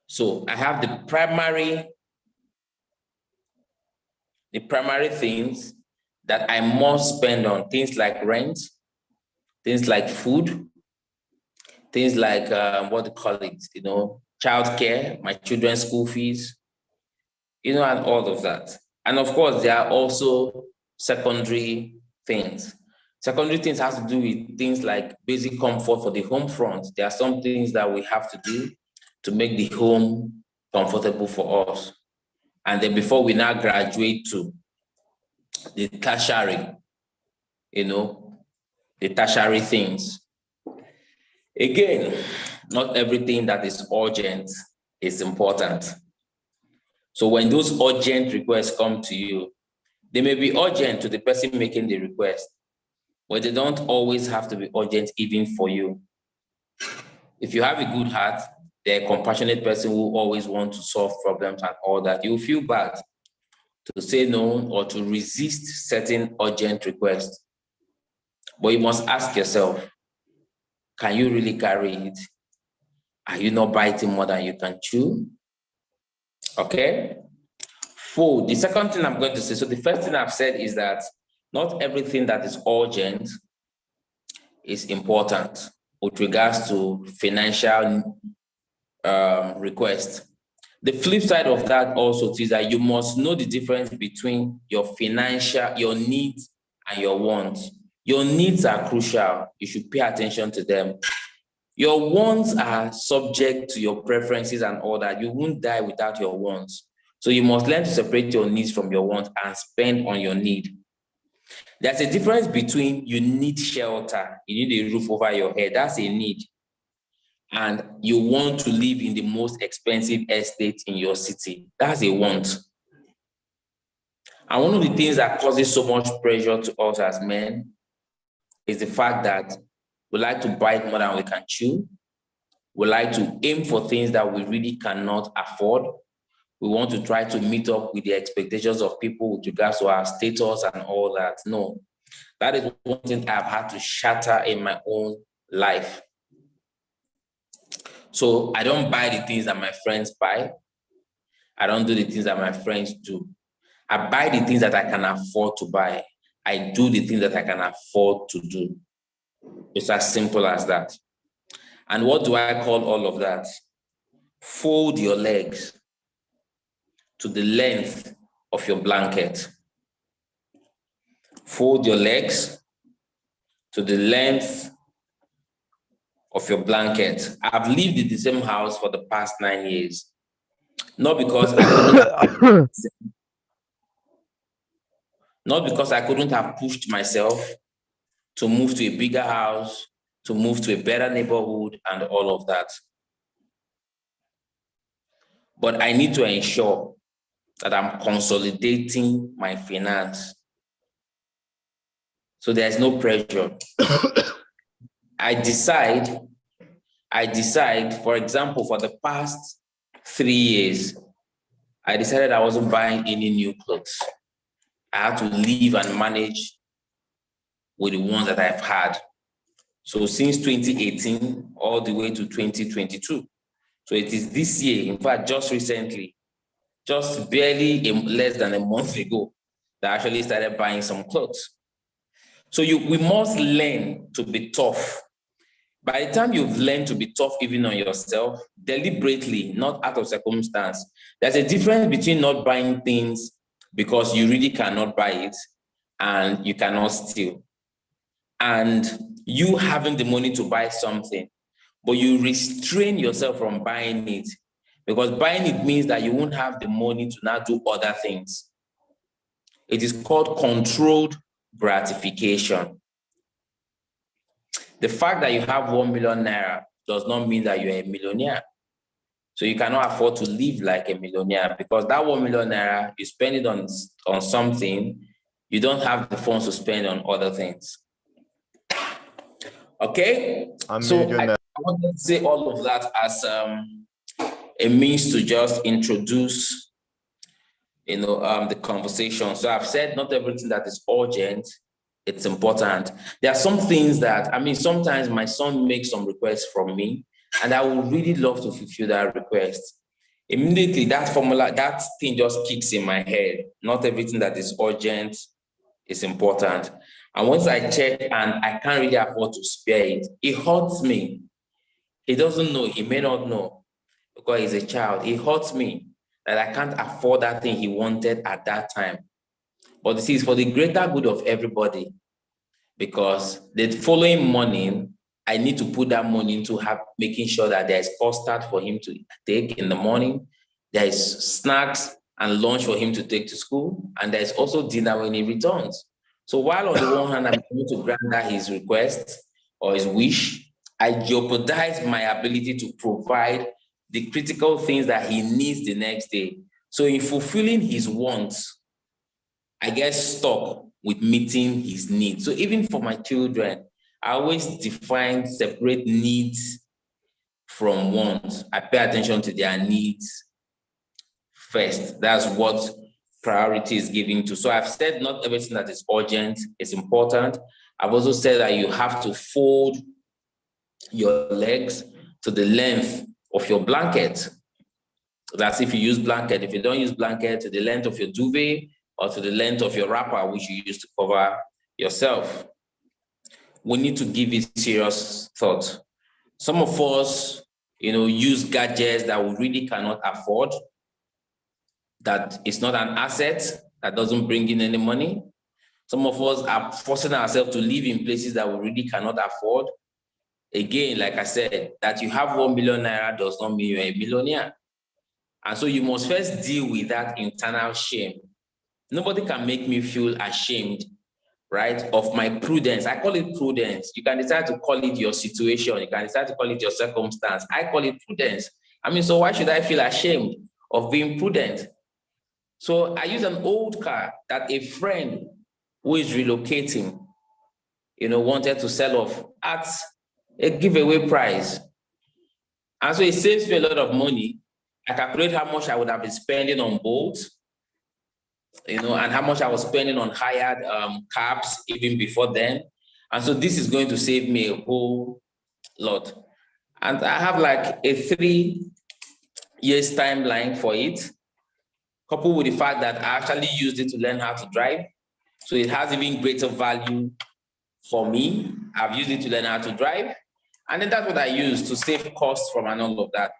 So I have the primary things that I must spend on, things like rent, things like food, things like, childcare, my children's school fees, and all of that. And of course, there are also secondary things. Secondary things has to do with things like basic comfort for the home front. There are some things that we have to do to make the home comfortable for us. And then before we now graduate to the tertiary, the tertiary things. Again, not everything that is urgent is important. So when those urgent requests come to you, they may be urgent to the person making the request, but they don't always have to be urgent even for you. If you have a good heart, they're a compassionate person who always wants to solve problems and all that, you'll feel bad to say no or to resist certain urgent requests. But you must ask yourself, can you really carry it? Are you not biting more than you can chew? Okay. Food. The second thing I'm going to say, so the first thing I've said is that not everything that is urgent is important with regards to financial requests. The flip side of that also is that you must know the difference between your needs and your wants. Your needs are crucial. You should pay attention to them. Your wants are subject to your preferences and all that. You won't die without your wants. So you must learn to separate your needs from your wants and spend on your need. There's a difference between you need shelter, you need a roof over your head, that's a need. And you want to live in the most expensive estate in your city, that's a want. And one of the things that causes so much pressure to us as men is the fact that we like to bite more than we can chew. We like to aim for things that we really cannot afford. We want to try to meet up with the expectations of people with regards to our status and all that. No, that is one thing I've had to shatter in my own life. So I don't buy the things that my friends buy. I don't do the things that my friends do. I buy the things that I can afford to buy. I do the things that I can afford to do. It's as simple as that. And what do I call all of that? Fold your legs to the length of your blanket. Fold your legs to the length of your blanket. I've lived in the same house for the past 9 years. Not because I couldn't have pushed myself to move to a bigger house, to move to a better neighborhood and all of that. But I need to ensure that I'm consolidating my finance. So there's no pressure. I decide I decide, for example, for the past 3 years, I decided I wasn't buying any new clothes. I had to live and manage with the ones that I've had. So since 2018, all the way to 2022. So it is this year, in fact, just recently, just barely less than a month ago, that I actually started buying some clothes. So we must learn to be tough. By the time you've learned to be tough even on yourself, deliberately, not out of circumstance, there's a difference between not buying things because you really cannot buy it and you cannot steal. And you having the money to buy something, but you restrain yourself from buying it, because buying it means that you won't have the money to now do other things. It is called controlled gratification. The fact that you have 1 million naira does not mean that you're a millionaire. So you cannot afford to live like a millionaire, because that 1 million naira, you spend it on something, you don't have the funds to spend on other things. Okay? So I wanted to say all of that as a means to just introduce, the conversation. So I've said not everything that is urgent, it's important. There are some things that, sometimes my son makes some requests from me, and I would really love to fulfill that request. Immediately, that thing just kicks in my head. Not everything that is urgent is important. And once I check and I can't really afford to spare it, it hurts me. He doesn't know, he may not know, because he's a child. It hurts me that I can't afford that thing he wanted at that time. But this is for the greater good of everybody, because the following morning, I need to put that money into making sure that there is custard for him to take in the morning, there is snacks and lunch for him to take to school, and there is also dinner when he returns. So while on the one hand, I'm going to grant his request or his wish, I jeopardize my ability to provide the critical things that he needs the next day. So in fulfilling his wants, I get stuck with meeting his needs. So even for my children, I always define separate needs from wants. I pay attention to their needs first. That's what priority is given to. So I've said not everything that is urgent is important. I've also said that you have to fold your legs to the length of your blanket. That's if you use blanket. If you don't use blanket, to the length of your duvet or to the length of your wrapper, which you use to cover yourself. We need to give it serious thought. Some of us, use gadgets that we really cannot afford, that is not an asset, that doesn't bring in any money. Some of us are forcing ourselves to live in places that we really cannot afford. Again, like I said, that you have 1 million naira does not mean you're a millionaire. And so you must first deal with that internal shame. Nobody can make me feel ashamed, right, of my prudence. I call it prudence. You can decide to call it your situation. You can decide to call it your circumstance. I call it prudence. So why should I feel ashamed of being prudent? So I use an old car that a friend who is relocating, wanted to sell off at a giveaway price. And so it saves me a lot of money. I calculate how much I would have been spending on boats, and how much I was spending on hired cabs even before then. And so this is going to save me a whole lot. And I have like a 3 years timeline for it, coupled with the fact that I actually used it to learn how to drive. So it has even greater value for me. I've used it to learn how to drive. And then that's what I use to save costs from and all of that.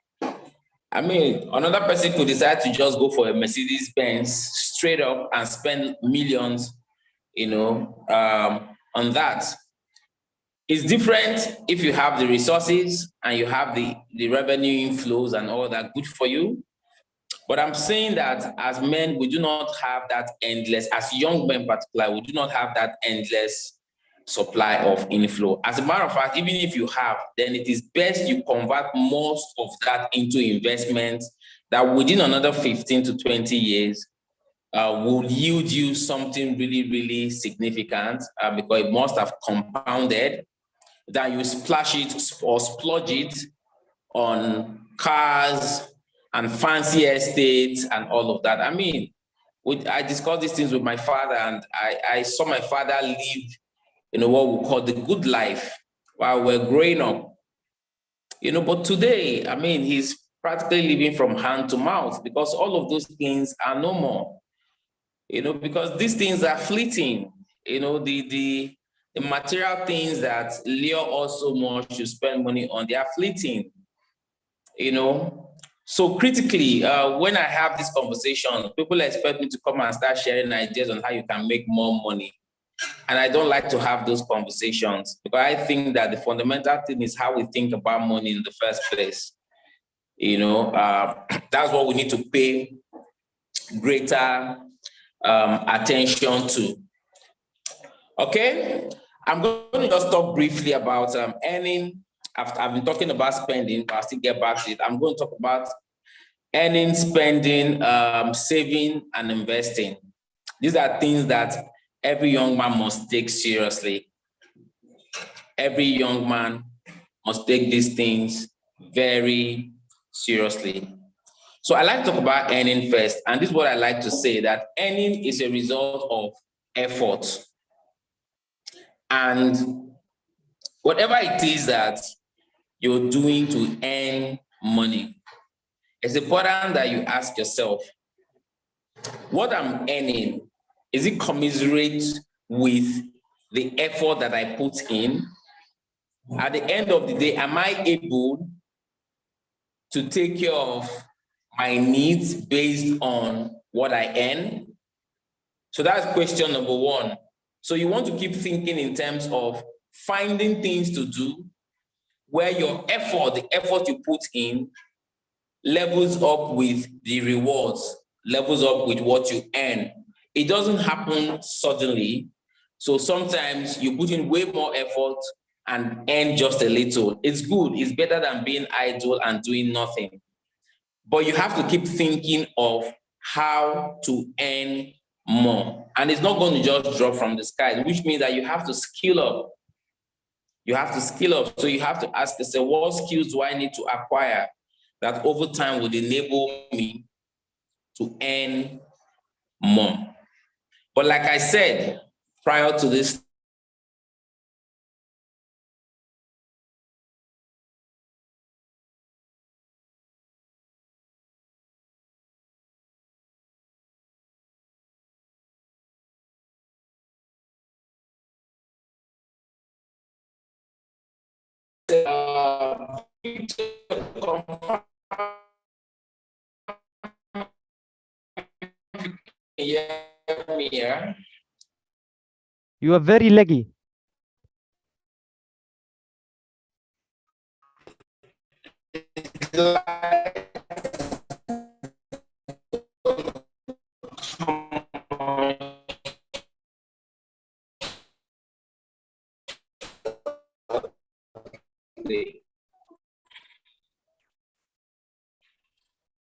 Another person could decide to just go for a Mercedes-Benz straight up and spend millions, on that. It's different if you have the resources and you have the revenue inflows and all that, good for you. But I'm saying that as men, we do not have that endless, as young men particularly, we do not have that endless supply of inflow. As a matter of fact, even if you have, then it is best you convert most of that into investments that within another 15 to 20 years will yield you something really, really significant because it must have compounded, that you splash it or splurge it on cars and fancy estates and all of that. I mean, I discussed these things with my father, and I saw my father live, what we call the good life while we're growing up. But today, I mean, he's practically living from hand to mouth because all of those things are no more. Because these things are fleeting. The material things that lure us so much to spend money on, they are fleeting. So critically, when I have this conversation, people expect me to come and start sharing ideas on how you can make more money. And I don't like to have those conversations because I think that the fundamental thing is how we think about money in the first place. That's what we need to pay greater attention to. Okay, I'm going to just talk briefly about earning. I've been talking about spending, but I'll still get back to it. I'm going to talk about earning, spending, saving, and investing. These are things that every young man must take seriously. Every young man must take these things very seriously. So I like to talk about earning first, and this is what I like to say, that earning is a result of effort. And whatever it is that you're doing to earn money, it's important that you ask yourself, what I'm earning, is it commensurate with the effort that I put in? At the end of the day, am I able to take care of my needs based on what I earn? So that's question number one. So you want to keep thinking in terms of finding things to do where your effort, the effort you put in, levels up with the rewards, levels up with what you earn. It doesn't happen suddenly. So sometimes you put in way more effort and earn just a little. It's good. It's better than being idle and doing nothing. But you have to keep thinking of how to earn more. And it's not going to just drop from the sky, which means that you have to skill up. You have to skill up. So you have to ask yourself, what skills do I need to acquire that over time would enable me to earn more? But like I said, prior to this, You are very laggy.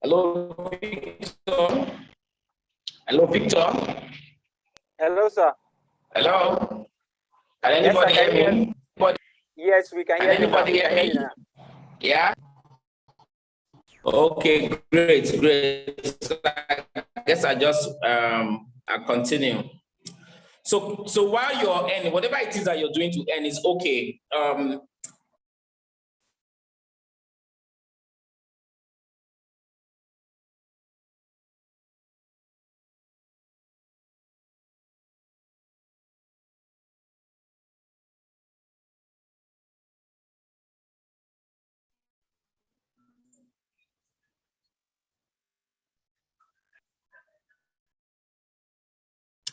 Hello, Victor. Hello, Victor. Hello, sir. Hello. Can anybody hear me? Yes, we can hear you now. Anybody hear me? Yeah. Okay, great. So I guess I just I continue. So while you're earning, whatever it is that you're doing to earn is okay.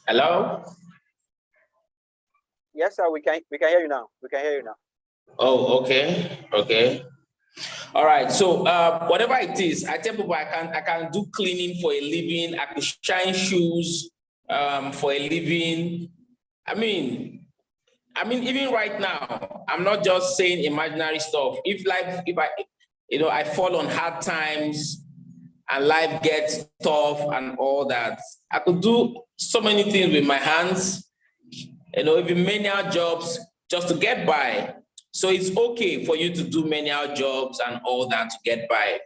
Hello? Yes, sir. We can hear you now. We can hear you now. Oh, okay. All right. So whatever it is, I tell people I can do cleaning for a living. I could shine shoes for a living. I mean, even right now, I'm not just saying imaginary stuff. If I fall on hard times and life gets tough and all that, I could do so many things with my hands, even menial jobs just to get by. So it's okay for you to do manual jobs and all that to get by.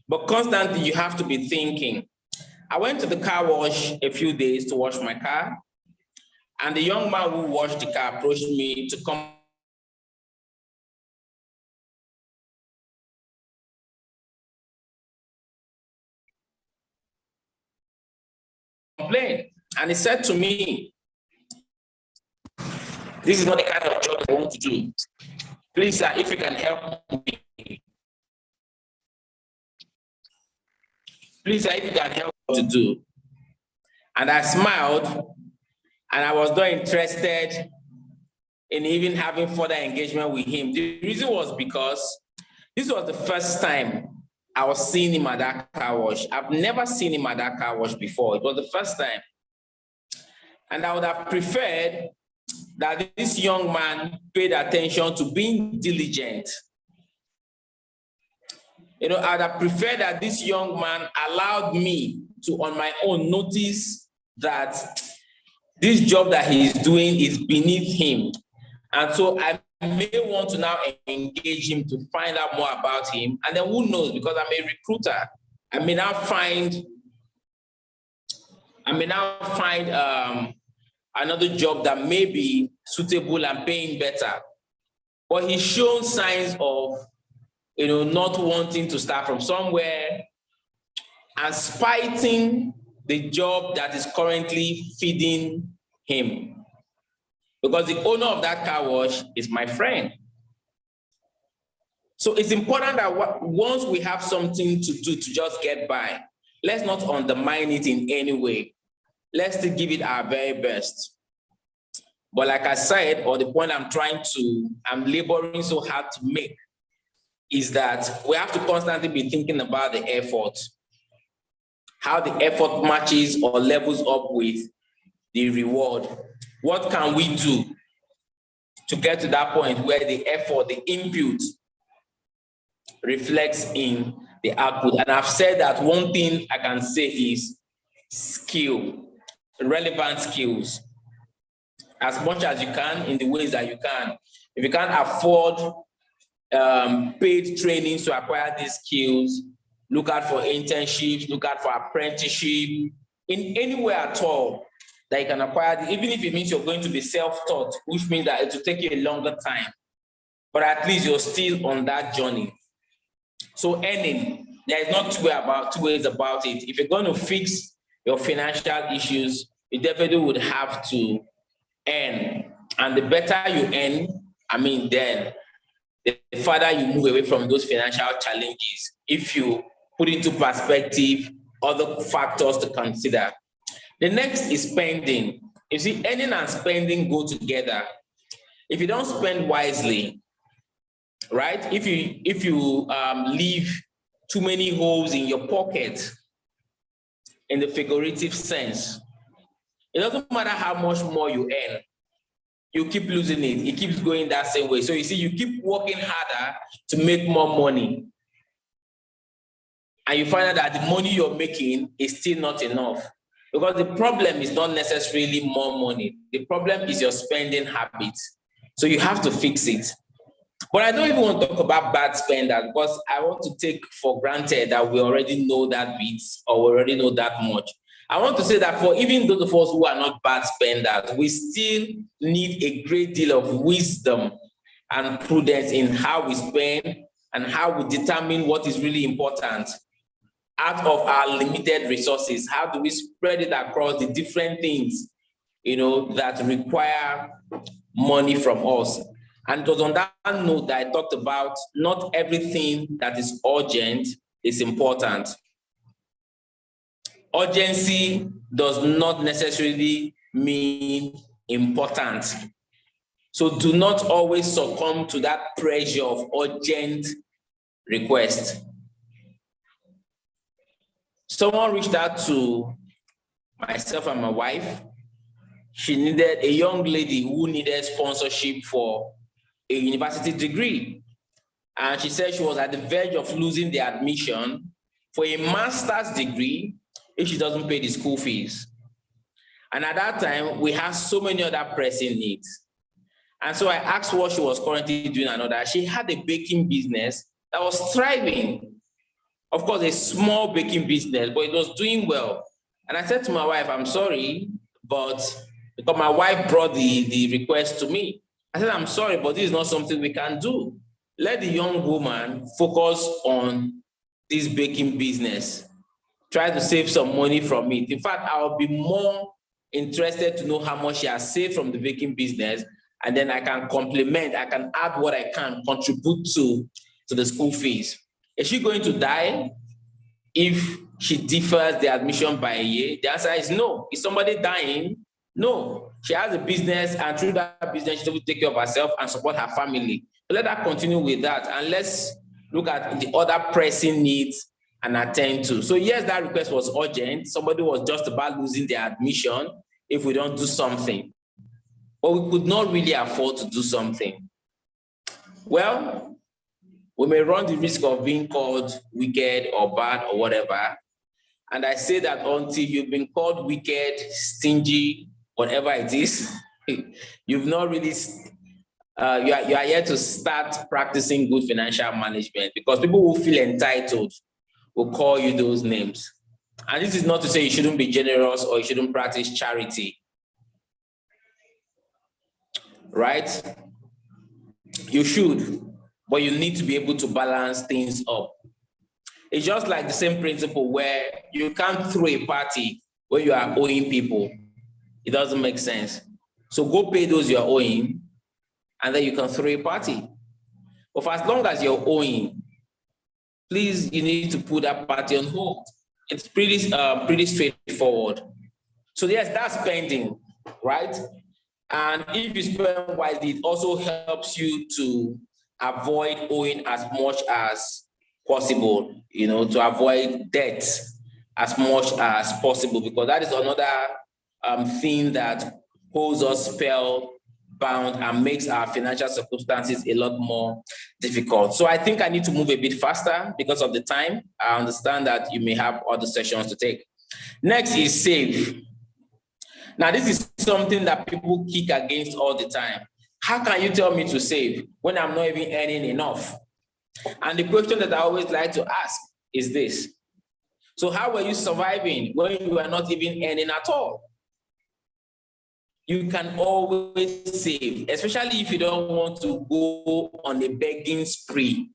But constantly you have to be thinking. I went to the car wash a few days to wash my car, and the young man who washed the car approached me to come complain. And he said to me, this is not the kind of job I want to do. Please, sir, if you can help me. Please, sir, if you can help me to do. And I smiled, and I was not interested in even having further engagement with him. The reason was because this was the first time I was seeing him at that car wash. I've never seen him at that car wash before. It was the first time. And I would have preferred that this young man paid attention to being diligent. You know, I'd have preferred that this young man allowed me to, on my own, notice that this job that he's doing is beneath him. And so I may want to now engage him to find out more about him. And then who knows, because I'm a recruiter, I may now find another job that may be suitable and paying better. But he's shown signs of, you know, not wanting to start from somewhere and spiting the job that is currently feeding him. Because the owner of that car wash is my friend. So it's important that once we have something to do to just get by, let's not undermine it in any way. Let's still give it our very best. But like I said, or the point I'm laboring so hard to make, is that we have to constantly be thinking about the effort, how the effort matches or levels up with the reward. What can we do to get to that point where the effort, the input reflects in the output? And I've said that one thing I can say is skill, relevant skills, as much as you can in the ways that you can. If you can't afford paid trainings to acquire these skills, look out for internships, look out for apprenticeship, in anywhere at all that you can acquire, even if it means you're going to be self-taught, which means that it will take you a longer time, but at least you're still on that journey. So earning, there is not two ways about it. If you're going to fix your financial issues, you definitely would have to earn. And the better you earn, then the further you move away from those financial challenges, if you put into perspective other factors to consider. The next is spending. You see, earning and spending go together. If you don't spend wisely, right? If you leave too many holes in your pocket, in the figurative sense, it doesn't matter how much more you earn, you keep losing it. It keeps going that same way. So you see, you keep working harder to make more money. And you find out that the money you're making is still not enough. Because the problem is not necessarily more money. The problem is your spending habits. So you have to fix it. But I don't even want to talk about bad spenders, because I want to take for granted that we already know that bit, or we already know that much. I want to say that for even those of us who are not bad spenders, we still need a great deal of wisdom and prudence in how we spend and how we determine what is really important out of our limited resources. How do we spread it across the different things, that require money from us? And it was on that note that I talked about not everything that is urgent is important. Urgency does not necessarily mean important. So do not always succumb to that pressure of urgent request. Someone reached out to myself and my wife. She needed a young lady who needed sponsorship for a university degree. And she said she was at the verge of losing the admission for a master's degree if she doesn't pay the school fees. And at that time, we had so many other pressing needs. And so I asked what she was currently doing and all that. She had a baking business that was thriving. Of course, a small baking business, but it was doing well. And I said to my wife, I'm sorry, but because my wife brought the request to me. I said, I'm sorry, but this is not something we can do. Let the young woman focus on this baking business. Try to save some money from it. In fact, I'll be more interested to know how much she has saved from the baking business, and then I can complement, I can add what I can contribute to the school fees. Is she going to die if she differs the admission by a year? The answer is no. Is somebody dying? No. She has a business, and through that business, she's able to take care of herself and support her family. So let her continue with that, and let's look at the other pressing needs and attend to. So yes, that request was urgent. Somebody was just about losing their admission if we don't do something. But we could not really afford to do something. Well, we may run the risk of being called wicked or bad or whatever. And I say that until you've been called wicked, stingy, whatever it is, you've not really, you are here to start practicing good financial management, because people who feel entitled will call you those names. And this is not to say you shouldn't be generous or you shouldn't practice charity, right? You should, but you need to be able to balance things up. It's just like the same principle where you can't throw a party when you are owing people. It doesn't make sense. So go pay those you're owing, and then you can throw a party. But for as long as you're owing, please, you need to put that party on hold. It's pretty straightforward. So yes, that's spending, right? And if you spend wisely, it also helps you to avoid owing as much as possible, to avoid debt as much as possible, because that is another thing that holds us spellbound and makes our financial circumstances a lot more difficult. So I think I need to move a bit faster because of the time. I understand that you may have other sessions to take. Next is save. Now, this is something that people kick against all the time. How can you tell me to save when I'm not even earning enough? And the question that I always like to ask is this: so how were you surviving when you were not even earning at all? You can always save, especially if you don't want to go on a begging spree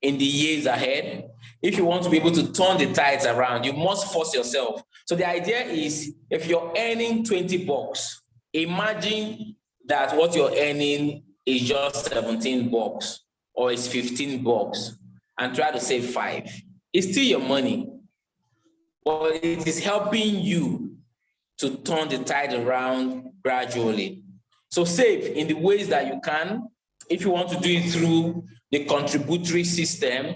in the years ahead. If you want to be able to turn the tides around, you must force yourself. So the idea is, if you're earning 20 bucks, imagine that what you're earning is just 17 bucks or it's 15 bucks, and try to save 5. It's still your money, but it is helping you to turn the tide around gradually. So save in the ways that you can. If you want to do it through the contributory system,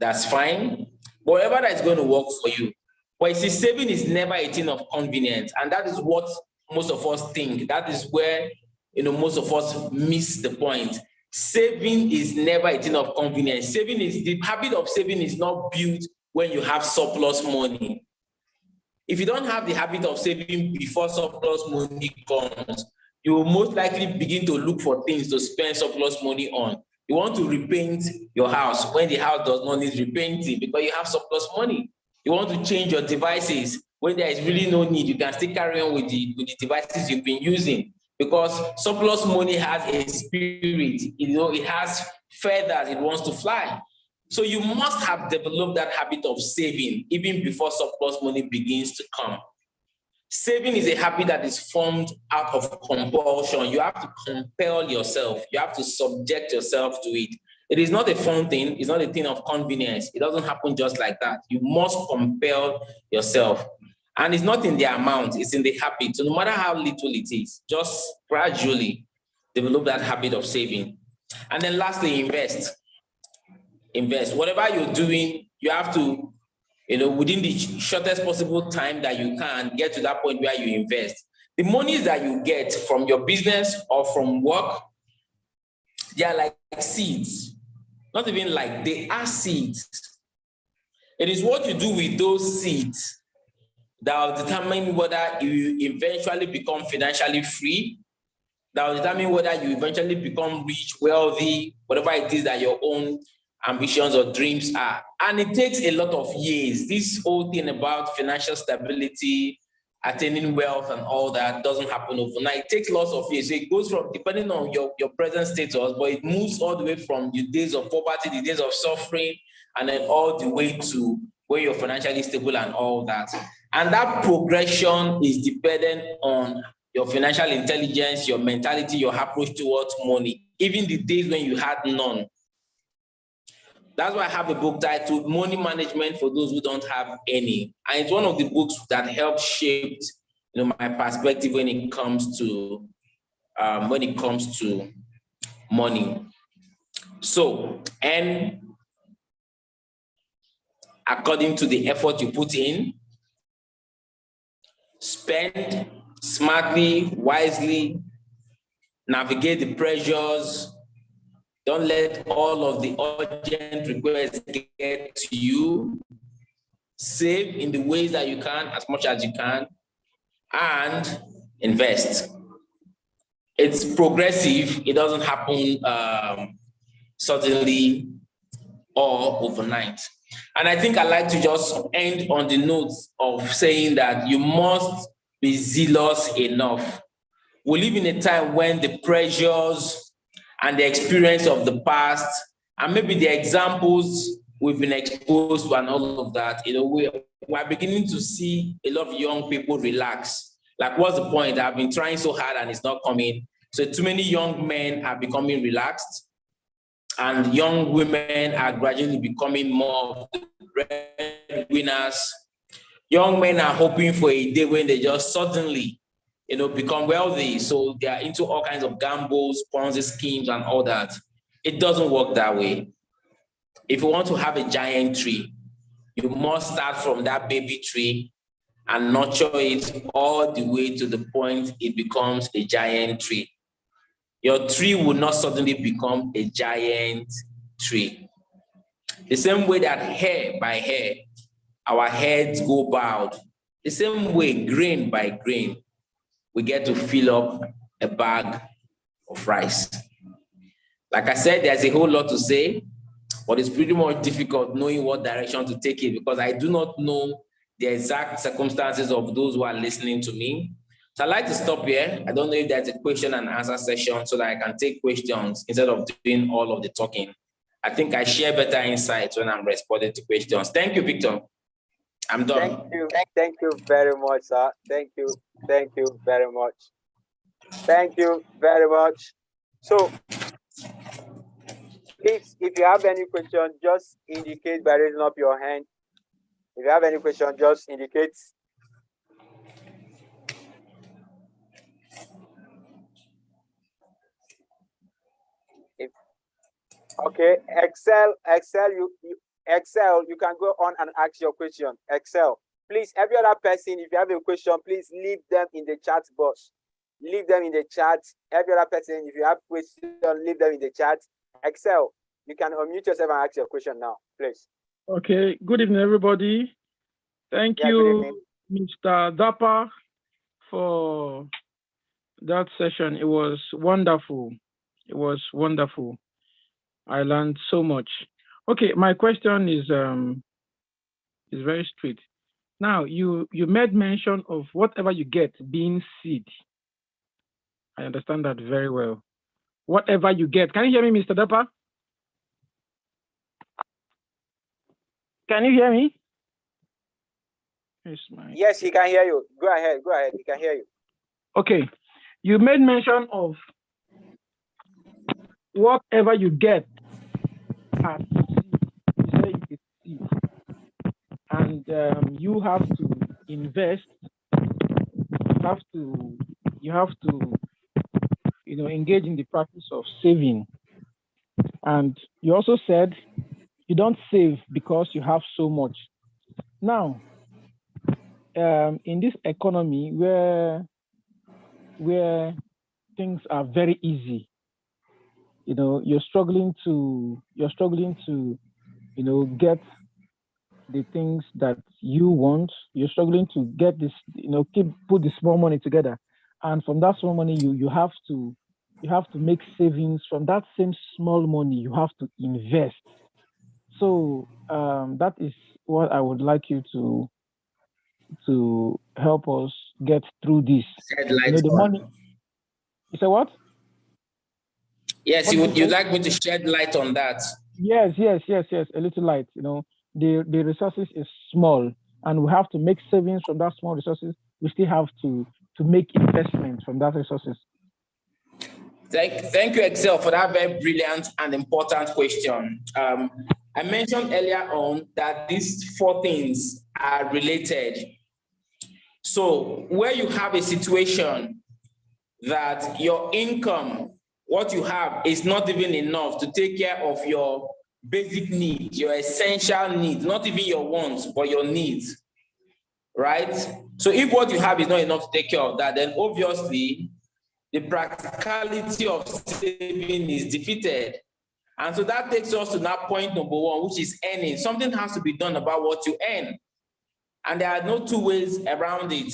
that's fine. But whatever that is going to work for you. But you see, saving is never a thing of convenience. And that is what most of us think. That is where most of us miss the point. Saving is never a thing of convenience. The habit of saving is not built when you have surplus money. If you don't have the habit of saving before surplus money comes, you will most likely begin to look for things to spend surplus money on. You want to repaint your house when the house does not need repainting because you have surplus money. You want to change your devices when there is really no need. You can still carry on with the devices you've been using, because surplus money has a spirit. It has feathers it wants to fly. So you must have developed that habit of saving even before surplus money begins to come. Saving is a habit that is formed out of compulsion. You have to compel yourself. You have to subject yourself to it. It is not a fun thing. It's not a thing of convenience. It doesn't happen just like that. You must compel yourself. And it's not in the amount, it's in the habit. So no matter how little it is, just gradually develop that habit of saving. And then lastly, invest. Invest. Whatever you're doing, you have to, within the shortest possible time that you can, get to that point where you invest. The monies that you get from your business or from work, they are like seeds. Not even like, they are seeds. It is what you do with those seeds that will determine whether you eventually become financially free, that will determine whether you eventually become rich, wealthy, whatever it is that your own ambitions or dreams are. And it takes a lot of years. This whole thing about financial stability, attaining wealth and all that doesn't happen overnight. It takes lots of years. So it goes from, depending on your present status, but it moves all the way from the days of poverty, the days of suffering, and then all the way to where you're financially stable and all that. And that progression is dependent on your financial intelligence, your mentality, your approach towards money, even the days when you had none. That's why I have a book titled Money Management for Those Who Don't Have Any. And it's one of the books that helped shape, my perspective when it comes to money. So, and according to the effort you put in, spend smartly, wisely, navigate the pressures. Don't let all of the urgent requests get to you. Save in the ways that you can, as much as you can, and invest. It's progressive. It doesn't happen suddenly or overnight. And I think I'd like to just end on the note of saying that you must be zealous enough. We live in a time when the pressures and the experience of the past, and maybe the examples we've been exposed to and all of that, we're beginning to see a lot of young people relax. Like, what's the point? I've been trying so hard and it's not coming. So too many young men are becoming relaxed, and young women are gradually becoming more of the breadwinners. Young men are hoping for a day when they just suddenly become wealthy. So they are into all kinds of gambles, Ponzi schemes, and all that. It doesn't work that way. If you want to have a giant tree, you must start from that baby tree and nurture it all the way to the point it becomes a giant tree. Your tree will not suddenly become a giant tree. The same way that hair by hair, our heads go bowed. The same way, grain by grain, we get to fill up a bag of rice. Like I said, there's a whole lot to say, but it's pretty much difficult knowing what direction to take it because I do not know the exact circumstances of those who are listening to me. So I'd like to stop here. I don't know if there's a question and answer session so that I can take questions instead of doing all of the talking. I think I share better insights when I'm responding to questions. Thank you, Victor. I'm done. Thank you very much, sir. Thank you very much. Thank you very much. So, please, if you have any question, just indicate by raising up your hand. If you have any question, just indicate. Okay, Excel, you can go on and ask your question. Excel, please, every other person, if you have a question, please leave them in the chat box. Leave them in the chat. Every other person, if you have questions, leave them in the chat. Excel, you can unmute yourself and ask your question now, please. Okay, good evening, everybody. Thank you, Mr. Dapa, for that session. It was wonderful. It was wonderful. I learned so much. Okay, my question is very straight. Now, you made mention of whatever you get being seed. I understand that very well. Whatever you get. Can you hear me, Mr. Dapa? Can you hear me? Yes, he can hear you. Go ahead. He can hear you. Okay. You made mention of whatever you get as seed. And you have to invest. You have to engage in the practice of saving. And you also said you don't save because you have so much. Now, in this economy where things are very easy, you're struggling to get the things that you want. You're struggling to get this, put the small money together, and from that small money, you have to you have to make savings. From that same small money, you have to invest. So that is what I would like you to help us get through this. Shed You light know, the money. on. You say what? Yes, What you did would you you'd say? like me to shed light on that. Yes. A little light. You know, the resources is small, and we have to make savings from that small resources. We still have to make investments from that resources. Thank you, Excel, for that very brilliant and important question. I mentioned earlier on that these four things are related. So where you have a situation that your income, what you have, is not even enough to take care of your basic needs, your essential needs, not even your wants, but your needs, right? So if what you have is not enough to take care of that, then obviously the practicality of saving is defeated. And so that takes us to that point number one, which is earning. Something has to be done about what you earn. And there are no two ways around it.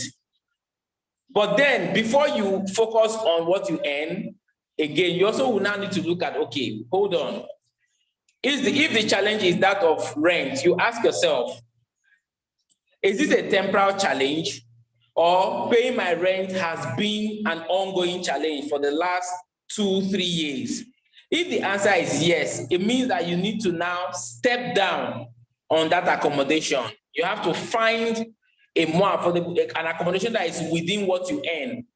But then before you focus on what you earn, again, you also will now need to look at, okay, hold on. If the challenge is that of rent, you ask yourself, is this a temporal challenge? Or paying my rent has been an ongoing challenge for the last 2-3 years? If the answer is yes, it means that you need to now step down on that accommodation. You have to find a more affordable, an accommodation that is within what you earn.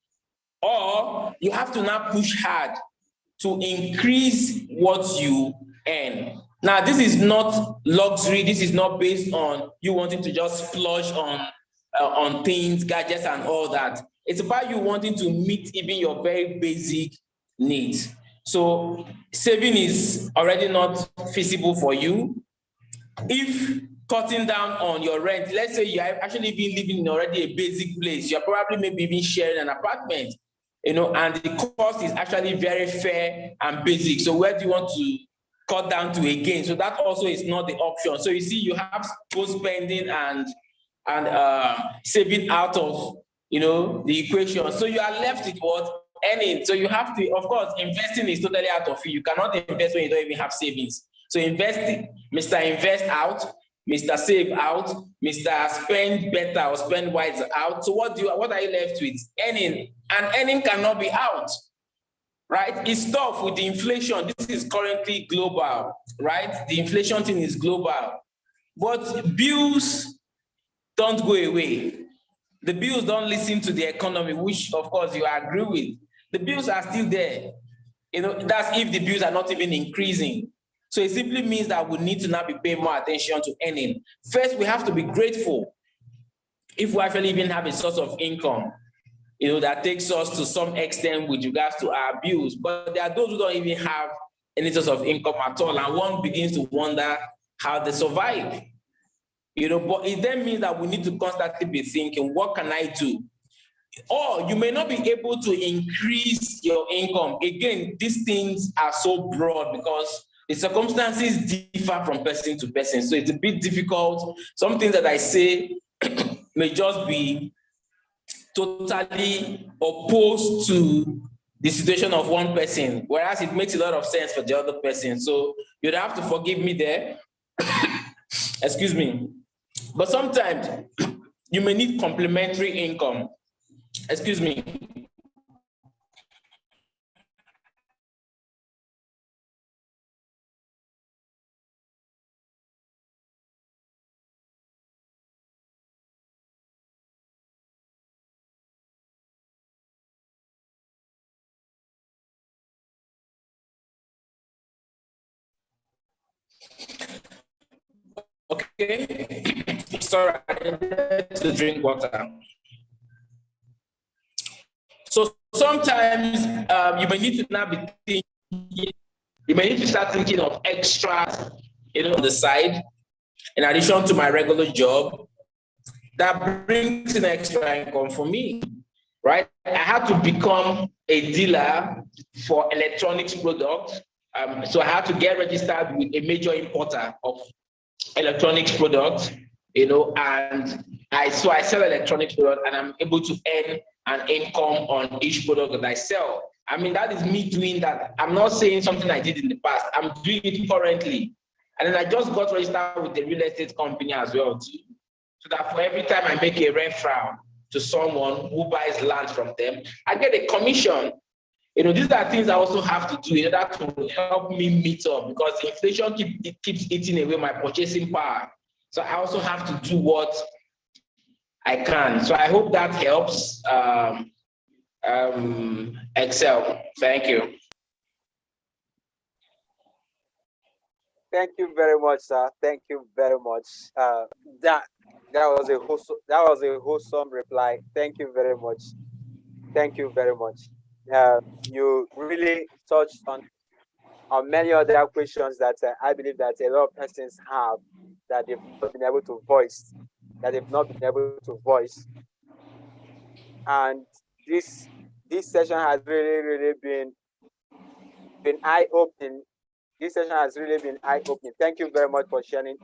Or you have to now push hard to increase what you earn. Now, this is not luxury. This is not based on you wanting to just splurge on things, gadgets, and all that. It's about you wanting to meet even your very basic needs. So saving is already not feasible for you. If cutting down on your rent, let's say you have actually been living in already a basic place, you're probably maybe even sharing an apartment, you know, and the cost is actually very fair and basic. So where do you want to cut down to again? So that also is not the option. So you see, you have both spending and saving out of, you know, the equation. So you are left with what? Earning. So you have to, of course, investing is totally out of you. You cannot invest when you don't even have savings. So investing, Mr. Invest out, Mr. Save out, Mr. Spend better or spend wise out. So what are you left with? Earning. And earning cannot be out, right? It's tough with the inflation. This is currently global, right? The inflation thing is global. But bills don't go away. The bills don't listen to the economy, which of course you agree with. The bills are still there. You know, that's if the bills are not even increasing. So it simply means that we need to now be paying more attention to earning. First, we have to be grateful if we actually even have a source of income, you know, that takes us to some extent with regards to our bills. But there are those who don't even have any source of income at all, and one begins to wonder how they survive. You know, but it then means that we need to constantly be thinking, what can I do? Or you may not be able to increase your income. Again, these things are so broad because the circumstances differ from person to person. So it's a bit difficult. Some things that I say may just be totally opposed to the situation of one person, whereas it makes a lot of sense for the other person. So you'd have to forgive me there. Excuse me. But sometimes you may need complementary income. Excuse me. Okay. Sorry, to drink water. So sometimes you may need to now be thinking, you may need to start thinking of extras, you know, on the side, in addition to my regular job, that brings in extra income for me, right? I had to become a dealer for electronics products. So I had to get registered with a major importer of electronics products, you know, and I sell electronics products and I'm able to earn an income on each product that I sell. I mean, that is me doing that. I'm not saying something I did in the past. I'm doing it currently. And then I just got registered with the real estate company as well too. So that for every time I make a referral to someone who buys land from them, I get a commission. You know, these are things I also have to do in order to help me meet up, because inflation keeps eating away my purchasing power. So I also have to do what I can. So I hope that helps. Excel. Thank you. Thank you very much, sir. Thank you very much. That was a wholesome reply. Thank you very much. Thank you very much. You really touched on many other questions that I believe that a lot of persons have that they've not been able to voice. And this session has really been eye-opening. This session has really been eye-opening. Thank you very much for sharing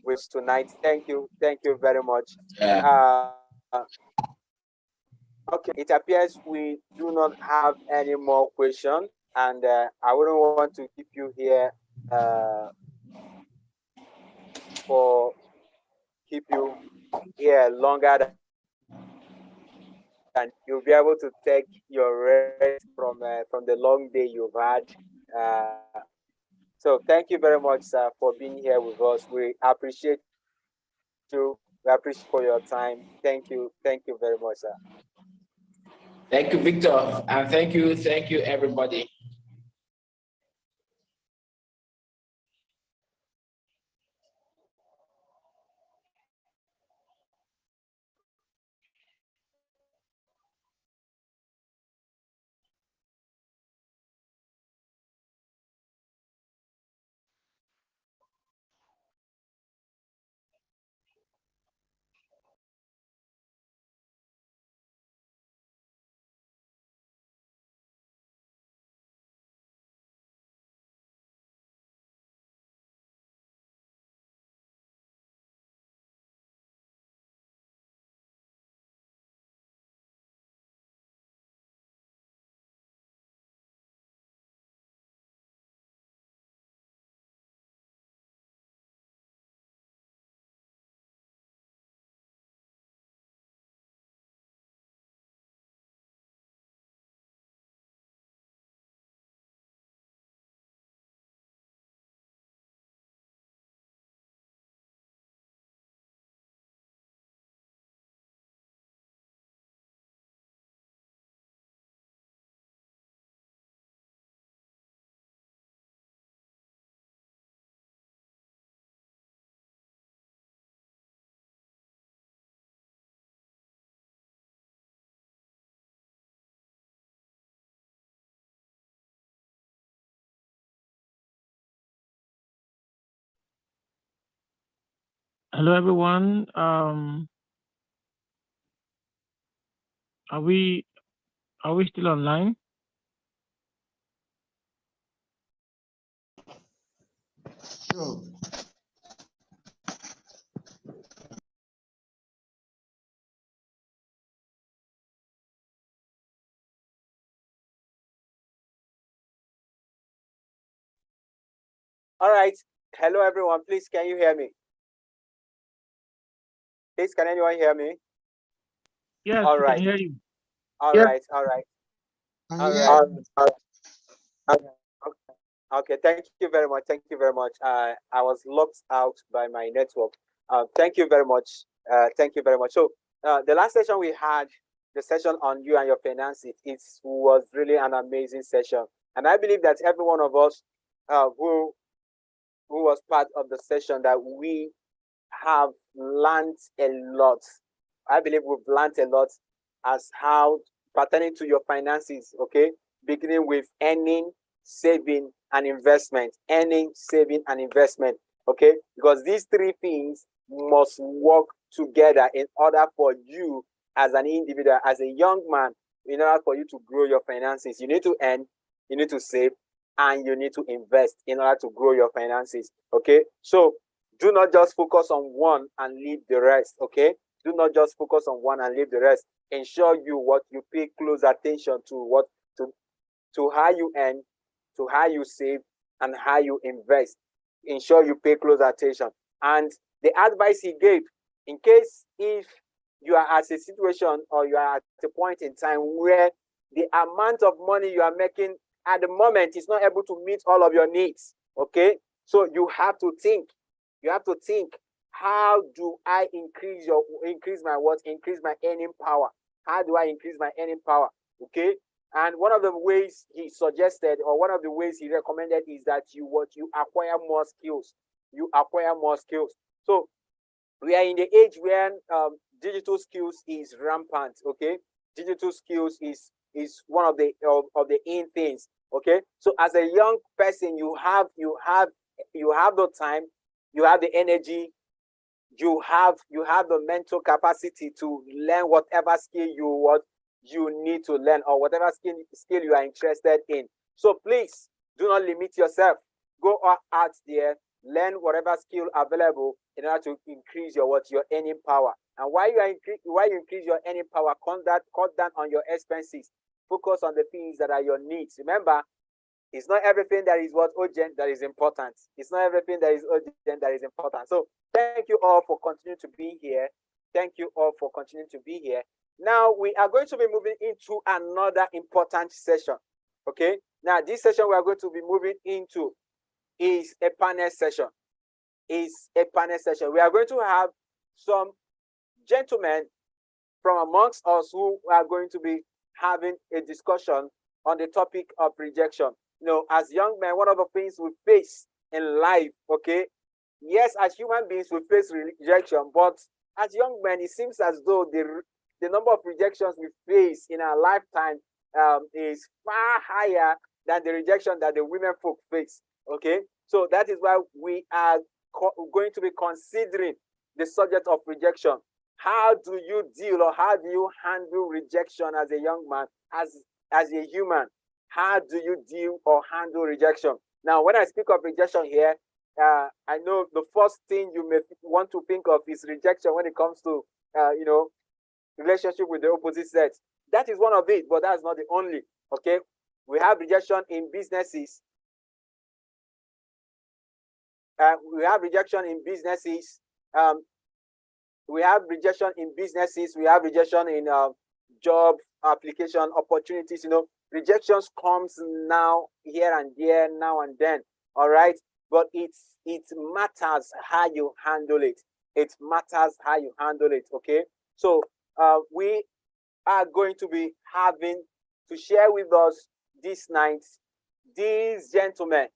with tonight. Thank you very much. Okay, it appears we do not have any more questions, and I wouldn't want to keep you here longer than you'll be able to take your rest from the long day you've had. So thank you very much, sir, for being here with us. We appreciate you. We appreciate for your time. Thank you very much, sir. Thank you, Victor, and thank you everybody. Hello, everyone. Are we still online? Sure. All right. Hello, everyone. Please, can you hear me? Please, can anyone hear me? Yes, All we right. can hear you. All Yeah. right. Okay. Thank you very much. Thank you very much. I was locked out by my network. Thank you very much. Thank you very much. So the last session we had, the session on you and your finances, it was really an amazing session. And I believe that every one of us who was part of the session, that we have learned a lot. I believe we've learned a lot as how pertaining to your finances, okay? Beginning with earning, saving, and investment. Earning, saving, and investment, okay? Because these three things must work together in order for you as an individual, as a young man, in order for you to grow your finances. You need to earn, you need to save, and you need to invest in order to grow your finances, okay? So do not just focus on one and leave the rest, okay? Do not just focus on one and leave the rest. ensure you pay close attention to to how you earn, to how you save, and how you invest. Ensure you pay close attention. And the advice he gave, in case if you are at a situation or you are at a point in time where the amount of money you are making at the moment is not able to meet all of your needs, okay? So you have to think. You have to think, how do I increase my earning power? How do I increase my earning power? Okay. And one of the ways he suggested, or one of the ways he recommended, is that you acquire more skills. You acquire more skills. So we are in the age where digital skills is rampant. Okay, digital skills is one of the in things. Okay, so as a young person, you have the time, you have the energy, you have the mental capacity to learn whatever skill you need to learn, or whatever skill you are interested in. So please do not limit yourself. Go out there, learn whatever skill available in order to increase your earning power. And while you increase your earning power, cut down on your expenses. Focus on the things that are your needs. Remember, it's not everything that is urgent that is important. It's not everything that is urgent that is important. So thank you all for continuing to be here. Thank you all for continuing to be here. Now we are going to be moving into another important session. Okay. Now this session we are going to be moving into is a panel session. We are going to have some gentlemen from amongst us who are going to be having a discussion on the topic of rejection. You know, as young men, one of the things we face in life, okay, yes, as human beings, we face rejection, but as young men, it seems as though the number of rejections we face in our lifetime is far higher than the rejection that the women folk face, okay? So that is why we are going to be considering the subject of rejection. How do you deal, or how do you handle rejection as a young man, as a human? How do you deal or handle rejection? Now, when I speak of rejection here, I know the first thing you may want to think of is rejection when it comes to, relationship with the opposite sex. That is one of it, but that's not the only. Okay, we have rejection in businesses. We have rejection in businesses. We have rejection in businesses. We have rejection in job application opportunities. You know, rejections comes now, here and there, now and then. All right, but it matters how you handle it. It matters how you handle it. Okay, so we are going to be having to share with us this night these gentlemen.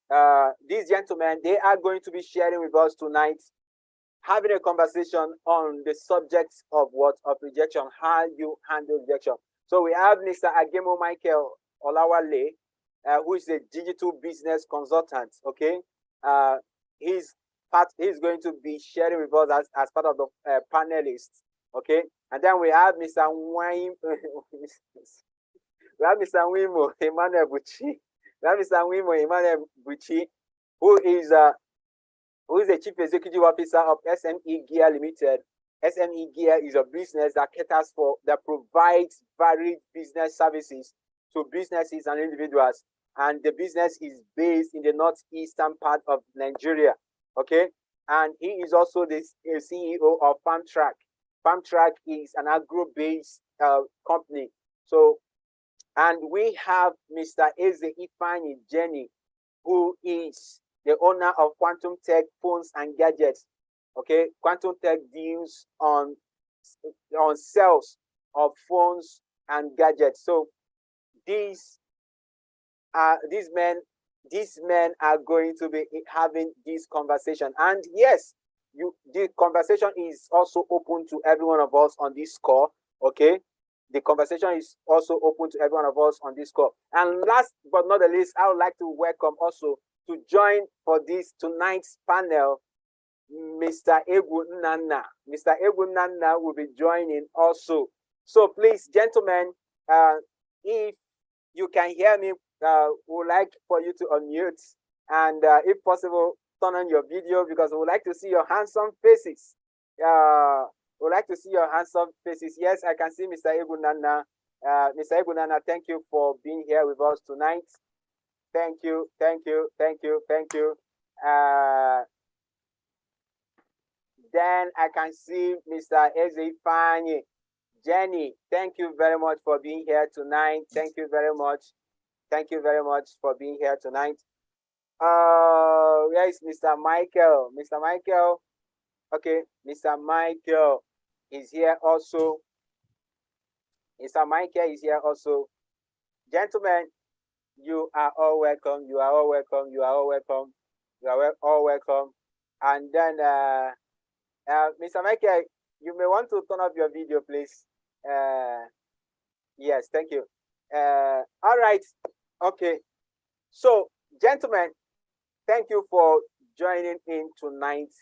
They are going to be sharing with us tonight, having a conversation on the subject of rejection, how you handle rejection. So we have Mr. Agemo Michael Olawale, who is a digital business consultant. Okay, he's going to be sharing with us as part of the panelists. Okay, and then we have Mr. Wimo Emmanuel Buchi. We have Mr. Wimo Emmanuel Buchi, who is the Chief Executive Officer of SME Gear Limited. SME Gear is a business that provides varied business services to businesses and individuals, and the business is based in the northeastern part of Nigeria. Okay, and he is also the CEO of FarmTrack. FarmTrack is an agro-based company. So, and we have Mr. Eze Ifeanyi Jenny, who is the owner of Quantum Tech Phones and Gadgets. Okay, Quantum Tech deals on sales of phones and gadgets. So these men are going to be having this conversation. And yes, the conversation is also open to every one of us on this call. Okay, the conversation is also open to every one of us on this call. And last but not the least, I would like to welcome also to join for this tonight's panel, Mr. Egwu Nana. Mr. Egwu Nana will be joining also. So please, gentlemen, if you can hear me, we would like for you to unmute, and if possible, turn on your video, because we would like to see your handsome faces. Would like to see your handsome faces. Yes, I can see Mr. Egunana. Mr. Egunana, thank you for being here with us tonight. Thank you, thank you, thank you, thank you. Then I can see Mr. Ezefanye. Jenny, thank you very much for being here tonight. Thank you very much. Thank you very much for being here tonight. Where is Mr. Michael? Mr. Michael. Okay, Mr. Michael is here also. Mr. Michael is here also. Gentlemen, you are all welcome. You are all welcome. You are all welcome. You are all welcome. And then, Mr. Michael, you may want to turn off your video, please. Yes, thank you. All right. Okay. So, gentlemen, thank you for joining in tonight.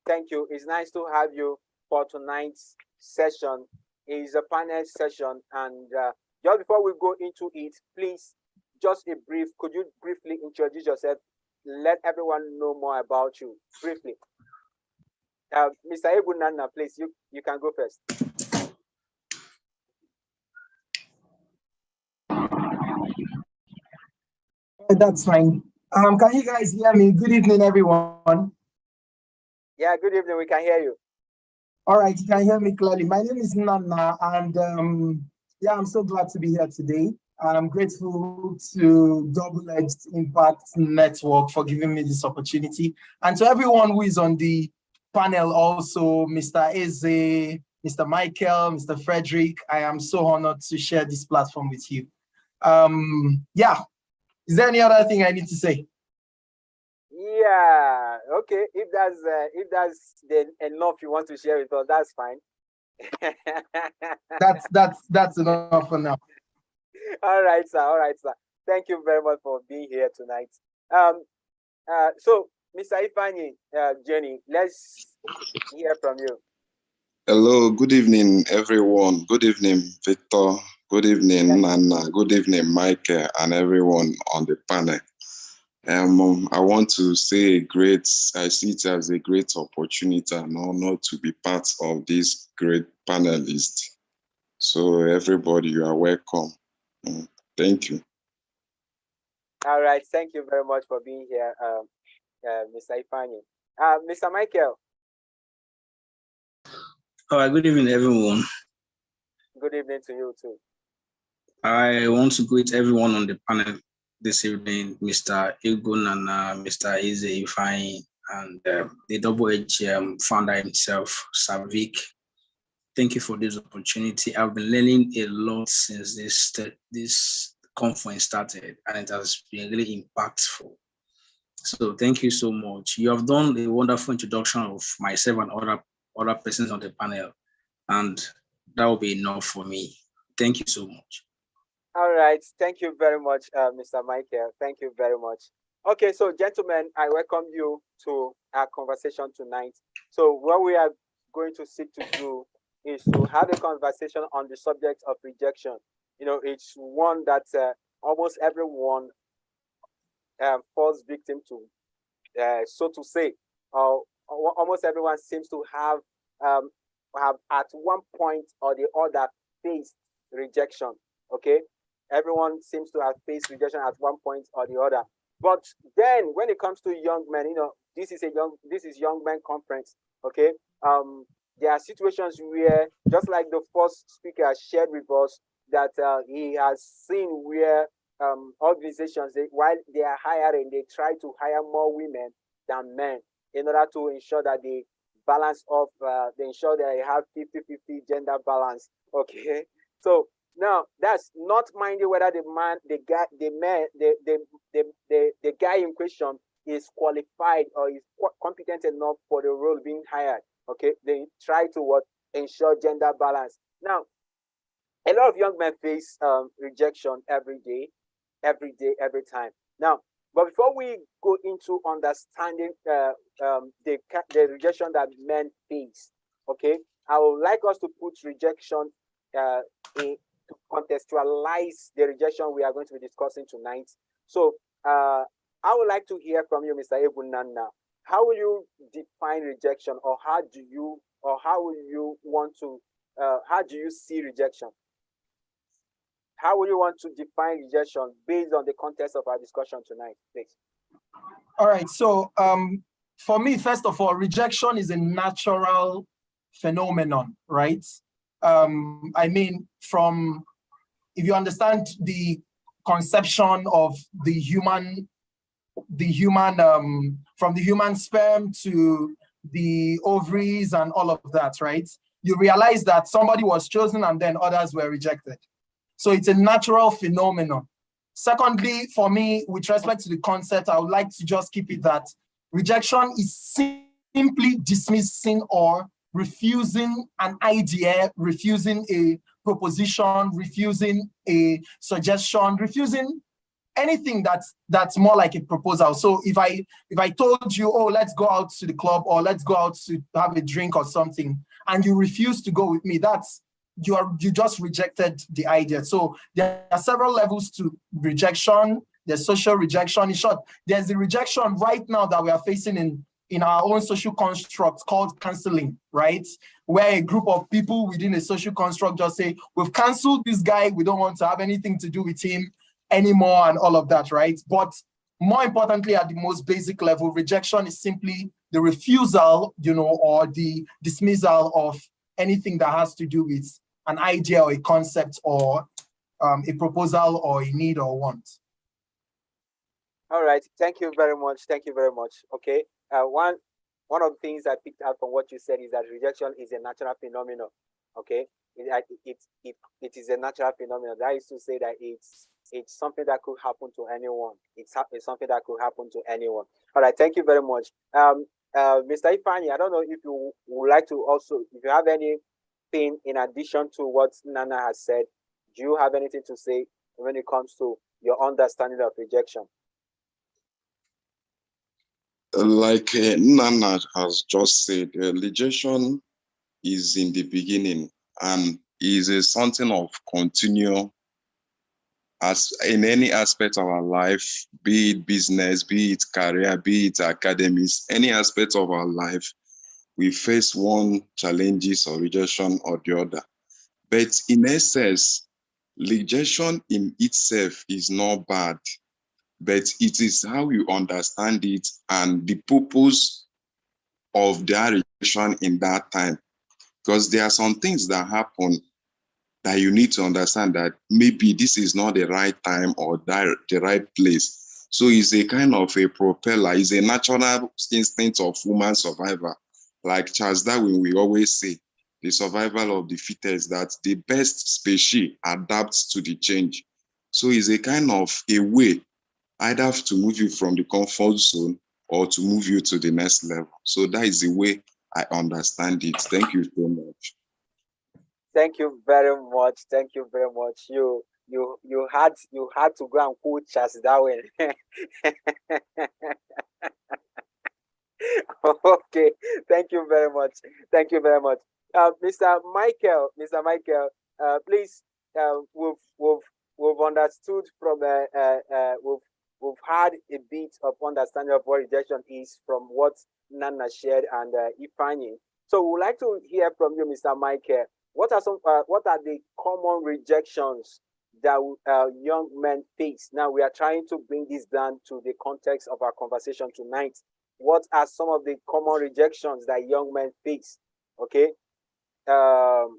Thank you. It's nice to have you for tonight's session. It's a panel session. And just before we go into it, please, just a brief, could you briefly introduce yourself? Let everyone know more about you, briefly. Mr. Egunana, please, you can go first. That's fine. Can you guys hear me? Good evening, everyone. Yeah, good evening. We can hear you. All right, you can hear me clearly. My name is Nana, and yeah, I'm so glad to be here today. I'm grateful to Double Edged Impact Network for giving me this opportunity, and to everyone who is on the panel also, Mr. Eze, Mr. Michael, Mr. Frederick. I am so honored to share this platform with you. Yeah. Is there any other thing I need to say? Yeah. Okay. If that's the enough you want to share with us, that's fine. that's enough for now. All right, sir. All right, sir. Thank you very much for being here tonight. So, Mr. Ifani, Jenny, let's hear from you. Hello. Good evening, everyone. Good evening, Victor. Good evening, Nana. Good evening, Michael, and everyone on the panel. I want to say I see it as a great opportunity and honor to be part of this great panelist. So everybody, you are welcome. Thank you. All right. Thank you very much for being here, Mr. Ifani. Mr. Michael. All right. Good evening, everyone. Good evening to you too. I want to greet everyone on the panel this evening, Mr. Egunana, Mr. Eze Ifeanyi, and the Double Edge founder himself, Savik. Thank you for this opportunity. I've been learning a lot since this conference started, and it has been really impactful. So thank you so much. You have done a wonderful introduction of myself and other persons on the panel, and that will be enough for me. Thank you so much. All right. Thank you very much, Mr. Michael. Thank you very much. Okay, so gentlemen, I welcome you to our conversation tonight. So what we are going to seek to do is to have a conversation on the subject of rejection. You know, it's one that almost everyone falls victim to, so to say. Almost everyone seems to have at one point or the other faced rejection. Okay, everyone seems to have faced rejection at one point or the other. But then, when it comes to young men, you know, this is young men conference. Okay, there are situations where, just like the first speaker shared with us, that he has seen where organizations, while they are hiring, they try to hire more women than men in order to ensure that they balance off, they ensure that they have 50-50 gender balance. Okay, so now that's not minding whether the guy in question is qualified or is competent enough for the role being hired. Okay, they try to ensure gender balance. Now, a lot of young men face rejection every every time. Now, but before we go into understanding the rejection that men face, okay, I would like us to put rejection to contextualize the rejection we are going to be discussing tonight. So I would like to hear from you, Mr. Egunana. How will you define rejection, or how do you or how will you want to, how do you see rejection? How would you want to define rejection based on the context of our discussion tonight, please? All right. So for me, first of all, rejection is a natural phenomenon, right? I mean, if you understand the conception of the human from the human sperm to the ovaries and all of that, right? You realize that somebody was chosen and then others were rejected. So it's a natural phenomenon. Secondly, for me, with respect to the concept, I would like to just keep it that rejection is simply dismissing or refusing an idea, refusing a proposition, refusing a suggestion, refusing anything that's more like a proposal. So if I told you, oh, let's go out to the club or let's go out to have a drink or something, and you refuse to go with me, you just rejected the idea. So there are several levels to rejection. There's social rejection. In short, there's the rejection right now that we are facing in our own social construct called canceling, right? Where a group of people within a social construct just say, we've canceled this guy, we don't want to have anything to do with him anymore and all of that, right? But more importantly, at the most basic level, rejection is simply the refusal, or the dismissal of anything that has to do with an idea or a concept or a proposal or a need or want. All right. Thank you very much. Thank you very much. Okay. One of the things I picked out from what you said is that rejection is a natural phenomenon. Okay. It is a natural phenomenon. That is to say that it's something that could happen to anyone. It's something that could happen to anyone. All right. Thank you very much. Mr. Ifani, I don't know if you would like to also, if you have anything in addition to what Nana has said, do you have anything to say when it comes to your understanding of rejection? Like Nana has just said, rejection is in the beginning and is something of continual as in any aspect of our life, be it business, be it career, be it academics, any aspect of our life, we face one challenges or rejection or the other. But in essence, rejection in itself is not bad, but it is how you understand it and the purpose of that rejection in that time. Because there are some things that happen that you need to understand that maybe this is not the right time or the right place. So it's a kind of a propeller, it's a natural instinct of human survival. Like Charles Darwin, we always say, the survival of the fittest, that the best species adapts to the change. So it's a kind of a way either to move you from the comfort zone or to move you to the next level. So that is the way I understand it. Thank you so much. Thank you very much. Thank you very much. You had to go and quote Charles Darwin. Okay. Thank you very much. Thank you very much. Mr. Michael, please. We've understood from we've had a bit of understanding of what rejection is from what Nana shared and Ifani. So we would like to hear from you, Mr. Michael. What are the common rejections that young men face? Now we are trying to bring this down to the context of our conversation tonight. What are some of the common rejections that young men face? Okay. What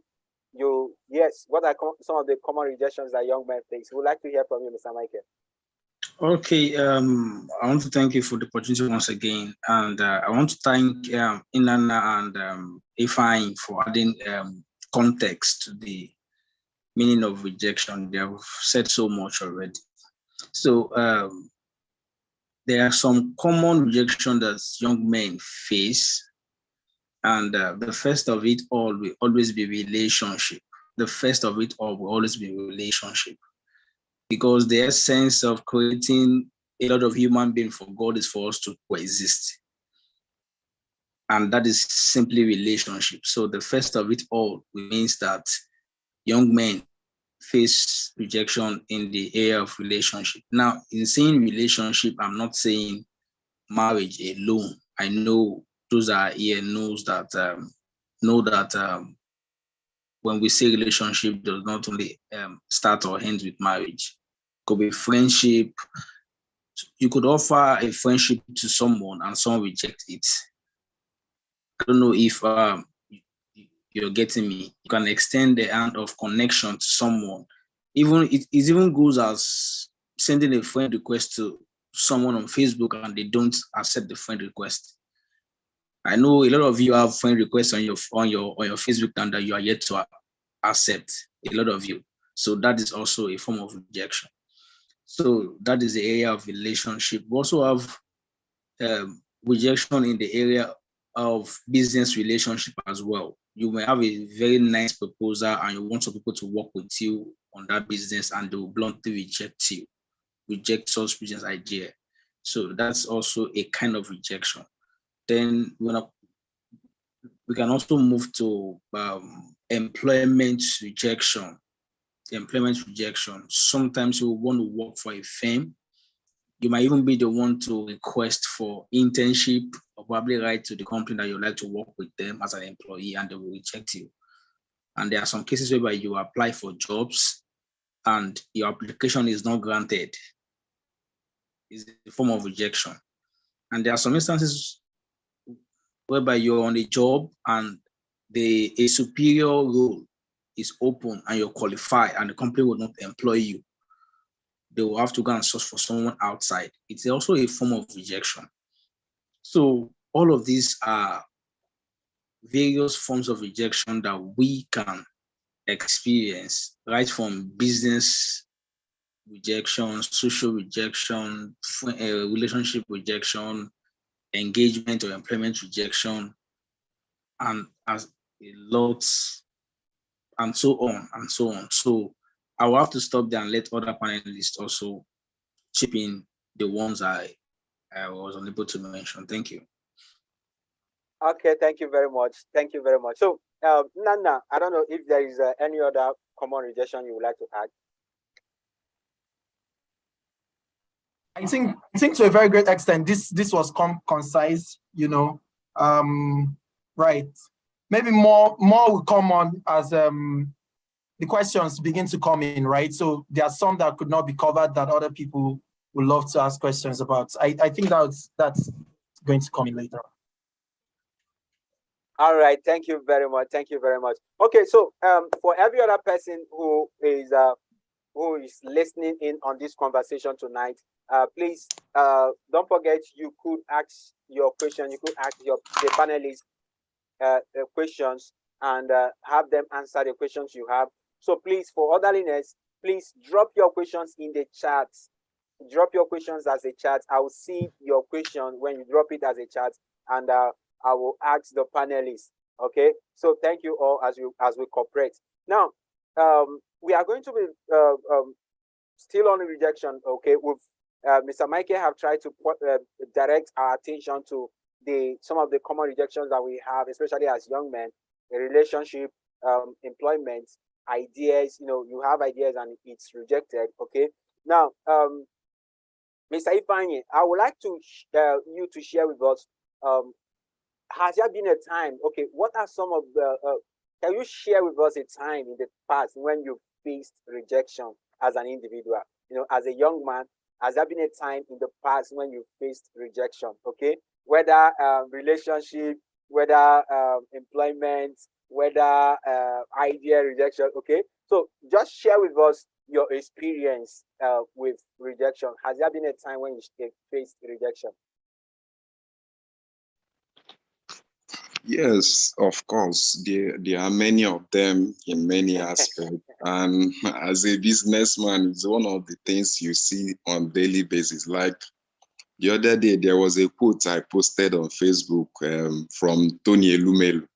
are some of the common rejections that young men face? We'd like to hear from you, Mr. Michael. Okay, I want to thank you for the opportunity once again, and I want to thank Inanna and Ifeanyi for adding context to the meaning of rejection. They have said so much already. So there are some common rejection that young men face, and the first of it all will always be relationship. The first of it all will always be relationship, because the essence of creating a lot of human beings for God is for us to coexist. And that is simply relationship. So the first of it all means that young men face rejection in the area of relationship. Now, in saying relationship, I'm not saying marriage alone. I know those are here knows that know that when we say relationship, does not only start or end with marriage. It could be friendship. You could offer a friendship to someone and someone reject it. I don't know if you're getting me. You can extend the hand of connection to someone. Even it even goes as sending a friend request to someone on Facebook and they don't accept the friend request. I know a lot of you have friend requests on your Facebook and that you are yet to accept. A lot of you. So that is also a form of rejection. So that is the area of relationship. We also have rejection in the area of business relationship as well. You may have a very nice proposal and you want some people to work with you on that business and they will bluntly reject you, reject such business idea. So that's also a kind of rejection. Then we can also move to employment rejection. Employment rejection. Sometimes you want to work for a firm. You might even be the one to request for internship or probably write to the company that you'd like to work with them as an employee and they will reject you. And there are some cases whereby you apply for jobs and your application is not granted. It's a form of rejection. And there are some instances whereby you're on a job and a superior role is open and you're qualified and the company will not employ you. They will have to go and search for someone outside. It's also a form of rejection. So all of these are various forms of rejection that we can experience, right from business rejection, social rejection, relationship rejection, engagement or employment rejection, and as a lot, and so on and so on. So I will have to stop there and let other panelists also chip in the ones I was unable to mention. Thank you. Okay, thank you very much. Thank you very much. So, Nana, I don't know if there is any other common rejection you would like to add. I think to a very great extent, this was concise, you know. Right. Maybe more will come on as the questions begin to come in, right? So there are some that could not be covered that other people would love to ask questions about. I think that's going to come in later. All right, thank you very much. Thank you very much. Okay, so for every other person who is listening in on this conversation tonight, please don't forget you could ask your question. You could ask the panelists questions and have them answer the questions you have. So please, for orderliness, please drop your questions in the chat. Drop your questions as a chat. I will see your question when you drop it as a chat, and I will ask the panelists. Okay. So thank you all as we cooperate. Now, we are going to be still on rejection. Okay, with Mr. Michael have tried to direct our attention to some of the common rejections that we have, especially as young men, a relationship, employment, ideas. You know, you have ideas and it's rejected. Okay. Now, Mr. Ifeanyi, I would like to you to share with us. Has there been a time? Okay, what are some of the? Can you share with us a time in the past when you faced rejection as an individual? You know, as a young man, has there been a time in the past when you faced rejection? Okay, whether relationship, whether employment, whether idea rejection. Okay, so just share with us your experience with rejection. Has there been a time when you faced rejection? Yes, of course. There are many of them in many aspects. And as a businessman, it's one of the things you see on daily basis. Like the other day, there was a quote I posted on Facebook from Tony Elumelu.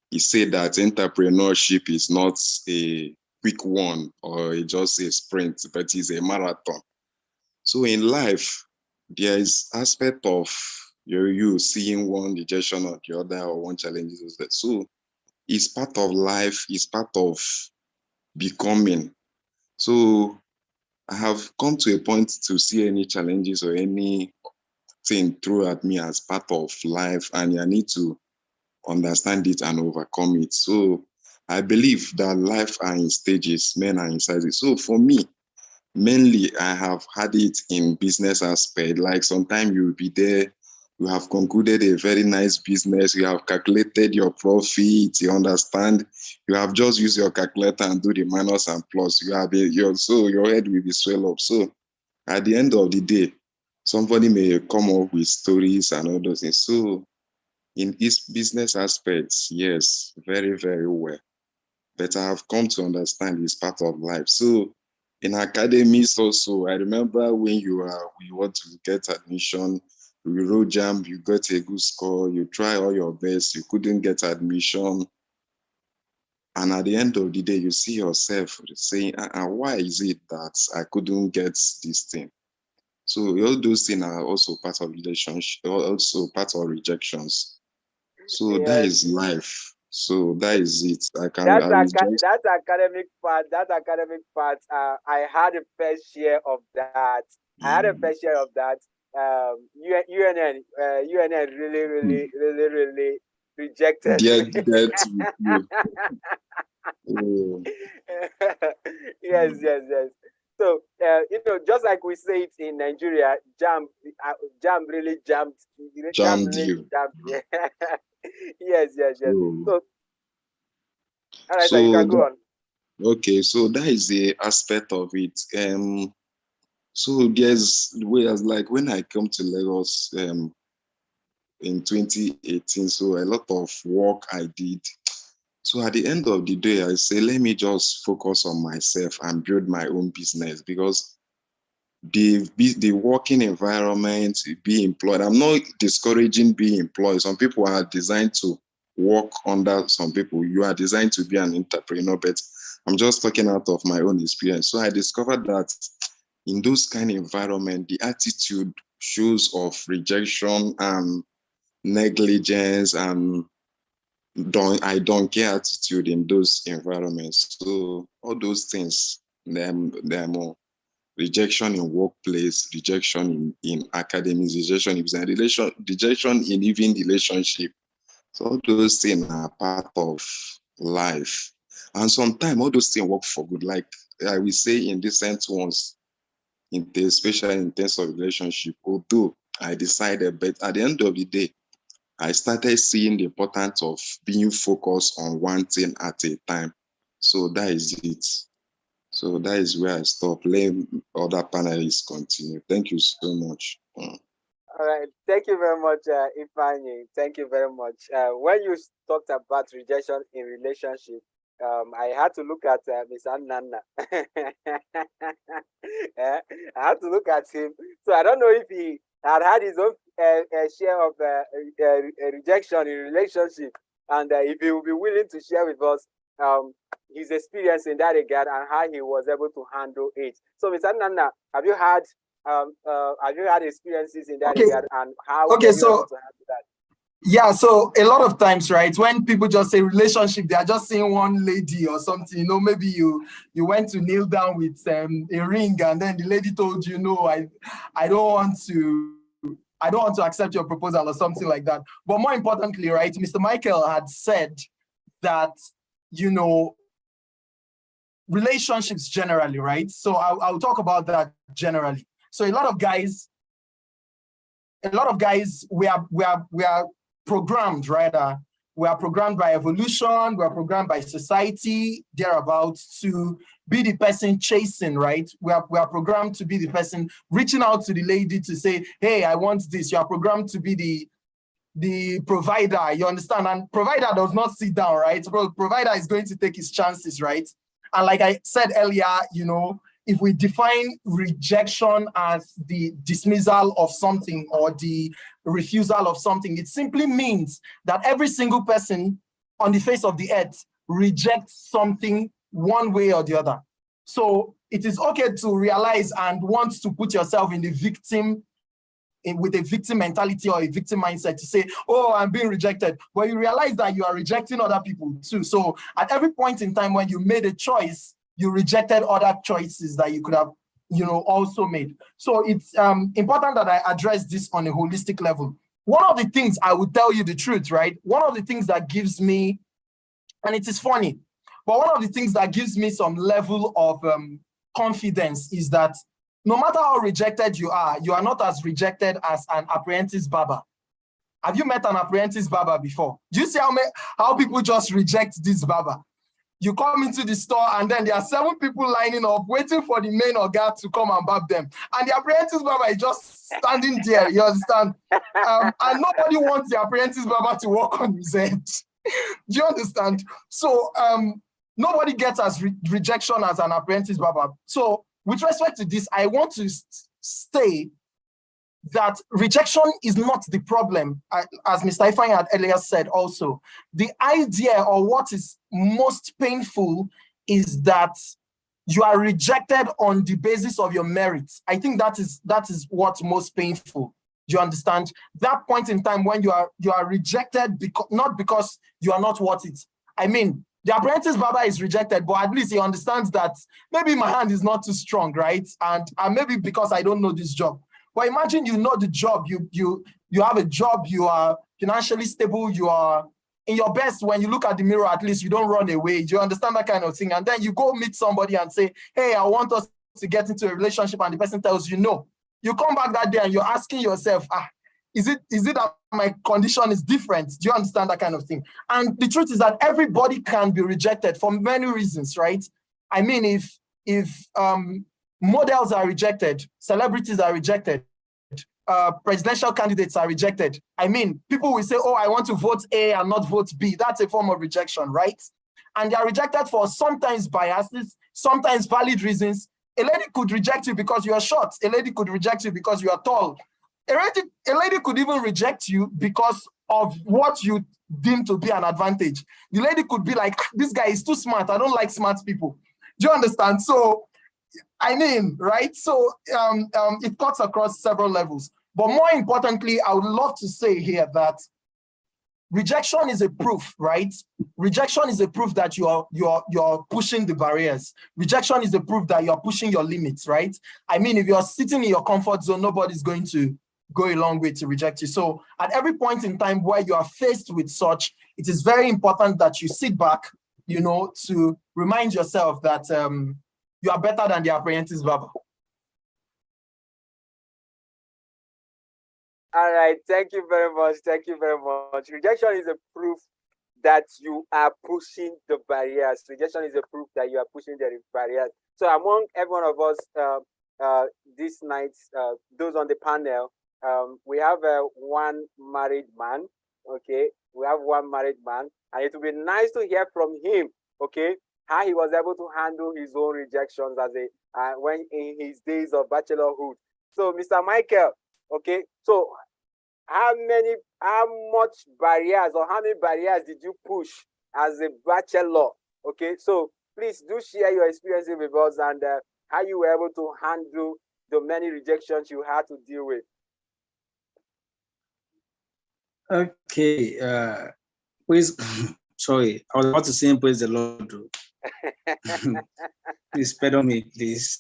He said that entrepreneurship is not a quick one or just a sprint, but it's a marathon. So in life, there is aspect of you seeing one rejection or the other or one challenge. So it's part of life, it's part of becoming. So I have come to a point to see any challenges or anything thrown at me as part of life, and I need to understand it and overcome it. So I believe that life are in stages, men are in sizes. So for me, mainly I have had it in business aspect. Like sometimes you'll be there, you have concluded a very nice business, you have calculated your profit, you understand, you have just used your calculator and do the minus and plus. You have your head will be swell up. So at the end of the day, somebody may come up with stories and all those things. So in this business aspects, yes, very, very well. But I have come to understand it's part of life. So in academies also, I remember when you want to get admission, you wrote jam, you got a good score, you try all your best, you couldn't get admission. And at the end of the day, you see yourself saying, why is it that I couldn't get this thing? So all those things are also part of relationship, also part of rejections. So that Yes. is life. So that is it. That academic part. That academic part. I had a fair share of that. I had a fair share of that. UNN really rejected me. Yes. So just like we say it in Nigeria, jam really jumped. Jam really jumped. Yeah. Yes. So, all right, so you can go on. Okay, so that is the aspect of it. So there's whereas like when I come to Lagos in 2018, so a lot of work I did. So at the end of the day, I say, let me just focus on myself and build my own business, because the working environment, be employed. I'm not discouraging being employed. Some people are designed to work under some people. You are designed to be an entrepreneur, but I'm just talking out of my own experience. So I discovered that in those kind of environment, the attitude shows of rejection and negligence and I don't care attitude in those environments. So all those things, they're more rejection in workplace, rejection in academics, rejection in even relationship. So all those things are part of life. And sometimes all those things work for good. Like I will say in decent ones, especially in terms of relationship, although I decided, but at the end of the day, I started seeing the importance of being focused on one thing at a time. So that is it. So that is where I stop. Let other panelists continue. Thank you so much. All right. Thank you very much, Ifeanyi. Thank you very much. When you talked about rejection in relationship, I had to look at Miss Nana. I had to look at him. So I don't know if he had his own share of rejection in relationship, and if he will be willing to share with us his experience in that regard and how he was able to handle it. So, Mr. Nana, have you had experiences in that regard, and how were you able to handle that? Yeah, so a lot of times, right, when people just say relationship, they are just saying one lady or something. Maybe you went to kneel down with a ring, and then the lady told you, no, I don't want to accept your proposal or something like that. But more importantly, right, Mr. Michael had said that, relationships generally, right? So I'll talk about that generally. So a lot of guys, we are programmed, right? We are programmed by evolution, we are programmed by society, thereabouts, to be the person chasing, right? We are programmed to be the person reaching out to the lady to say, hey, I want this. You are programmed to be the provider, you understand? And provider does not sit down, right? Provider is going to take his chances, right? And like I said earlier, if we define rejection as the dismissal of something or the refusal of something, it simply means that every single person on the face of the earth rejects something one way or the other. So it is okay to realize and want to put yourself in the victim, with a victim mentality or a victim mindset, to say, oh, I'm being rejected. But you realize that you are rejecting other people too. So at every point in time when you made a choice, you rejected other choices that you could have, also made. So it's important that I address this on a holistic level. one of the things I would tell you the truth, right? One of the things that gives me, and it is funny, but one of the things that gives me some level of confidence is that no matter how rejected you are not as rejected as an apprentice barber. Have you met an apprentice barber before? Do you see how people just reject this barber? You come into the store and then there are 7 people lining up waiting for the main oga to come and barb them. And the apprentice barber is just standing there, you understand? And nobody wants the apprentice barber to work on his head. Do you understand? So nobody gets as rejection as an apprentice barber. So with respect to this, I want to say that rejection is not the problem, as Mr. Ifeanyi had earlier said also. The idea or what is most painful is that you are rejected on the basis of your merits. I think that is what's most painful. Do you understand? That point in time when you are rejected not because you are not worth it. I mean, the apprentice barber is rejected, but at least he understands that maybe my hand is not too strong, right? And maybe because I don't know this job. But imagine you know the job, you have a job, you are financially stable, you are in your best. When you look at the mirror, at least you don't run away. Do you understand that kind of thing? And then you go meet somebody and say, hey, I want us to get into a relationship, and the person tells you no. You come back that day and you're asking yourself, is it that my condition is different? Do you understand that kind of thing? And the truth is that everybody can be rejected for many reasons, right? I mean, if models are rejected, celebrities are rejected, presidential candidates are rejected. I mean, people will say, oh, I want to vote A and not vote B. That's a form of rejection, right? And they are rejected for sometimes biases, sometimes valid reasons. A lady could reject you because you are short. A lady could reject you because you are tall. A lady could even reject you because of what you deem to be an advantage. The lady could be like, this guy is too smart. I don't like smart people. Do you understand? So, I mean, right? So it cuts across several levels. But more importantly, I would love to say here that rejection is a proof, right? Rejection is a proof that you're pushing the barriers. Rejection is a proof that you're pushing your limits, right? I mean, if you're sitting in your comfort zone, nobody's going to go a long way to reject you. So at every point in time where you are faced with such, it is very important that you sit back, to remind yourself that you are better than the apprentice barber. All right, thank you very much. Thank you very much. Rejection is a proof that you are pushing the barriers. Rejection is a proof that you are pushing the barriers. So among every one of us this night, those on the panel, we have one married man, okay? We have one married man, and it would be nice to hear from him, okay, how he was able to handle his own rejections as when in his days of bachelorhood. So, Mr. Michael, okay, so how much barriers or how many barriers did you push as a bachelor? Okay, so please do share your experiences with us and how you were able to handle the many rejections you had to deal with. Okay, please, sorry, I was about to say praise the Lord. Please pardon me, please.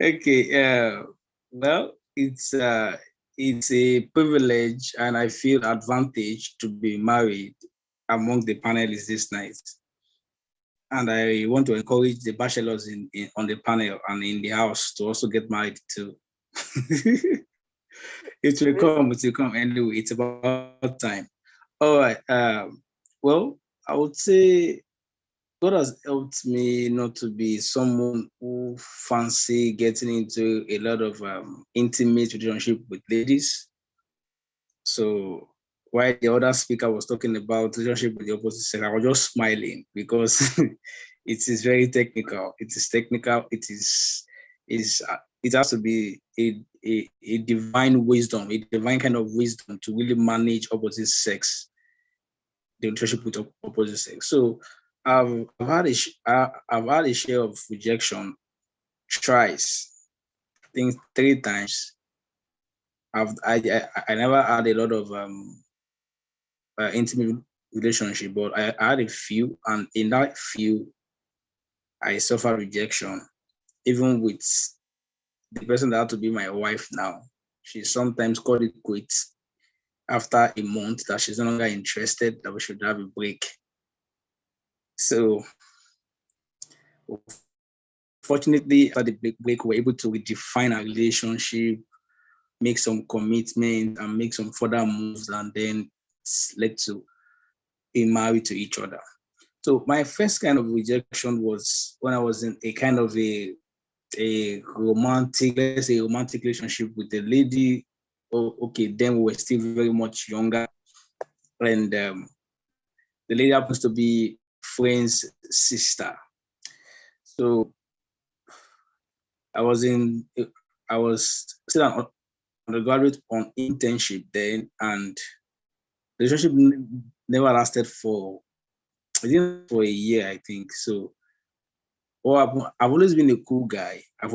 Okay, well, it's a privilege and I feel advantaged to be married among the panelists this night. And I want to encourage the bachelors on the panel and in the house to also get married too. It will come anyway. It's about time. All right. Well, I would say God has helped me not to be someone who fancy getting into a lot of intimate relationship with ladies. So while the other speaker was talking about relationship with the opposite sex, I was just smiling because it is very technical. It is technical. It has to be a divine wisdom, a divine kind of wisdom to really manage opposite sex, the relationship with opposite sex. So I've had a share of rejection twice, I think 3 times. I never had a lot of intimate relationship, but I had a few, and in that few, I suffered rejection, even with the person that had to be my wife now. she sometimes called it quits after a month, that she's no longer interested, that we should have a break. So fortunately, after the break, we were able to redefine our relationship, make some commitment, and make some further moves, and then it's led to being married to each other. So my first kind of rejection was when I was in a kind of a romantic, let's say, romantic relationship with a lady. Oh, okay, then we were still very much younger, and the lady happens to be friend's sister. So I was still an undergraduate on internship then, and the relationship never lasted for a year, I think. So, I've always been a cool guy. I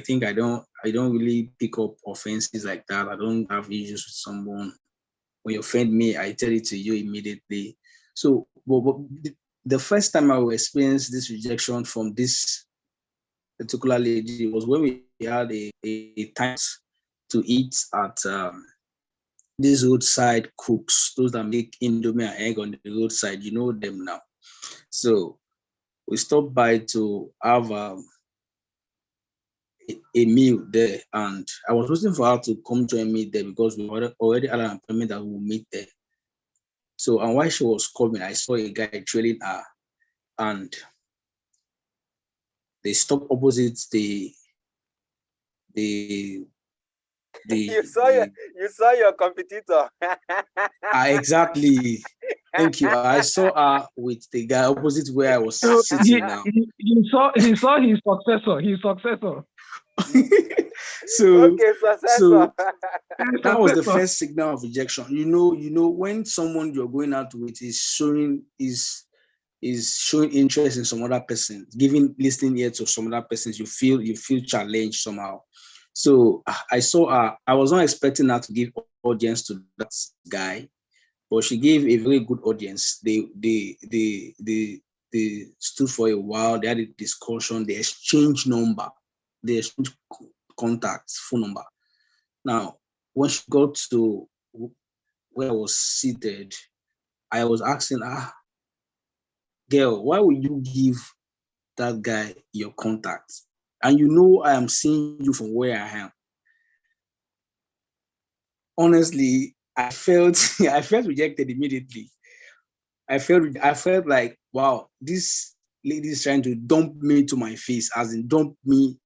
think I don't really pick up offenses like that. I don't have issues with someone. When you offend me, I tell it to you immediately. So, but the first time I experienced this rejection from this particular lady was when we had a time to eat at these roadside cooks, those that make indomie and egg on the roadside. You know them now. So we stopped by to have a meal there, and I was waiting for her to come join me there because we already had an appointment that we would meet there. So, and while she was coming, I saw a guy trailing her, and they stopped opposite the you saw your competitor. exactly. Thank you. I saw her with the guy opposite where I was So sitting now. he saw his successor. So, okay, so that was the first signal of rejection. You know, when someone you're going out with is showing interest in some other person, listening ear to some other persons, you feel challenged somehow. So I saw her. I was not expecting her to give audience to that guy, but she gave a very good audience. They stood for a while. They had a discussion. They exchanged number. They exchanged contacts, phone number. Now, when she got to where I was seated, I was asking her, girl, why would you give that guy your contact? And you know I am seeing you from where I am. Honestly, I felt rejected immediately. I felt like, wow, this lady is trying to dump me to my face, as in dump me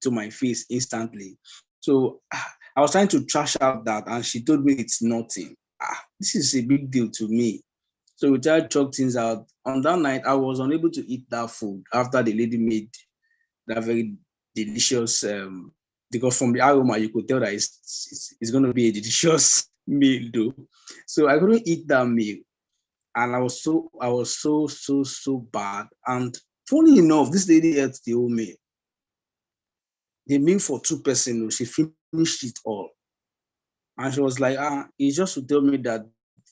to my face instantly. So I was trying to trash out that, and she told me it's nothing. This is a big deal to me. So we tried to chalk things out. On that night, I was unable to eat that food after the lady made that very delicious, because from the aroma, you could tell that it's going to be a delicious meal though. So I couldn't eat that meal. And I was so bad. And funny enough, this lady ate the whole meal. The meal for 2 persons, she finished it all. And she was like, it's just to tell me that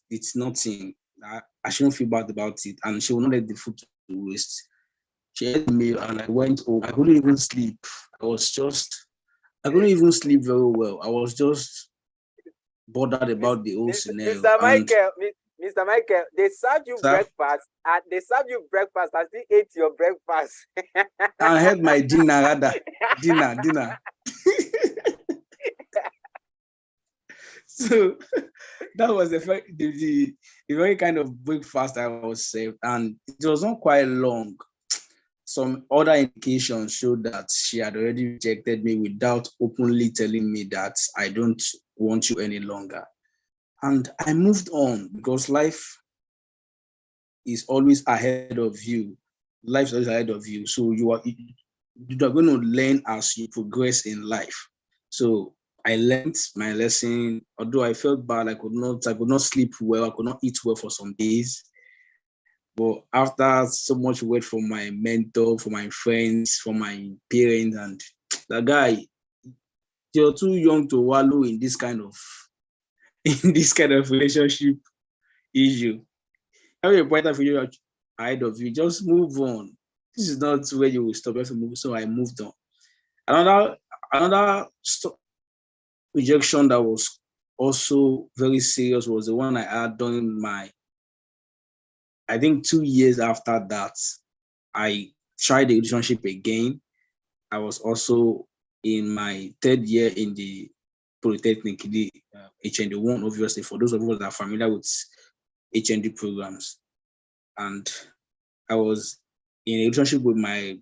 it's nothing. I shouldn't feel bad about it. And she will not let the food to waste. She ate the meal and I went home. I couldn't even sleep. I couldn't even sleep very well. I was just bothered about the whole scenario. Mr. Michael, they served you breakfast and I still ate your breakfast. I had my dinner rather. Dinner. So that was the very kind of breakfast I was served, and it was not quite long. Some other indications showed that she had already rejected me without openly telling me that I don't want you any longer. And I moved on because life is always ahead of you. Life is always ahead of you. So you are going to learn as you progress in life. So I learned my lesson. Although I felt bad, I could not sleep well. I could not eat well for some days. But after so much word from my mentor, from my friends, from my parents, and the guy, you're too young to wallow in this kind of relationship issue. Have a brighter future ahead of you. Just move on. This is not where you will stop. You have to move. So I moved on. Another rejection that was also very serious was the one I had during my, I think 2 years after that, I tried the relationship again. I was also in my 3rd year in the Polytechnic, the HND1, obviously, for those of us that are familiar with HND programs. And I was in a relationship with my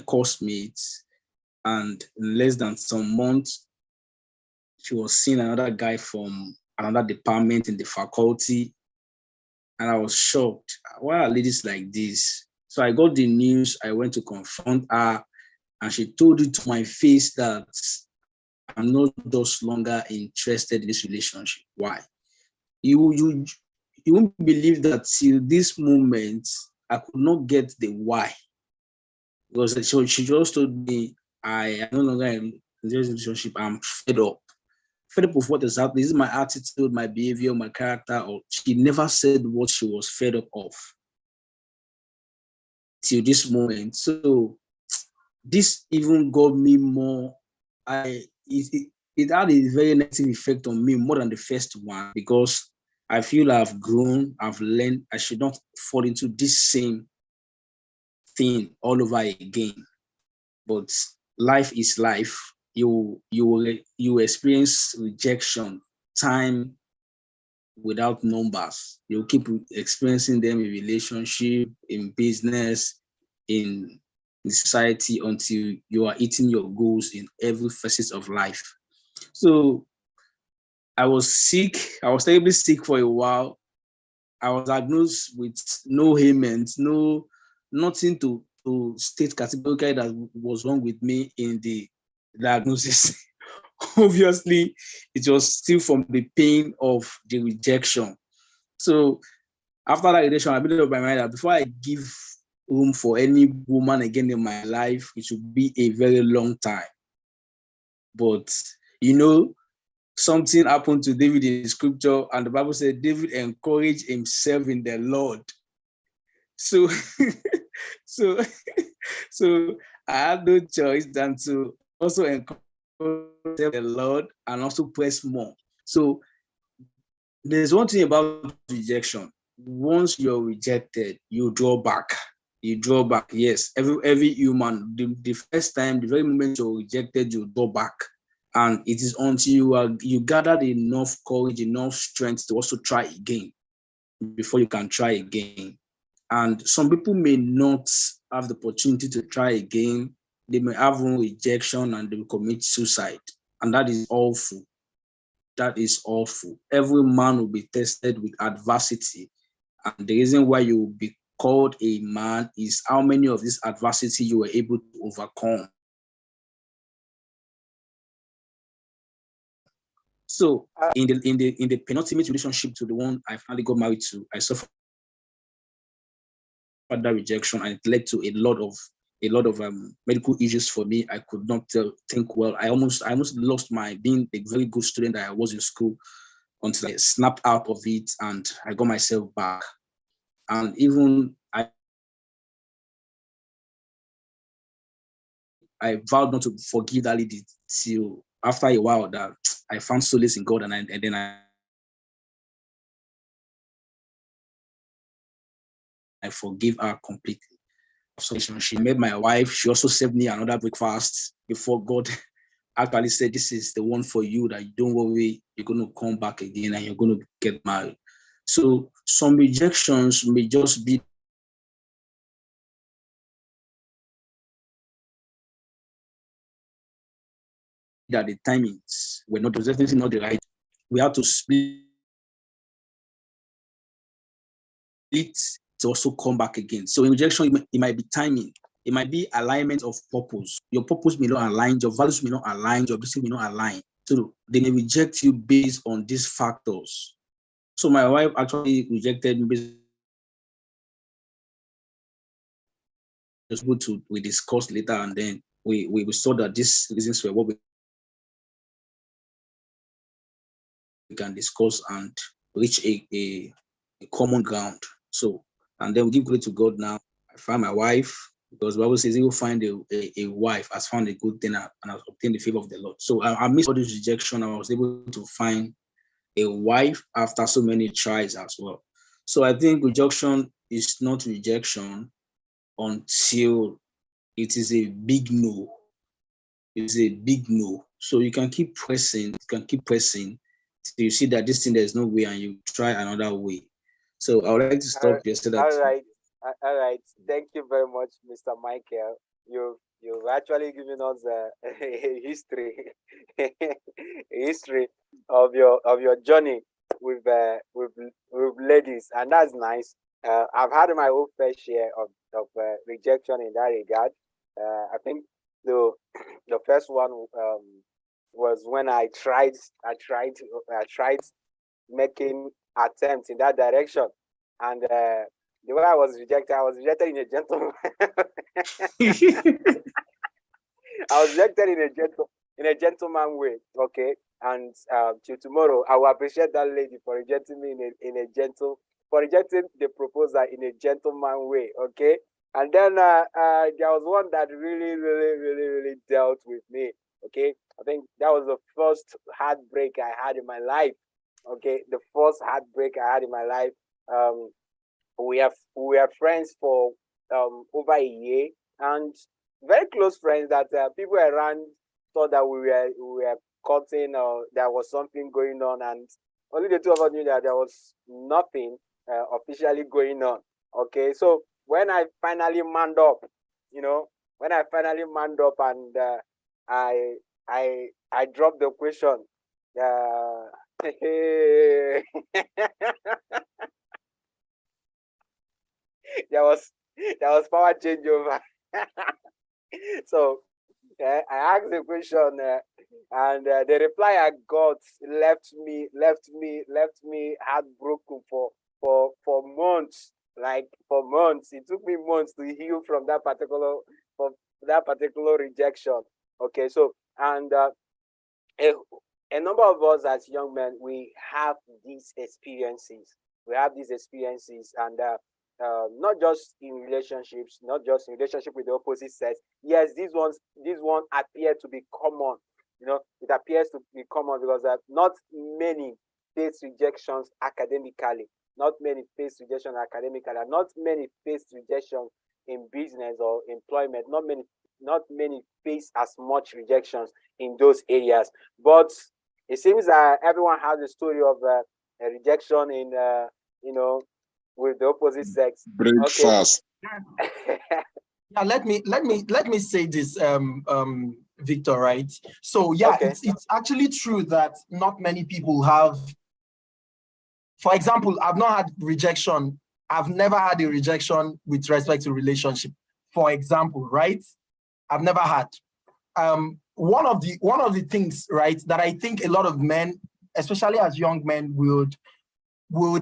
course mates, and in less than some months, she was seeing another guy from another department in the faculty. And I was shocked. Why are ladies like this? So I got the news. I went to confront her, and she told it to my face that I'm not just longer interested in this relationship. Why? You won't believe that till this moment, I could not get the why. Because she just told me, I am no longer in this relationship. I'm fed up. Fed up with what is happening. This is my attitude, my behavior, my character. Or she never said what she was fed up of till this moment. So this even got me more. It had a very negative effect on me more than the first one, because I feel I've grown, I've learned. I should not fall into this same thing all over again. But life is life. You experience rejection, time without numbers. You'll keep experiencing them in relationship, in business, in society, until you are hitting your goals in every facet of life. So I was sick. I was terribly sick for a while. I was diagnosed with no ailments, nothing to state categorically that was wrong with me in the diagnosis. Obviously, it was still from the pain of the rejection. So after that rejection, I made up my mind that before I give room for any woman again in my life, it should be a very long time. But something happened to David in scripture, and the Bible said David encouraged himself in the Lord. So, so, so I had no choice than to also encourage the Lord and also press more. So there's one thing about rejection. Once you're rejected, you draw back. You draw back. Yes, every human, the first time, the very moment you're rejected, you draw back. And it is until you gathered enough courage, enough strength to also try again before you can try again. And some people may not have the opportunity to try again. They may have one rejection and they will commit suicide. And that is awful. That is awful. Every man will be tested with adversity. And the reason why you will be called a man is how many of this adversity you were able to overcome. So in the penultimate relationship to the one I finally got married to, I suffered that rejection, and it led to a lot of medical issues for me. I could not think well. I almost lost my being a very good student that I was in school until I snapped out of it and I got myself back. And even I vowed not to forgive that lady till after a while that I found solace in God, and then I forgive her completely. So she made my wife. She also served me another breakfast before God actually said, "This is the one for you. That you don't worry, you're going to come back again and you're going to get married." So some rejections may just be that the timings were not, definitely not the right. We have to split to also come back again. So in rejection, it might be timing. It might be alignment of purpose. Your purpose may not align, your values may not align, your business may not align. So they may reject you based on these factors. So my wife actually rejected me based on we discussed later, and then we saw that these reasons were what we can discuss and reach a common ground. So, and then we give glory to God now. I found my wife. because the Bible says he will find a wife has found a good thing and has obtained the favor of the Lord. So I missed all this rejection. I was able to find a wife after so many tries as well. So I think rejection is not rejection until it is a big no. It's a big no. So you can keep pressing, till you see that this thing there's no way and you try another way. So I would like to stop here so that All right. Thank you very much, Mr. Michael. You've actually given us a history, a history of your journey with ladies, and that's nice. I've had my own fair share of rejection in that regard. I think the first one was when I tried making attempts in that direction, and the way I was rejected in a gentleman. I was rejected in a gentleman way. Okay, and till tomorrow, I will appreciate that lady for rejecting me for rejecting the proposal in a gentleman way. Okay, and then there was one that really dealt with me. Okay, I think that was the first heartbreak I had in my life. Okay, the first heartbreak I had in my life. We are friends for over a year, and very close friends that people around thought that we were cutting or there was something going on, and only the two of us knew that there was nothing officially going on. Okay, so when I finally manned up, and I dropped the question. there was power changeover. So I asked the question, and the reply I got left me heartbroken for months. Like for months, it took me months to heal from that particular rejection. Okay, so and a number of us as young men, we have these experiences. And not just in relationships, not just in relationship with the opposite sex. Yes, these ones appear to be common. It appears to be common because not many face rejections academically. Not many face rejection academically. And not many face rejection in business or employment. Not many face as much rejections in those areas. But it seems that everyone has a story of a rejection in with the opposite sex. Breakfast. Okay. Yeah, let me say this, Victor, right? So yeah, okay. It's actually true that not many people have. For example, I've not had rejection. I've never had a rejection with respect to relationship. For example, right? I've never had. One of the things, right, that I think a lot of men, especially as young men, would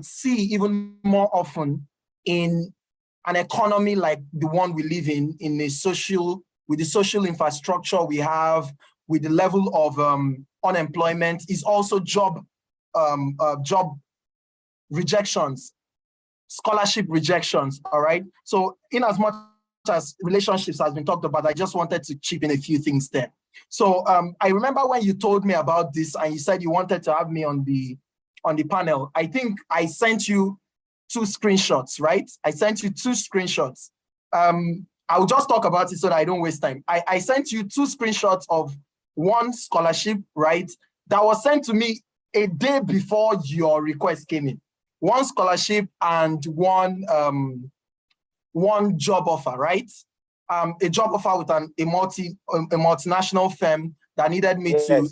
see even more often in an economy like the one we live in with the social infrastructure we have, with the level of unemployment, is also job rejections, scholarship rejections. All right. So in as much as relationships has been talked about, I just wanted to chip in a few things there. So I remember when you told me about this and you said you wanted to have me on the panel. I think I sent you 2 screenshots, right? I sent you 2 screenshots. I'll just talk about it so that I don't waste time. I sent you 2 screenshots of one scholarship, right? That was sent to me a day before your request came in. One scholarship and one job offer, right? A job offer with a multinational firm that needed me to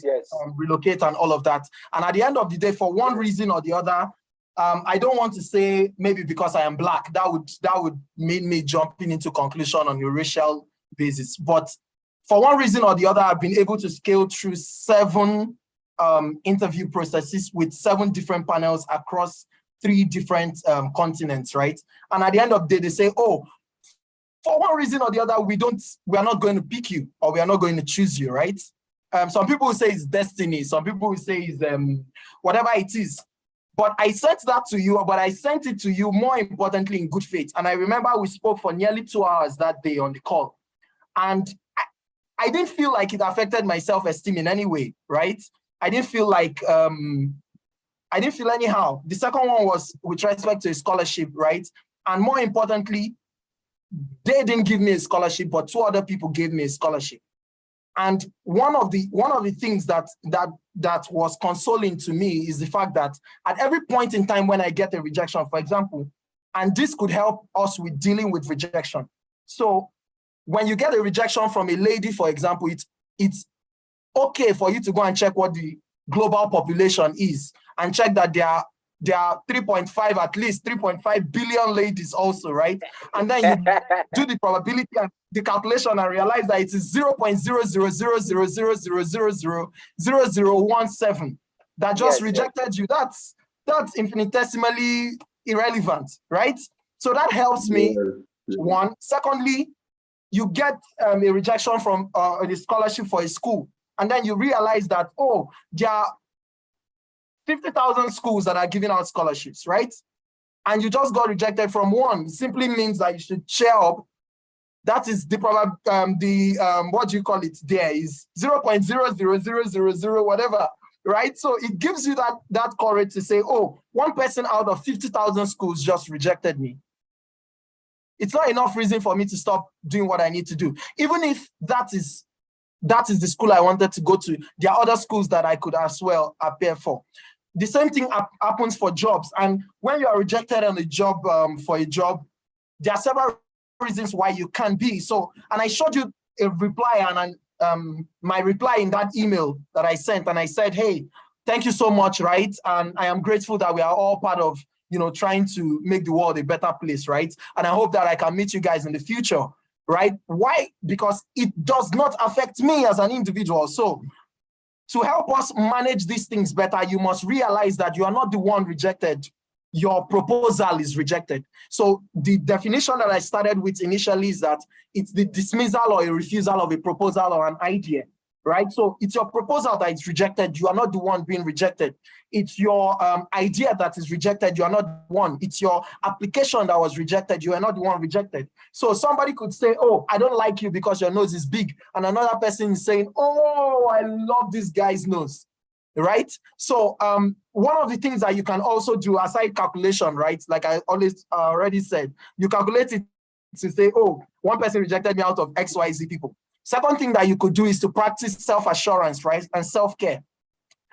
relocate and all of that. And at the end of the day, for one reason or the other, I don't want to say maybe because I am Black, that would mean me jumping into conclusion on a racial basis. But for one reason or the other, I've been able to scale through 7 interview processes with 7 different panels across 3 different continents, right? And at the end of the day, they say, oh, for one reason or the other, we are not going to pick you, or we are not going to choose you, right? Some people will say it's destiny. Some people will say it's whatever it is. But I sent that to you, but I sent it to you more importantly in good faith. And I remember we spoke for nearly 2 hours that day on the call. And I didn't feel like it affected my self-esteem in any way, right? I didn't feel like, I didn't feel anyhow. The second one was with respect to a scholarship, right? And more importantly, they didn't give me a scholarship, but 2 other people gave me a scholarship. And one of the things that was consoling to me is the fact that at every point in time when I get a rejection, for example, and this could help us with dealing with rejection. So when you get a rejection from a lady, for example, it's okay for you to go and check what the global population is and check that there are 3.5, at least 3.5 billion ladies also, right? And then you do the probability and the calculation and realize that it is 0.0000000000017 that just rejected you. That's infinitesimally irrelevant, right? So that helps me, one. Secondly, you get a rejection from the scholarship for a school, and then you realize that, oh, there are 50,000 schools that are giving out scholarships, right? And you just got rejected from one. It simply means that you should cheer up. That is the what do you call it? There is 0.00000 whatever, right? So it gives you that courage to say, oh, one person out of 50,000 schools just rejected me. It's not enough reason for me to stop doing what I need to do. Even if that is the school I wanted to go to, there are other schools that I could as well appear for. The same thing happens for jobs. And when you are rejected on a job, for a job, there are several reasons why you can't be. So, and I showed you a reply and my reply in that email that I sent, and I said, hey, thank you so much, right? And I am grateful that we are all part of, trying to make the world a better place, right? And I hope that I can meet you guys in the future, right? Why? Because it does not affect me as an individual. So to help us manage these things better, you must realize that you are not the one rejected. Your proposal is rejected. So the definition that I started with initially is that it's the dismissal or a refusal of a proposal or an idea, right? So it's your proposal that is rejected. You are not the one being rejected. It's your idea that is rejected. You are not the one. It's your application that was rejected. You are not the one rejected. So somebody could say, oh, I don't like you because your nose is big. And another person is saying, oh, I love this guy's nose, right? So one of the things that you can also do aside calculation, right? Like I already said, you calculate it to say, oh, one person rejected me out of XYZ people. Second thing that you could do is to practice self-assurance, right? And self-care.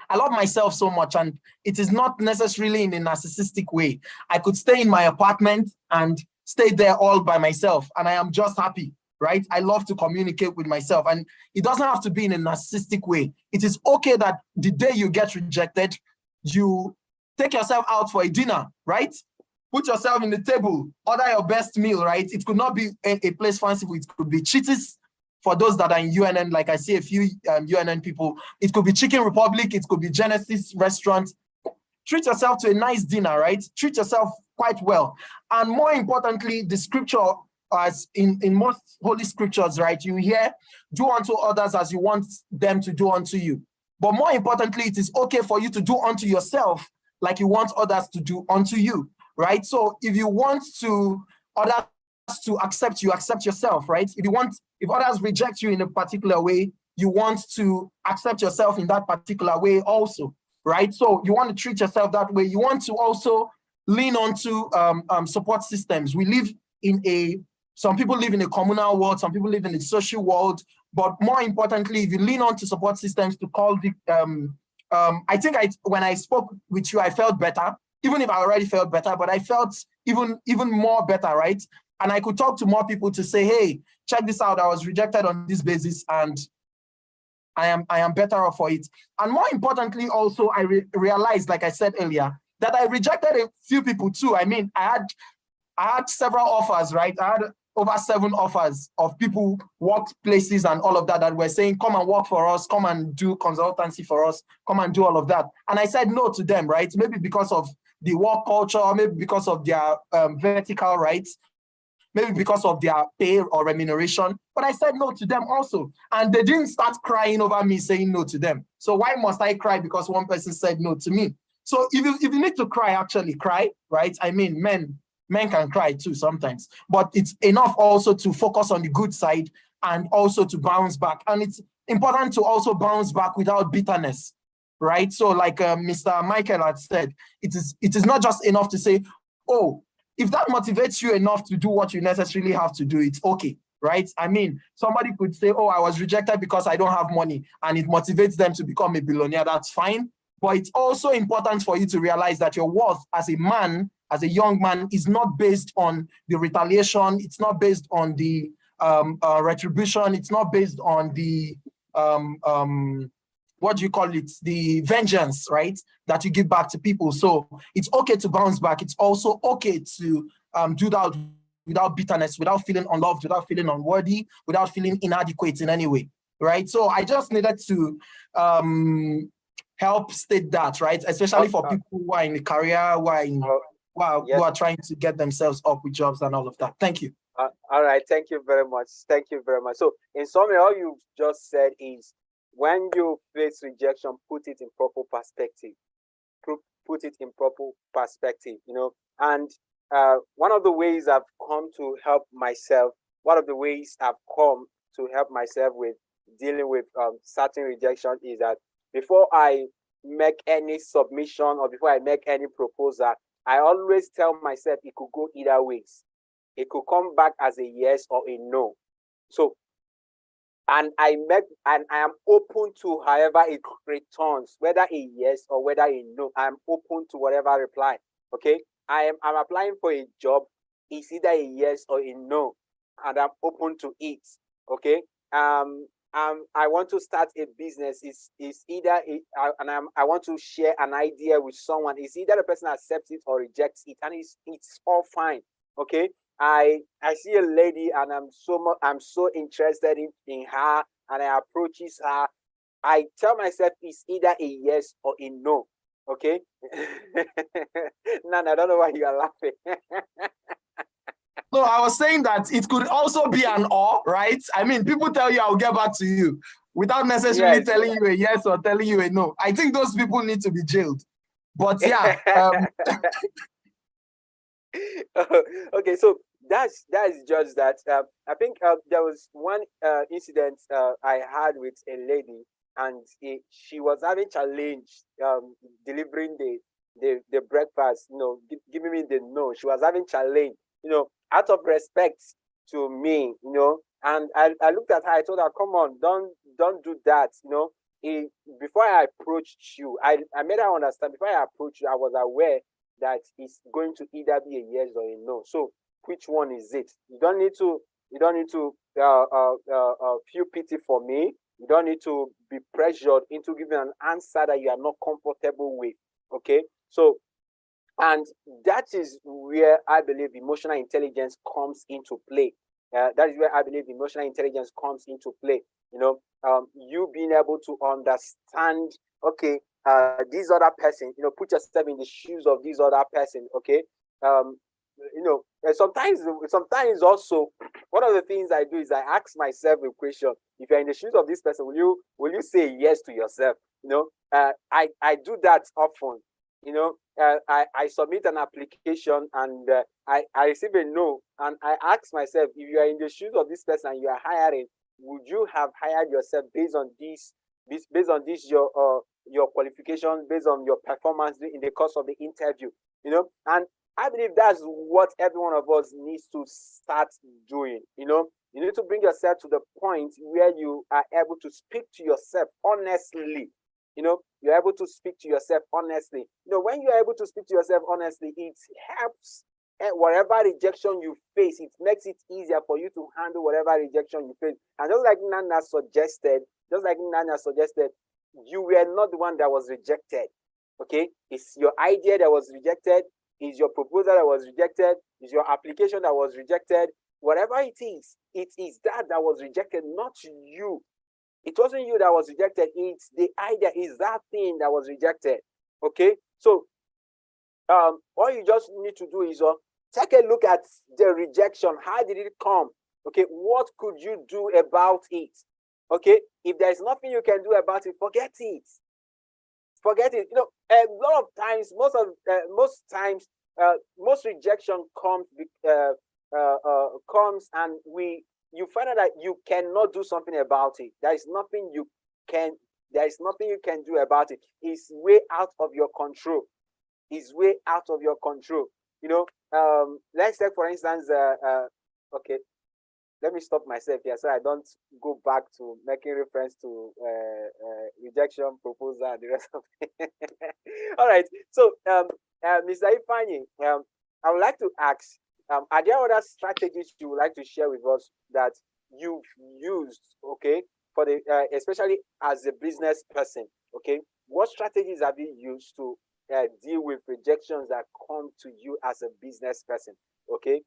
I love myself so much, and it is not necessarily in a narcissistic way. I could stay in my apartment and stay there all by myself, and I am just happy, right? I love to communicate with myself, and it doesn't have to be in a narcissistic way. It is okay that the day you get rejected, you take yourself out for a dinner, right? Put yourself in the table, order your best meal, right? It could not be a place fancy. It could be Cheaties. For those that are in UNN, like I see a few UNN people, it could be Chicken Republic, it could be Genesis Restaurant. Treat yourself to a nice dinner, right? Treat yourself quite well. And more importantly, the scripture, as in most holy scriptures, right? You hear, do unto others as you want them to do unto you. But more importantly, it is okay for you to do unto yourself like you want others to do unto you, right? So if you want to others to accept you, accept yourself, right? If others reject you in a particular way, you want to accept yourself in that particular way also, right? So you want to treat yourself that way. You want to also lean onto support systems. Some people live in a communal world, some people live in a social world, but more importantly, if you lean onto support systems to call the, I think when I spoke with you, I felt better, even if I already felt better, but I felt even more better, right? And I could talk to more people to say, hey, check this out. I was rejected on this basis and I am better off for it. And more importantly, also, I realized, like I said earlier, that I rejected a few people too. I mean, I had several offers, right? I had over 7 offers of people, workplaces and all of that were saying, come and work for us, come and do consultancy for us, come and do all of that. And I said no to them, right? Maybe because of the work culture, maybe because of their vertical rights, maybe because of their pay or remuneration, but I said no to them also. And they didn't start crying over me saying no to them. So why must I cry because one person said no to me? So if you need to cry, actually cry, right? I mean, men can cry too sometimes, but it's enough also to focus on the good side and also to bounce back. And it's important to also bounce back without bitterness, right? So like Mr. Michael had said, it is not just enough to say, oh, if that motivates you enough to do what you necessarily have to do, it's okay, right? I mean, somebody could say, oh, I was rejected because I don't have money, and it motivates them to become a billionaire. That's fine. But it's also important for you to realize that your worth as a man, as a young man, is not based on the retaliation. It's not based on the retribution. It's not based on the what do you call it? The vengeance, right? That you give back to people. So it's okay to bounce back. It's also okay to do that without bitterness, without feeling unloved, without feeling unworthy, without feeling inadequate in any way, right? So I just needed to help state that, right? Especially for people who are in the career, who are trying to get themselves up with jobs and all of that. Thank you. All right, thank you very much. Thank you very much. So in summary, all you just said is when you face rejection, put it in proper perspective. Put it in proper perspective, you know. And one of the ways I've come to help myself, with dealing with certain rejection is that before I make any submission or before I make any proposal, I always tell myself it could go either ways. It could come back as a yes or a no. So, and I am open to however it returns, whether a yes or whether a no. I'm open to whatever reply. Okay, I'm applying for a job. It's either a yes or a no, and I'm open to it. Okay. I want to start a business. It's either I want to share an idea with someone. It's either the person accepts it or rejects it, and it's all fine. Okay. I see a lady and I'm so interested in her, and I approaches her. I tell myself it's either a yes or a no. Okay. Nan, I don't know why you are laughing. No, I was saying that it could also be an or, right? I mean, people tell you I'll get back to you without necessarily telling you a yes or telling you a no. I think those people need to be jailed. But yeah. Okay, so that's just that. I think there was one incident I had with a lady, and she was having challenge delivering the breakfast, you know, giving me the no. She was having challenge, you know, out of respect to me, you know. And I looked at her, I told her, come on, don't do that, you know. Before I approached you, I made her understand, before I approached you, I was aware that it's going to either be a yes or a no. So which one is it? You don't need to feel pity for me. You don't need to be pressured into giving an answer that you are not comfortable with. Okay. So, and that is where I believe emotional intelligence comes into play. That is where I believe emotional intelligence comes into play. You know, you being able to understand, okay, this other person, you know, put yourself in the shoes of this other person, okay? You know, sometimes also, one of the things I do is I ask myself a question. If you're in the shoes of this person, will you say yes to yourself? You know, I do that often. You know, I submit an application and I receive a no, and I ask myself, if you are in the shoes of this person and you are hiring, would you have hired yourself based on your qualifications, based on your performance in the course of the interview? You know, and I believe that's what every one of us needs to start doing. You know, you need to bring yourself to the point where you are able to speak to yourself honestly. You know, you're able to speak to yourself honestly. You know, when you're able to speak to yourself honestly, it helps whatever rejection you face. It makes it easier for you to handle whatever rejection you face. And just like Nana suggested, you were not the one that was rejected. Okay, it's your idea that was rejected, it's your proposal that was rejected, it's your application that was rejected. Whatever it is that was rejected, not you. It wasn't you that was rejected, it's the idea, is that thing that was rejected. Okay, so all you just need to do is take a look at the rejection. How did it come? Okay, what could you do about it? Okay, if there's nothing you can do about it, forget it. forget it. You know, a lot of times, most rejection comes and you find out that you cannot do something about it. There is nothing you can do about it. It's way out of your control. It's way out of your control. You know, let's take for instance, okay, let me stop myself here so I don't go back to making reference to rejection, proposal, and the rest of it. All right. So, Mr. Ifeanyi, I would like to ask, are there other strategies you would like to share with us that you've used, okay, for the especially as a business person, okay? What strategies have you used to deal with rejections that come to you as a business person, okay?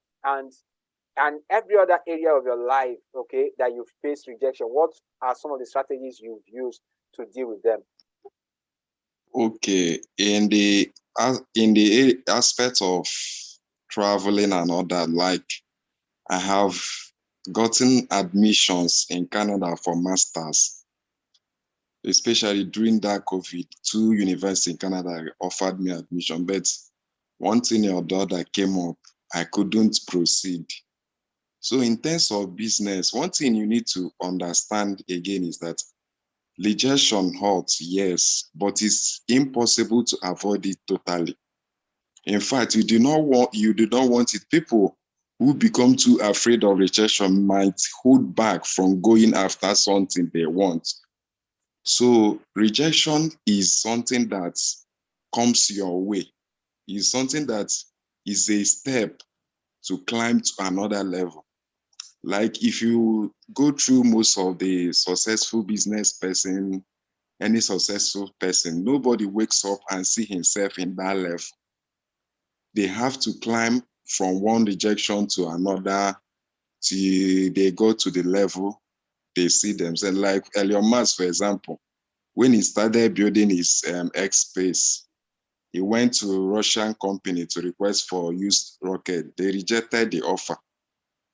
And every other area of your life, okay, that you face rejection, what are some of the strategies you've used to deal with them? Okay, in the aspect of traveling and all that, like I have gotten admissions in Canada for masters, especially during that COVID. 2 universities in Canada offered me admission, but one thing or the other came up, I couldn't proceed. So in terms of business, one thing you need to understand again is that rejection hurts, yes, but it's impossible to avoid it totally. In fact, you do not want it. People who become too afraid of rejection might hold back from going after something they want. So rejection is something that comes your way. It's something that is a step to climb to another level. Like if you go through most of the successful business person, any successful person, nobody wakes up and see himself in that level. They have to climb from one rejection to another till they go to the level they see themselves. Like Elon Musk, for example, when he started building his X space, he went to a Russian company to request for used rocket. They rejected the offer.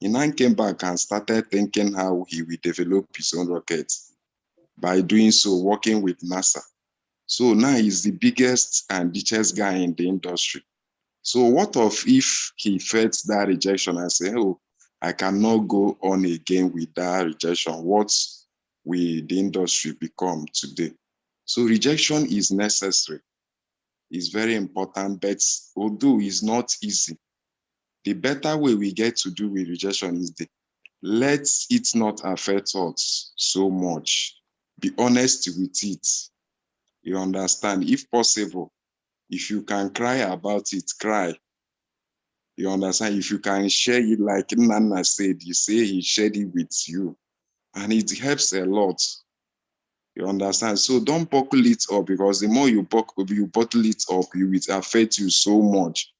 He then came back and started thinking how he will develop his own rockets. By doing so, working with NASA. So now he's the biggest and richest guy in the industry. So what if he felt that rejection and say, oh, I cannot go on again with that rejection? What will the industry become today? So rejection is necessary. It's very important, but although it's not easy, the better way we get to do with rejection is let it not affect us so much. Be honest with it. You understand? If possible, if you can cry about it, cry. You understand? If you can share it, like Nana said, you say he shared it with you, and it helps a lot. You understand? So don't buckle it up, because the more you bottle it up, it will affect you so much.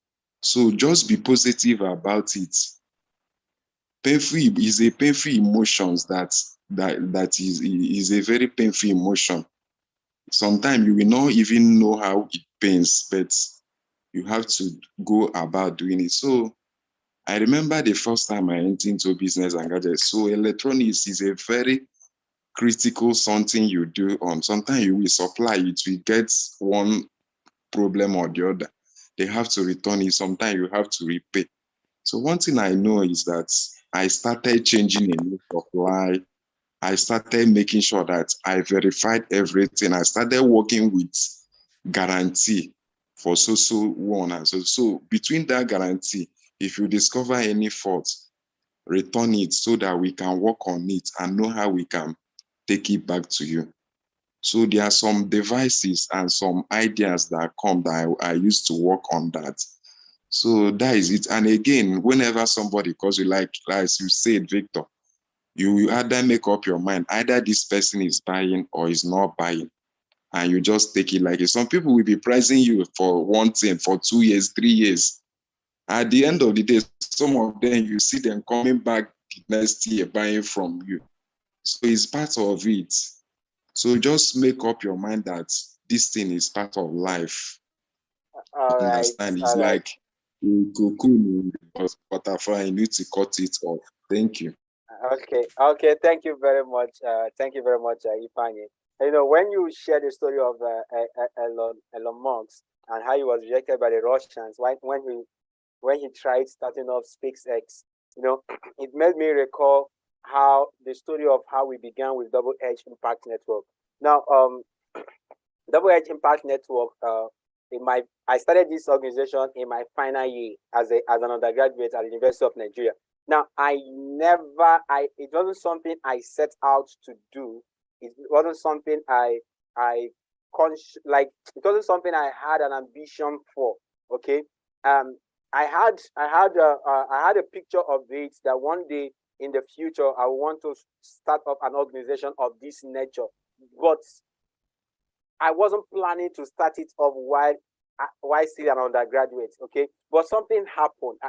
So just be positive about it. Painful is a painful emotions that is a very painful emotion. Sometimes you will not even know how it pains, but you have to go about doing it. So I remember the first time I entered into business and gadgets. So electronics is a very critical something you do on. Sometimes you will supply it, will get one problem or the other. They have to return it. Sometimes you have to repay. So one thing I know is that I started changing a new supply. I started making sure that I verified everything. I started working with guarantee for so one and so between that guarantee, if you discover any fault, return it so that we can work on it and know how we can take it back to you. So there are some devices and some ideas that come that I used to work on that. So that is it. And again, whenever somebody calls you, like as you said, Victor, you either make up your mind, either this person is buying or is not buying, and you just take it like it. Some people will be pricing you for one thing for 2 years, 3 years. At the end of the day, some of them, you see them coming back next year buying from you. So it's part of it. So just make up your mind that this thing is part of life. All right. Understand? It's like cocoon, butterfly, you need to cut it off. Thank you. Okay. Thank you very much. Thank you very much, Ifeanyi. You know, when you share the story of Elon Musk and how he was rejected by the Russians, when he tried starting off SpaceX, you know, it made me recall how the story of how we began with Double Edge Impact Network. Now, Double Edge Impact Network, I started this organization in my final year as an undergraduate at the University of Nigeria. Now, it wasn't something I set out to do. It wasn't something it wasn't something I had an ambition for. Okay, I had a picture of it that one day in the future I want to start up an organization of this nature, but I wasn't planning to start it off while still an undergraduate. Okay, but something happened.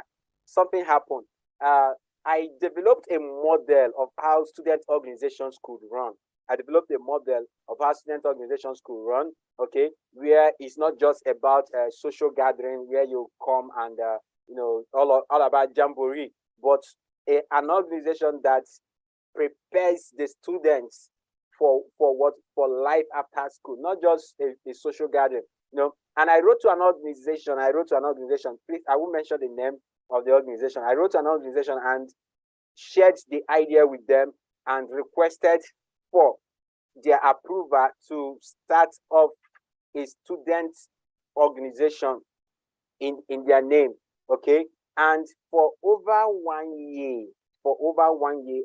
I developed a model of how student organizations could run. I developed a model of how student organizations could run, okay, where it's not just about social gathering where you come and, all about jamboree, but an organization that prepares the students for life after school, not just a social gathering, you know. And I wrote to an organization, please, I won't mention the name of the organization. I wrote to an organization and shared the idea with them and requested for their approval to start off a student organization in their name. Okay. And for over 1 year,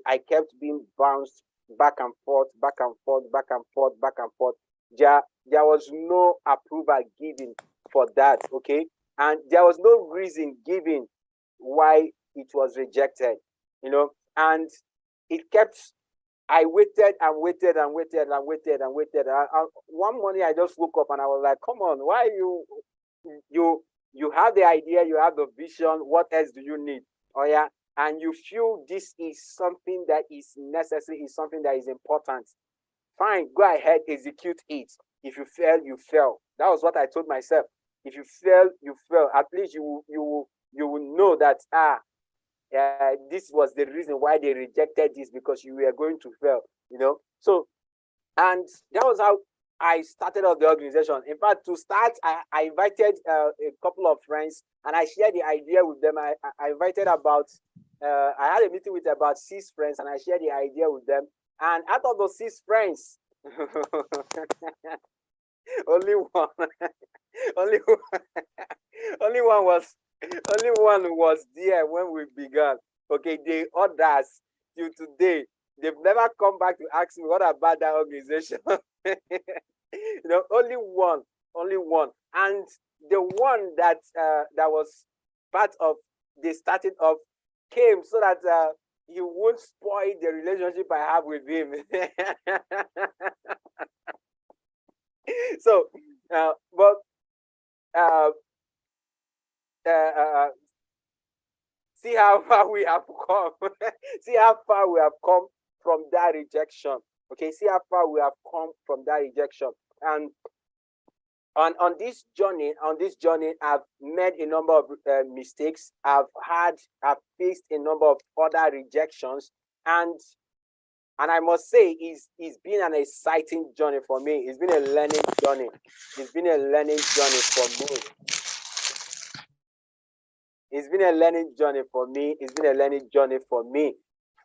I kept being bounced back and forth. There was no approval given for that. Okay. And there was no reason given why it was rejected, you know, and it kept. I waited and waited. One morning I just woke up and I was like, come on, why you have the idea, you have the vision, what else do you need? Oh yeah, and you feel this is something that is necessary, is something that is important. Fine, go ahead, execute it. If you fail, you fail. That was what I told myself. If you fail, you fail. At least you will know that this was the reason why they rejected this, because you were going to fail, you know. So, and that was how I started up the organization. In fact, to start, I invited a couple of friends and I shared the idea with them. I invited I had a meeting with about 6 friends and I shared the idea with them. And out of those 6 friends, only one was there when we began. Okay, the others till today, they've never come back to ask me what about that organization. You know, only one, and the one that was part of the starting of came so that he won't spoil the relationship I have with him. So, see how far we have come. See how far we have come from that rejection. Okay, see how far we have come from that rejection. And on this journey, I've made a number of mistakes. I've faced a number of other rejections, and I must say, it's been an exciting journey for me. It's been a learning journey. It's been a learning journey for me. It's been a learning journey for me. It's been a learning journey for me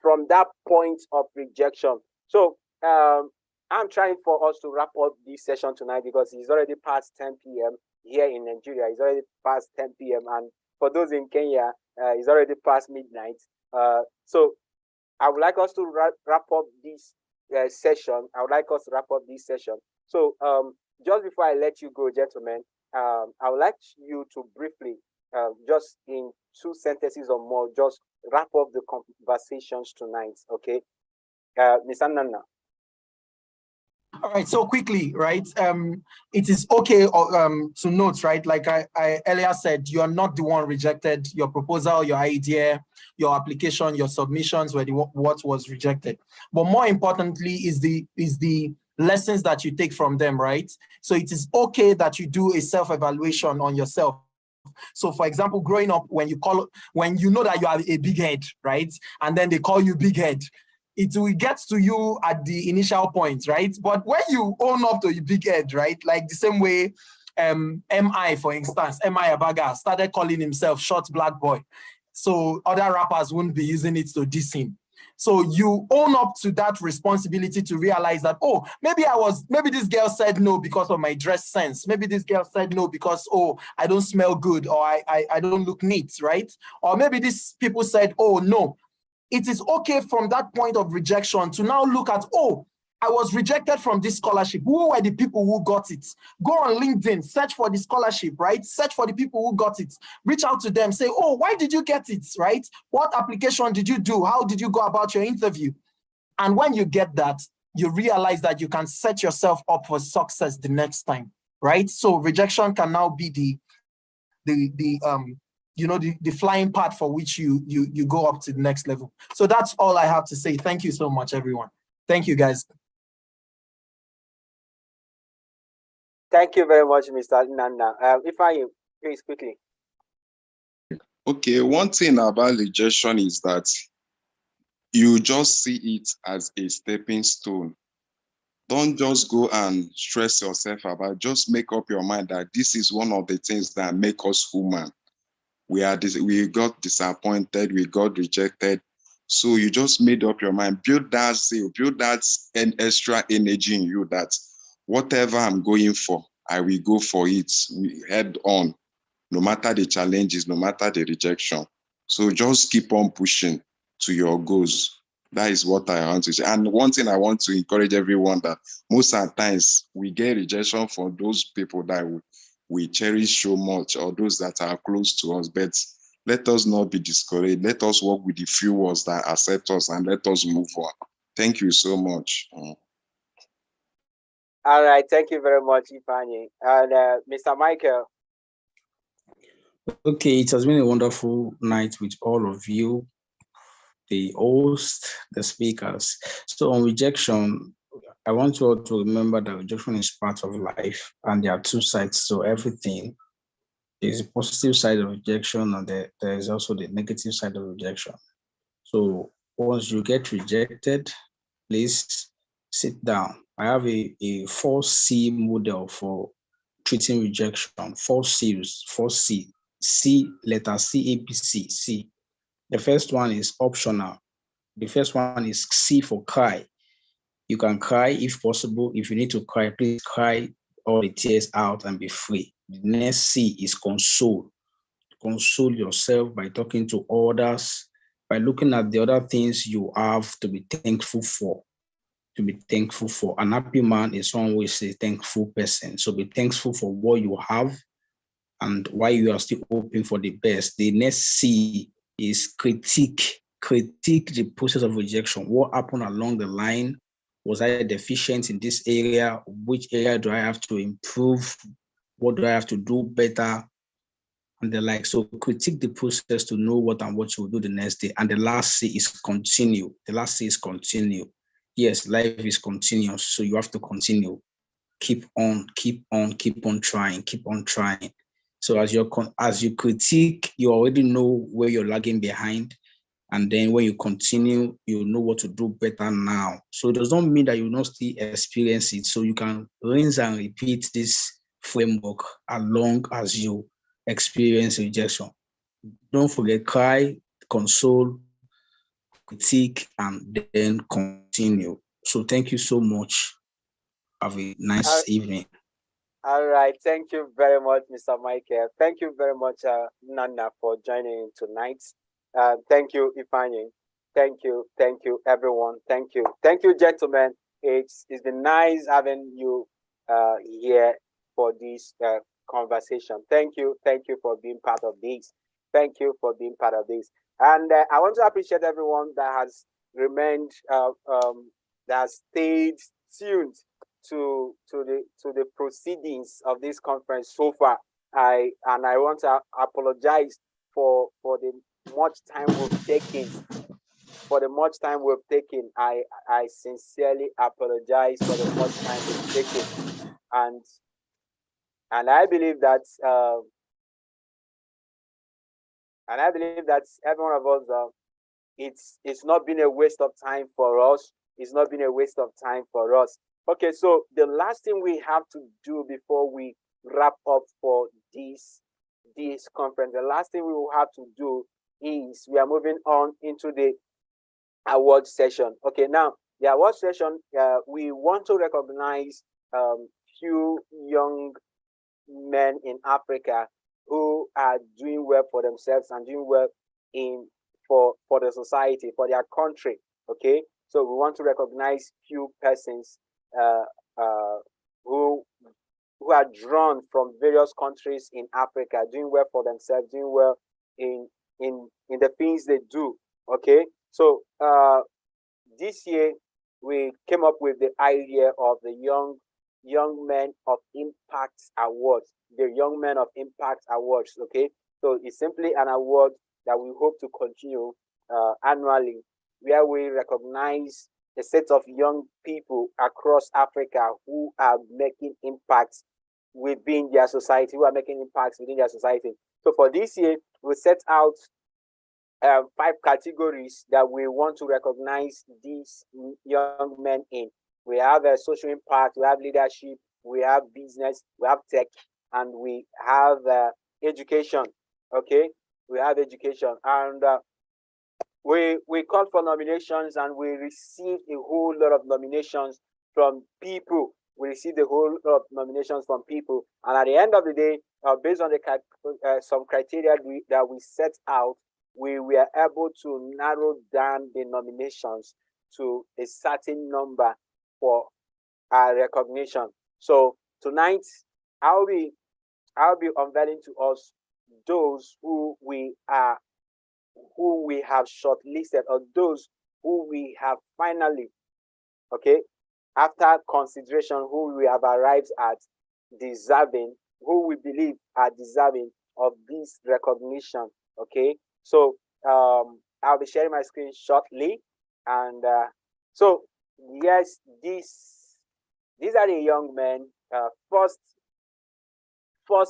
from that point of rejection. So I'm trying for us to wrap up this session tonight because it's already past 10 p.m. here in Nigeria. It's already past 10 p.m. And for those in Kenya, it's already past midnight. So I would like us to wrap up this session. So just before I let you go, gentlemen, I would like you to briefly, just in 2 sentences or more, just wrap up the conversations tonight, okay? Ms. Nana. All right, so quickly, right? It is okay to note, right? Like I earlier said, you are not the one rejected. Your proposal, your idea, your application, your submissions were what was rejected. But more importantly is the lessons that you take from them, right? So it is okay that you do a self-evaluation on yourself. So for example, growing up, when you know that you are a big head, right? And then they call you big head, it will get to you at the initial point, right? But when you own up to your big head, right? Like the same way MI, for instance, MI Abaga started calling himself Short Black Boy. So other rappers wouldn't be using it to diss him. So you own up to that responsibility to realize that, oh, maybe this girl said no because of my dress sense. Maybe this girl said no because, oh, I don't smell good, or I don't look neat, right? Or maybe these people said, oh, no. It is okay from that point of rejection to now look at, oh, I was rejected from this scholarship. Who were the people who got it? Go on LinkedIn, search for the scholarship, right? Search for the people who got it. Reach out to them, say, oh, why did you get it, right? What application did you do? How did you go about your interview? And when you get that, you realize that you can set yourself up for success the next time, right? So rejection can now be the flying part for which you go up to the next level. So that's all I have to say. Thank you so much, everyone. Thank you, guys. Thank you very much, Mr. Nana. If I please quickly. Okay, one thing about rejection is that you just see it as a stepping stone. Don't just go and stress yourself about, just make up your mind that this is one of the things that make us human. We got disappointed, we got rejected. So you just made up your mind, build that zeal, build that extra energy in you that whatever I'm going for, I will go for it. We head on, no matter the challenges, no matter the rejection. So just keep on pushing to your goals. That is what I want to say. And one thing I want to encourage everyone that most of the times we get rejection from those people that we cherish so much, or those that are close to us. But let us not be discouraged. Let us work with the few ones that accept us and let us move on. Thank you so much. All right, thank you very much, Ifani. And Mr. Michael. Okay, it has been a wonderful night with all of you, the host, the speakers. So on rejection, I want you all to remember that rejection is part of life, and there are two sides to everything. There's a positive side of rejection, and there is also the negative side of rejection. So once you get rejected, please sit down. I have a 4C model for treating rejection. 4 C's, 4C. C, letter C, A, B, C, C. The first one is optional. The first one is C for cry. You can cry if possible. If you need to cry, please cry all the tears out and be free. The next C is console. Console yourself by talking to others, by looking at the other things you have to be thankful for. To be thankful for. An happy man is always a thankful person. So be thankful for what you have and why you are still hoping for the best. The next C is critique. Critique the process of rejection. What happened along the line? Was I deficient in this area? Which area do I have to improve? What do I have to do better? And the like. So critique the process to know what you will do the next day. And the last C is continue. The last C is continue. Yes, life is continuous, so you have to continue. Keep on trying, keep on trying. So as you critique, you already know where you're lagging behind. And then when you continue, you know what to do better now. So it does not mean that you will not still experience it. So you can rinse and repeat this framework along as you experience rejection. Don't forget, cry, console, critique, and then continue. So thank you so much. Have a nice evening. All right. Thank you very much, Mr. Michael. Thank you very much, Nana, for joining tonight. Thank you, Ifani. Thank you, everyone. Thank you, gentlemen. It's been nice having you here for this conversation. Thank you for being part of this. Thank you for being part of this. And I want to appreciate everyone that has remained, that stayed tuned to the proceedings of this conference so far. I want to apologize for the much time we've taken. For the much time we've taken, I sincerely apologize for the much time we've taken, and I believe that every one of us it's not been a waste of time for us. It's not been a waste of time for us. Okay, so the last thing we have to do before we wrap up for this conference, the last thing we will have to do is we are moving on into the award session. Okay, now the award session, we want to recognize few young men in Africa who are doing well for themselves and doing well for the society, for their country. Okay, so we want to recognize few persons who are drawn from various countries in Africa, doing well for themselves, doing well in the things they do. Okay, so this year we came up with the idea of the Young Men of Impact Awards, the Young Men of Impact Awards. Okay, so it's simply an award that we hope to continue annually, where we recognize a set of young people across Africa who are making impacts within their society, who are making impacts within their society. So for this year, we set out 5 categories that we want to recognize these young men in. We have a social impact, we have leadership, we have business, we have tech, and we have education. Okay, we have education, and we called for nominations, and we received a whole lot of nominations from people. We received a whole lot of nominations from people, and at the end of the day, based on the some criteria that we set out, we were able to narrow down the nominations to a certain number for our recognition. So tonight, I'll be unveiling to us those who we have shortlisted, or those who we have finally, okay, after consideration, who we have arrived at deserving, who we believe are deserving of this recognition. Okay, so I'll be sharing my screen shortly, and so yes, these are the young men. First for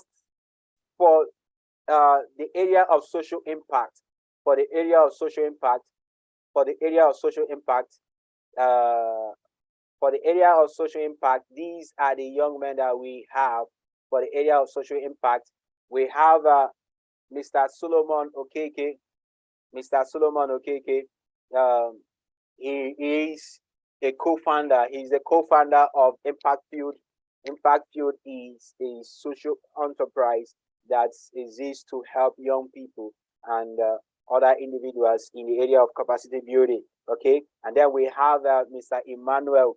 the area of social impact. For the area of social impact, these are the young men that we have. For the area of social impact, we have Mr. Solomon Okeke. Mr. Solomon Okeke, he is a co-founder. He's a co-founder of Impact Field. Impact Field is a social enterprise that exists to help young people and other individuals in the area of capacity building. Okay, and then we have Mr. Emmanuel,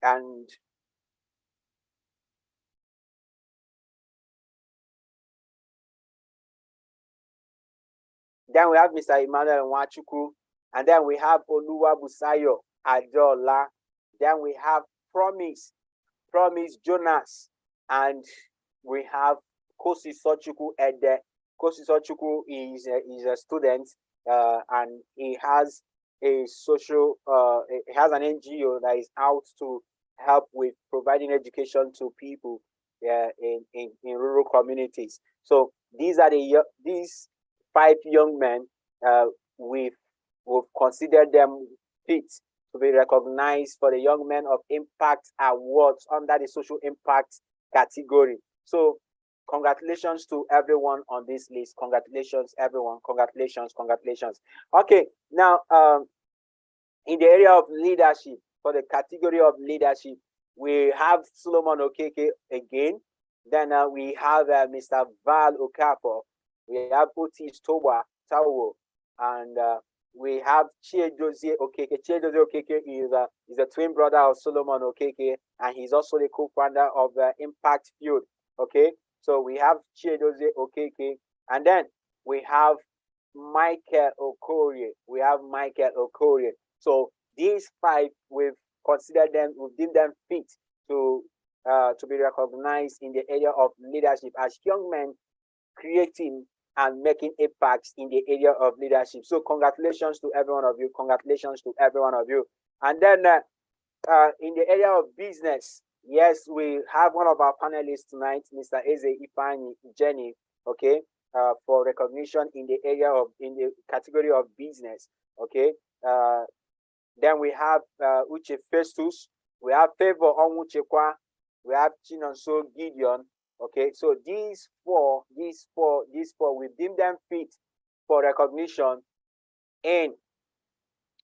and then we have Mr. Emmanuel Nwachuku, and then we have Oluwa Busayo Adola. Then we have Promise Jonas, and we have Kosi Sochuku Ede. Kosi Sochuku is a student, and he has a social, he has an NGO that is out to help with providing education to people in rural communities. So these are these 5 young men. We've considered them fit to be recognized for the Young Men of Impact Awards under the social impact category. So congratulations to everyone on this list. Congratulations, everyone. Congratulations. Okay, now in the area of leadership, for the category of leadership, we have Solomon Okeke again. Then we have Mr. Val Okafor. We have Otis Tawo, and we have Chiedozie Okeke. Chiedozie Okeke is a twin brother of Solomon Okeke, and he's also the co-founder of Impact Field. Okay, so we have Chiedozie Okeke, and then we have Michael Okorie. So these 5, we've considered them, we've deemed them fit to be recognized in the area of leadership as young men creating and making impacts in the area of leadership. So congratulations to every one of you. Congratulations to every one of you. And then in the area of business, yes, we have one of our panelists tonight, Mr. Eze Ifani Jenny. Okay, for recognition in the area of, in the category of business. Okay. Then we have Uche Festus, we have Favor Onwuchekwa, we have Chinonso Gideon. Okay, so these four, we deem them fit for recognition in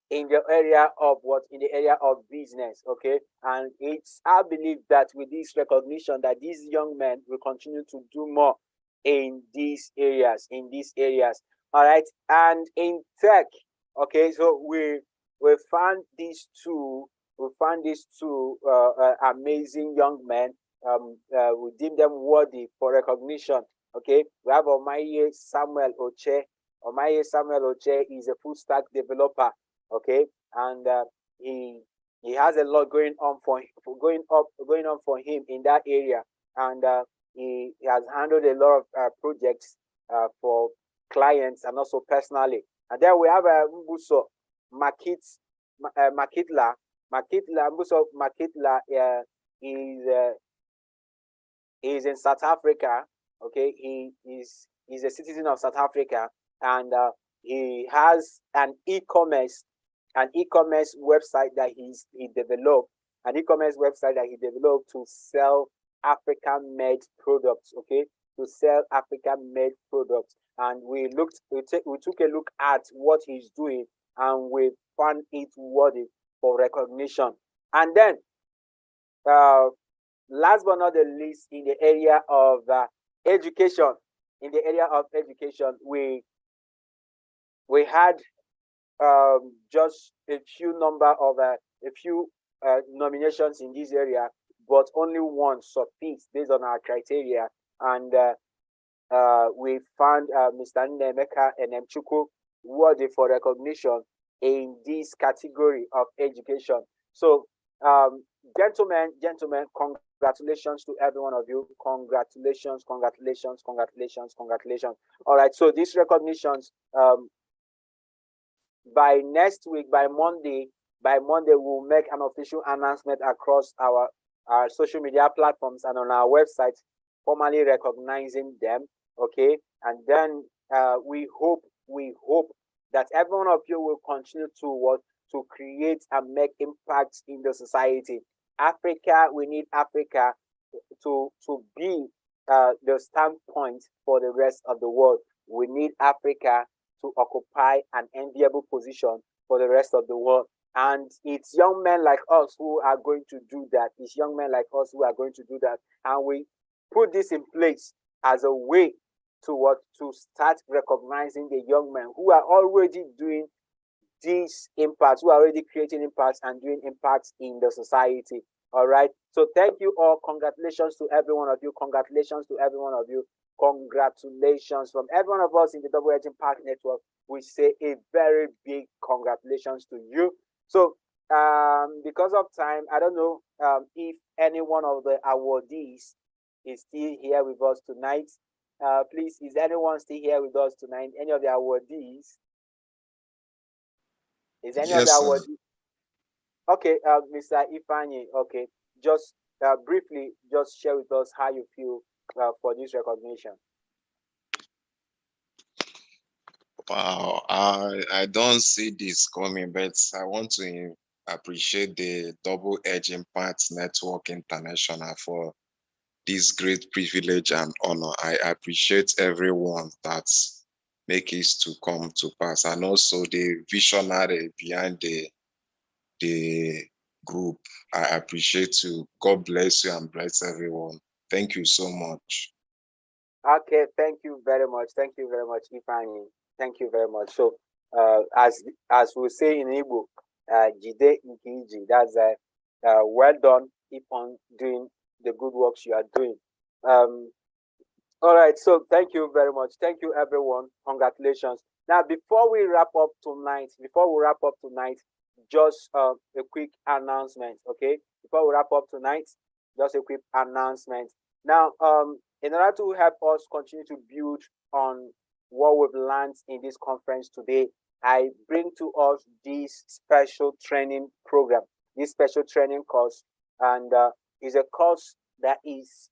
the area of what? In the area of business. Okay, and it's our belief that with this recognition that these young men will continue to do more in these areas, all right. And in tech, okay, so we found these two amazing young men. We deem them worthy for recognition. Okay, we have Omaye Samuel Oche. Omaye Samuel Oche is a full stack developer. Okay, and he has a lot going on for him in that area, and he has handled a lot of projects for clients and also personally. And then we have Mbuso Makitla. Mbuso Makitla is in South Africa. Okay, he's a citizen of South Africa, and he has an e-commerce website that he developed, to sell African-made products. Okay, to sell African-made products, and we took a look at what he's doing, and we found it worthy for recognition. And then, last but not the least, in the area of education, we had just a few nominations in this area, but only one sufficed based on our criteria, and we found Mr. Nemeka Enemchukwu worthy for recognition in this category of education. So, gentlemen, congratulations to every one of you. Congratulations. All right, so these recognitions, by next week, by Monday, we'll make an official announcement across our social media platforms and on our website, formally recognizing them. Okay, and then we hope that every one of you will continue to create and make impacts in the society. Africa, we need Africa to be the standpoint for the rest of the world. We need Africa to occupy an enviable position for the rest of the world. And it's young men like us who are going to do that. And we put this in place as a way to start recognizing the young men who are already doing these impacts, who are already creating impacts and doing impacts in the society. All right. So thank you all. Congratulations to every one of you. Congratulations from every one of us in the Double Edge Impact Network. We say a very big congratulations to you. So because of time, I don't know if any one of the awardees is still here with us tonight. Please, is anyone still here with us tonight? Any of the awardees? Is any of the awardees? Okay, Mr. Ifeanyi, okay, just briefly, just share with us how you feel for this recognition. Wow, I don't see this coming, but I want to appreciate the Double Edge Impact Network International for this great privilege and honor. I appreciate everyone that's make it to come to pass, and also the visionary behind the group. I appreciate you. God bless you and bless everyone. Thank you so much. Okay, thank you very much, Ifeanyi. Thank you very much. So, as we say in Igbo, Jide Nkiji, that's well done. Keep on doing the good works you are doing. All right, so thank you very much. Thank you, everyone. Congratulations. Now, before we wrap up tonight, just a quick announcement, okay? Before we wrap up tonight, just a quick announcement. Now, in order to help us continue to build on what we've learned in this conference today, I bring to us this special training program, this special training course, and is a course that is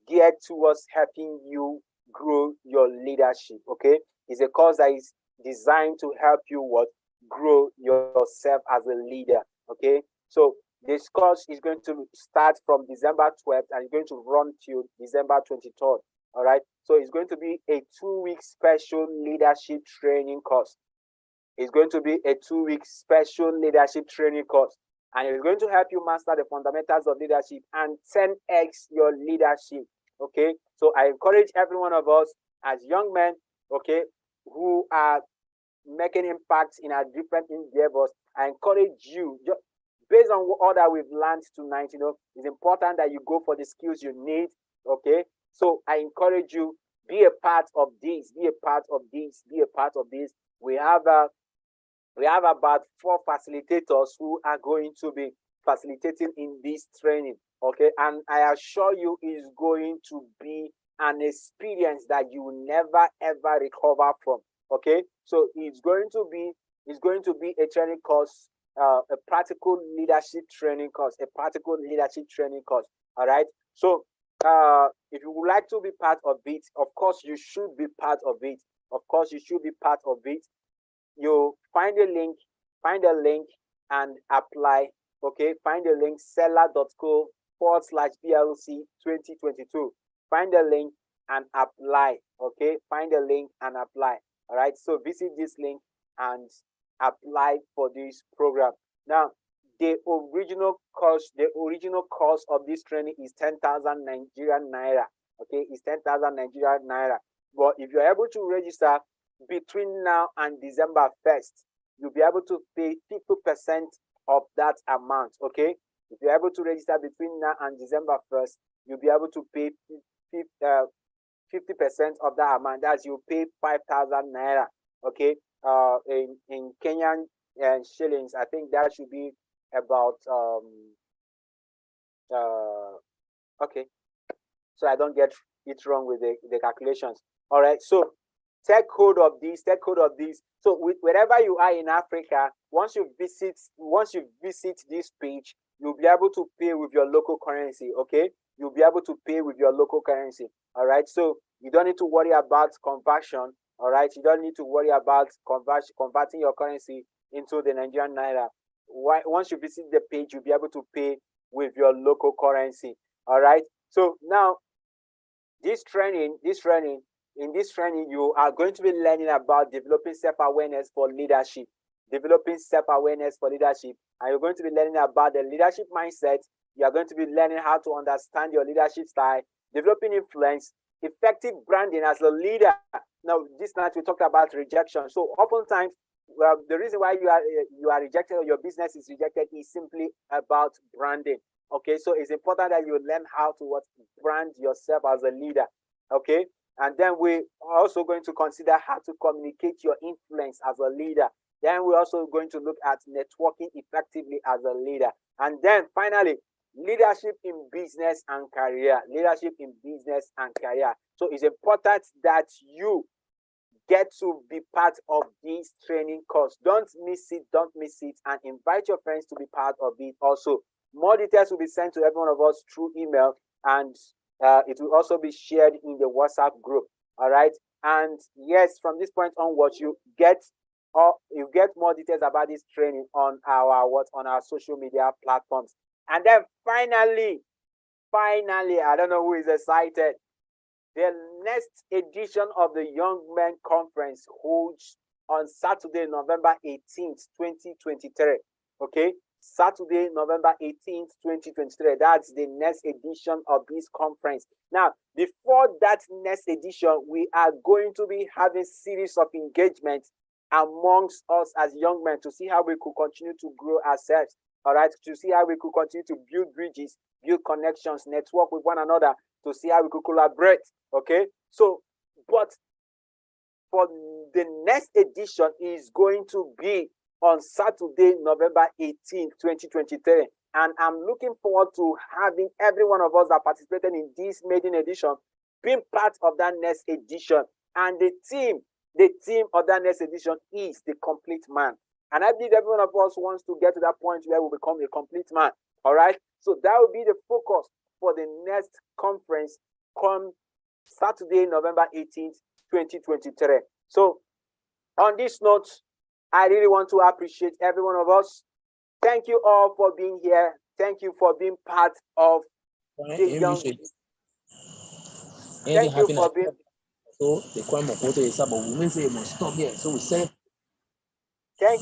geared towards helping you grow your leadership. Okay, it's a course that is designed to help you grow yourself as a leader. Okay, so this course is going to start from December 12th and it's going to run till December 23rd. All right, so it's going to be a 2-week special leadership training course. It's going to be a 2-week special leadership training course, and it's going to help you master the fundamentals of leadership and 10x your leadership. Okay, so I encourage every one of us as young men, okay, who are making impacts in our different endeavors. I encourage you, just based on all that we've learned tonight, it's important that you go for the skills you need. Okay, so I encourage you, be a part of this, be a part of this, be a part of this. We have about 4 facilitators who are going to be facilitating in this training. Okay, and I assure you, it's going to be an experience that you will never ever recover from. Okay, so it's going to be a training course, a practical leadership training course, All right, so if you would like to be part of it, of course you should be part of it. You find a link and apply. Okay, find the link seller.co/BLC 2022. Find the link and apply. Okay, find the link and apply. All right, so visit this link and apply for this program. Now, the original cost of this training is 10,000 Nigerian naira. Okay, it's 10,000 Nigerian naira. But if you're able to register between now and December 1st, you'll be able to pay 50% of that amount. Okay, if you're able to register between now and December 1st, you'll be able to pay 50% of that amount. That's, you pay 5,000 naira. Okay, in Kenyan shillings, I think that should be about okay, so I don't get it wrong with the calculations. All right, so take hold of this. So wherever you are in Africa, once you visit this page, you'll be able to pay with your local currency. Okay, you'll be able to pay with your local currency. All right, so you don't need to worry about conversion. All right, you don't need to worry about converting your currency into the Nigerian naira. Once you visit the page, you'll be able to pay with your local currency. All right, so now in this training, you are going to be learning about developing self-awareness for leadership. And you're going to be learning about the leadership mindset. You are going to be learning how to understand your leadership style, developing influence, effective branding as a leader. Now, this night we talked about rejection. So oftentimes, the reason why you are rejected or your business is rejected is simply about branding. Okay, so it's important that you learn how to brand yourself as a leader. Okay, and then we're also going to consider how to communicate your influence as a leader. Then we're also going to look at networking effectively as a leader. And then finally, leadership in business and career. So it's important that you get to be part of this training course. Don't miss it, and invite your friends to be part of it also. More details will be sent to every one of us through email, and it will also be shared in the WhatsApp group. All right, and yes, from this point onwards, you get more details about this training on our social media platforms. And then finally, I don't know who is excited. The next edition of the Young Men Conference holds on Saturday, November 18th, 2023. Okay, Saturday, November 18th, 2023. That's the next edition of this conference. Now, before that next edition, we are going to be having series of engagements amongst us as young men to see how we could continue to grow ourselves. All right, to see how we could continue to build bridges, build connections, network with one another, to see how we could collaborate. Okay, so, but for the next edition is going to be on Saturday, November 18th, 2023. And I'm looking forward to having every one of us that participated in this maiden edition being part of that next edition. And the theme of that next edition is the complete man. And I believe every one of us wants to get to that point where we become a complete man. All right. So that will be the focus for the next conference come Saturday, November 18th, 2023. So on this note, I really want to appreciate every one of us. Thank you all for being here. Thank you for being part of the young. Thank you for being. So the crime of water is about women say it must stop here. So we send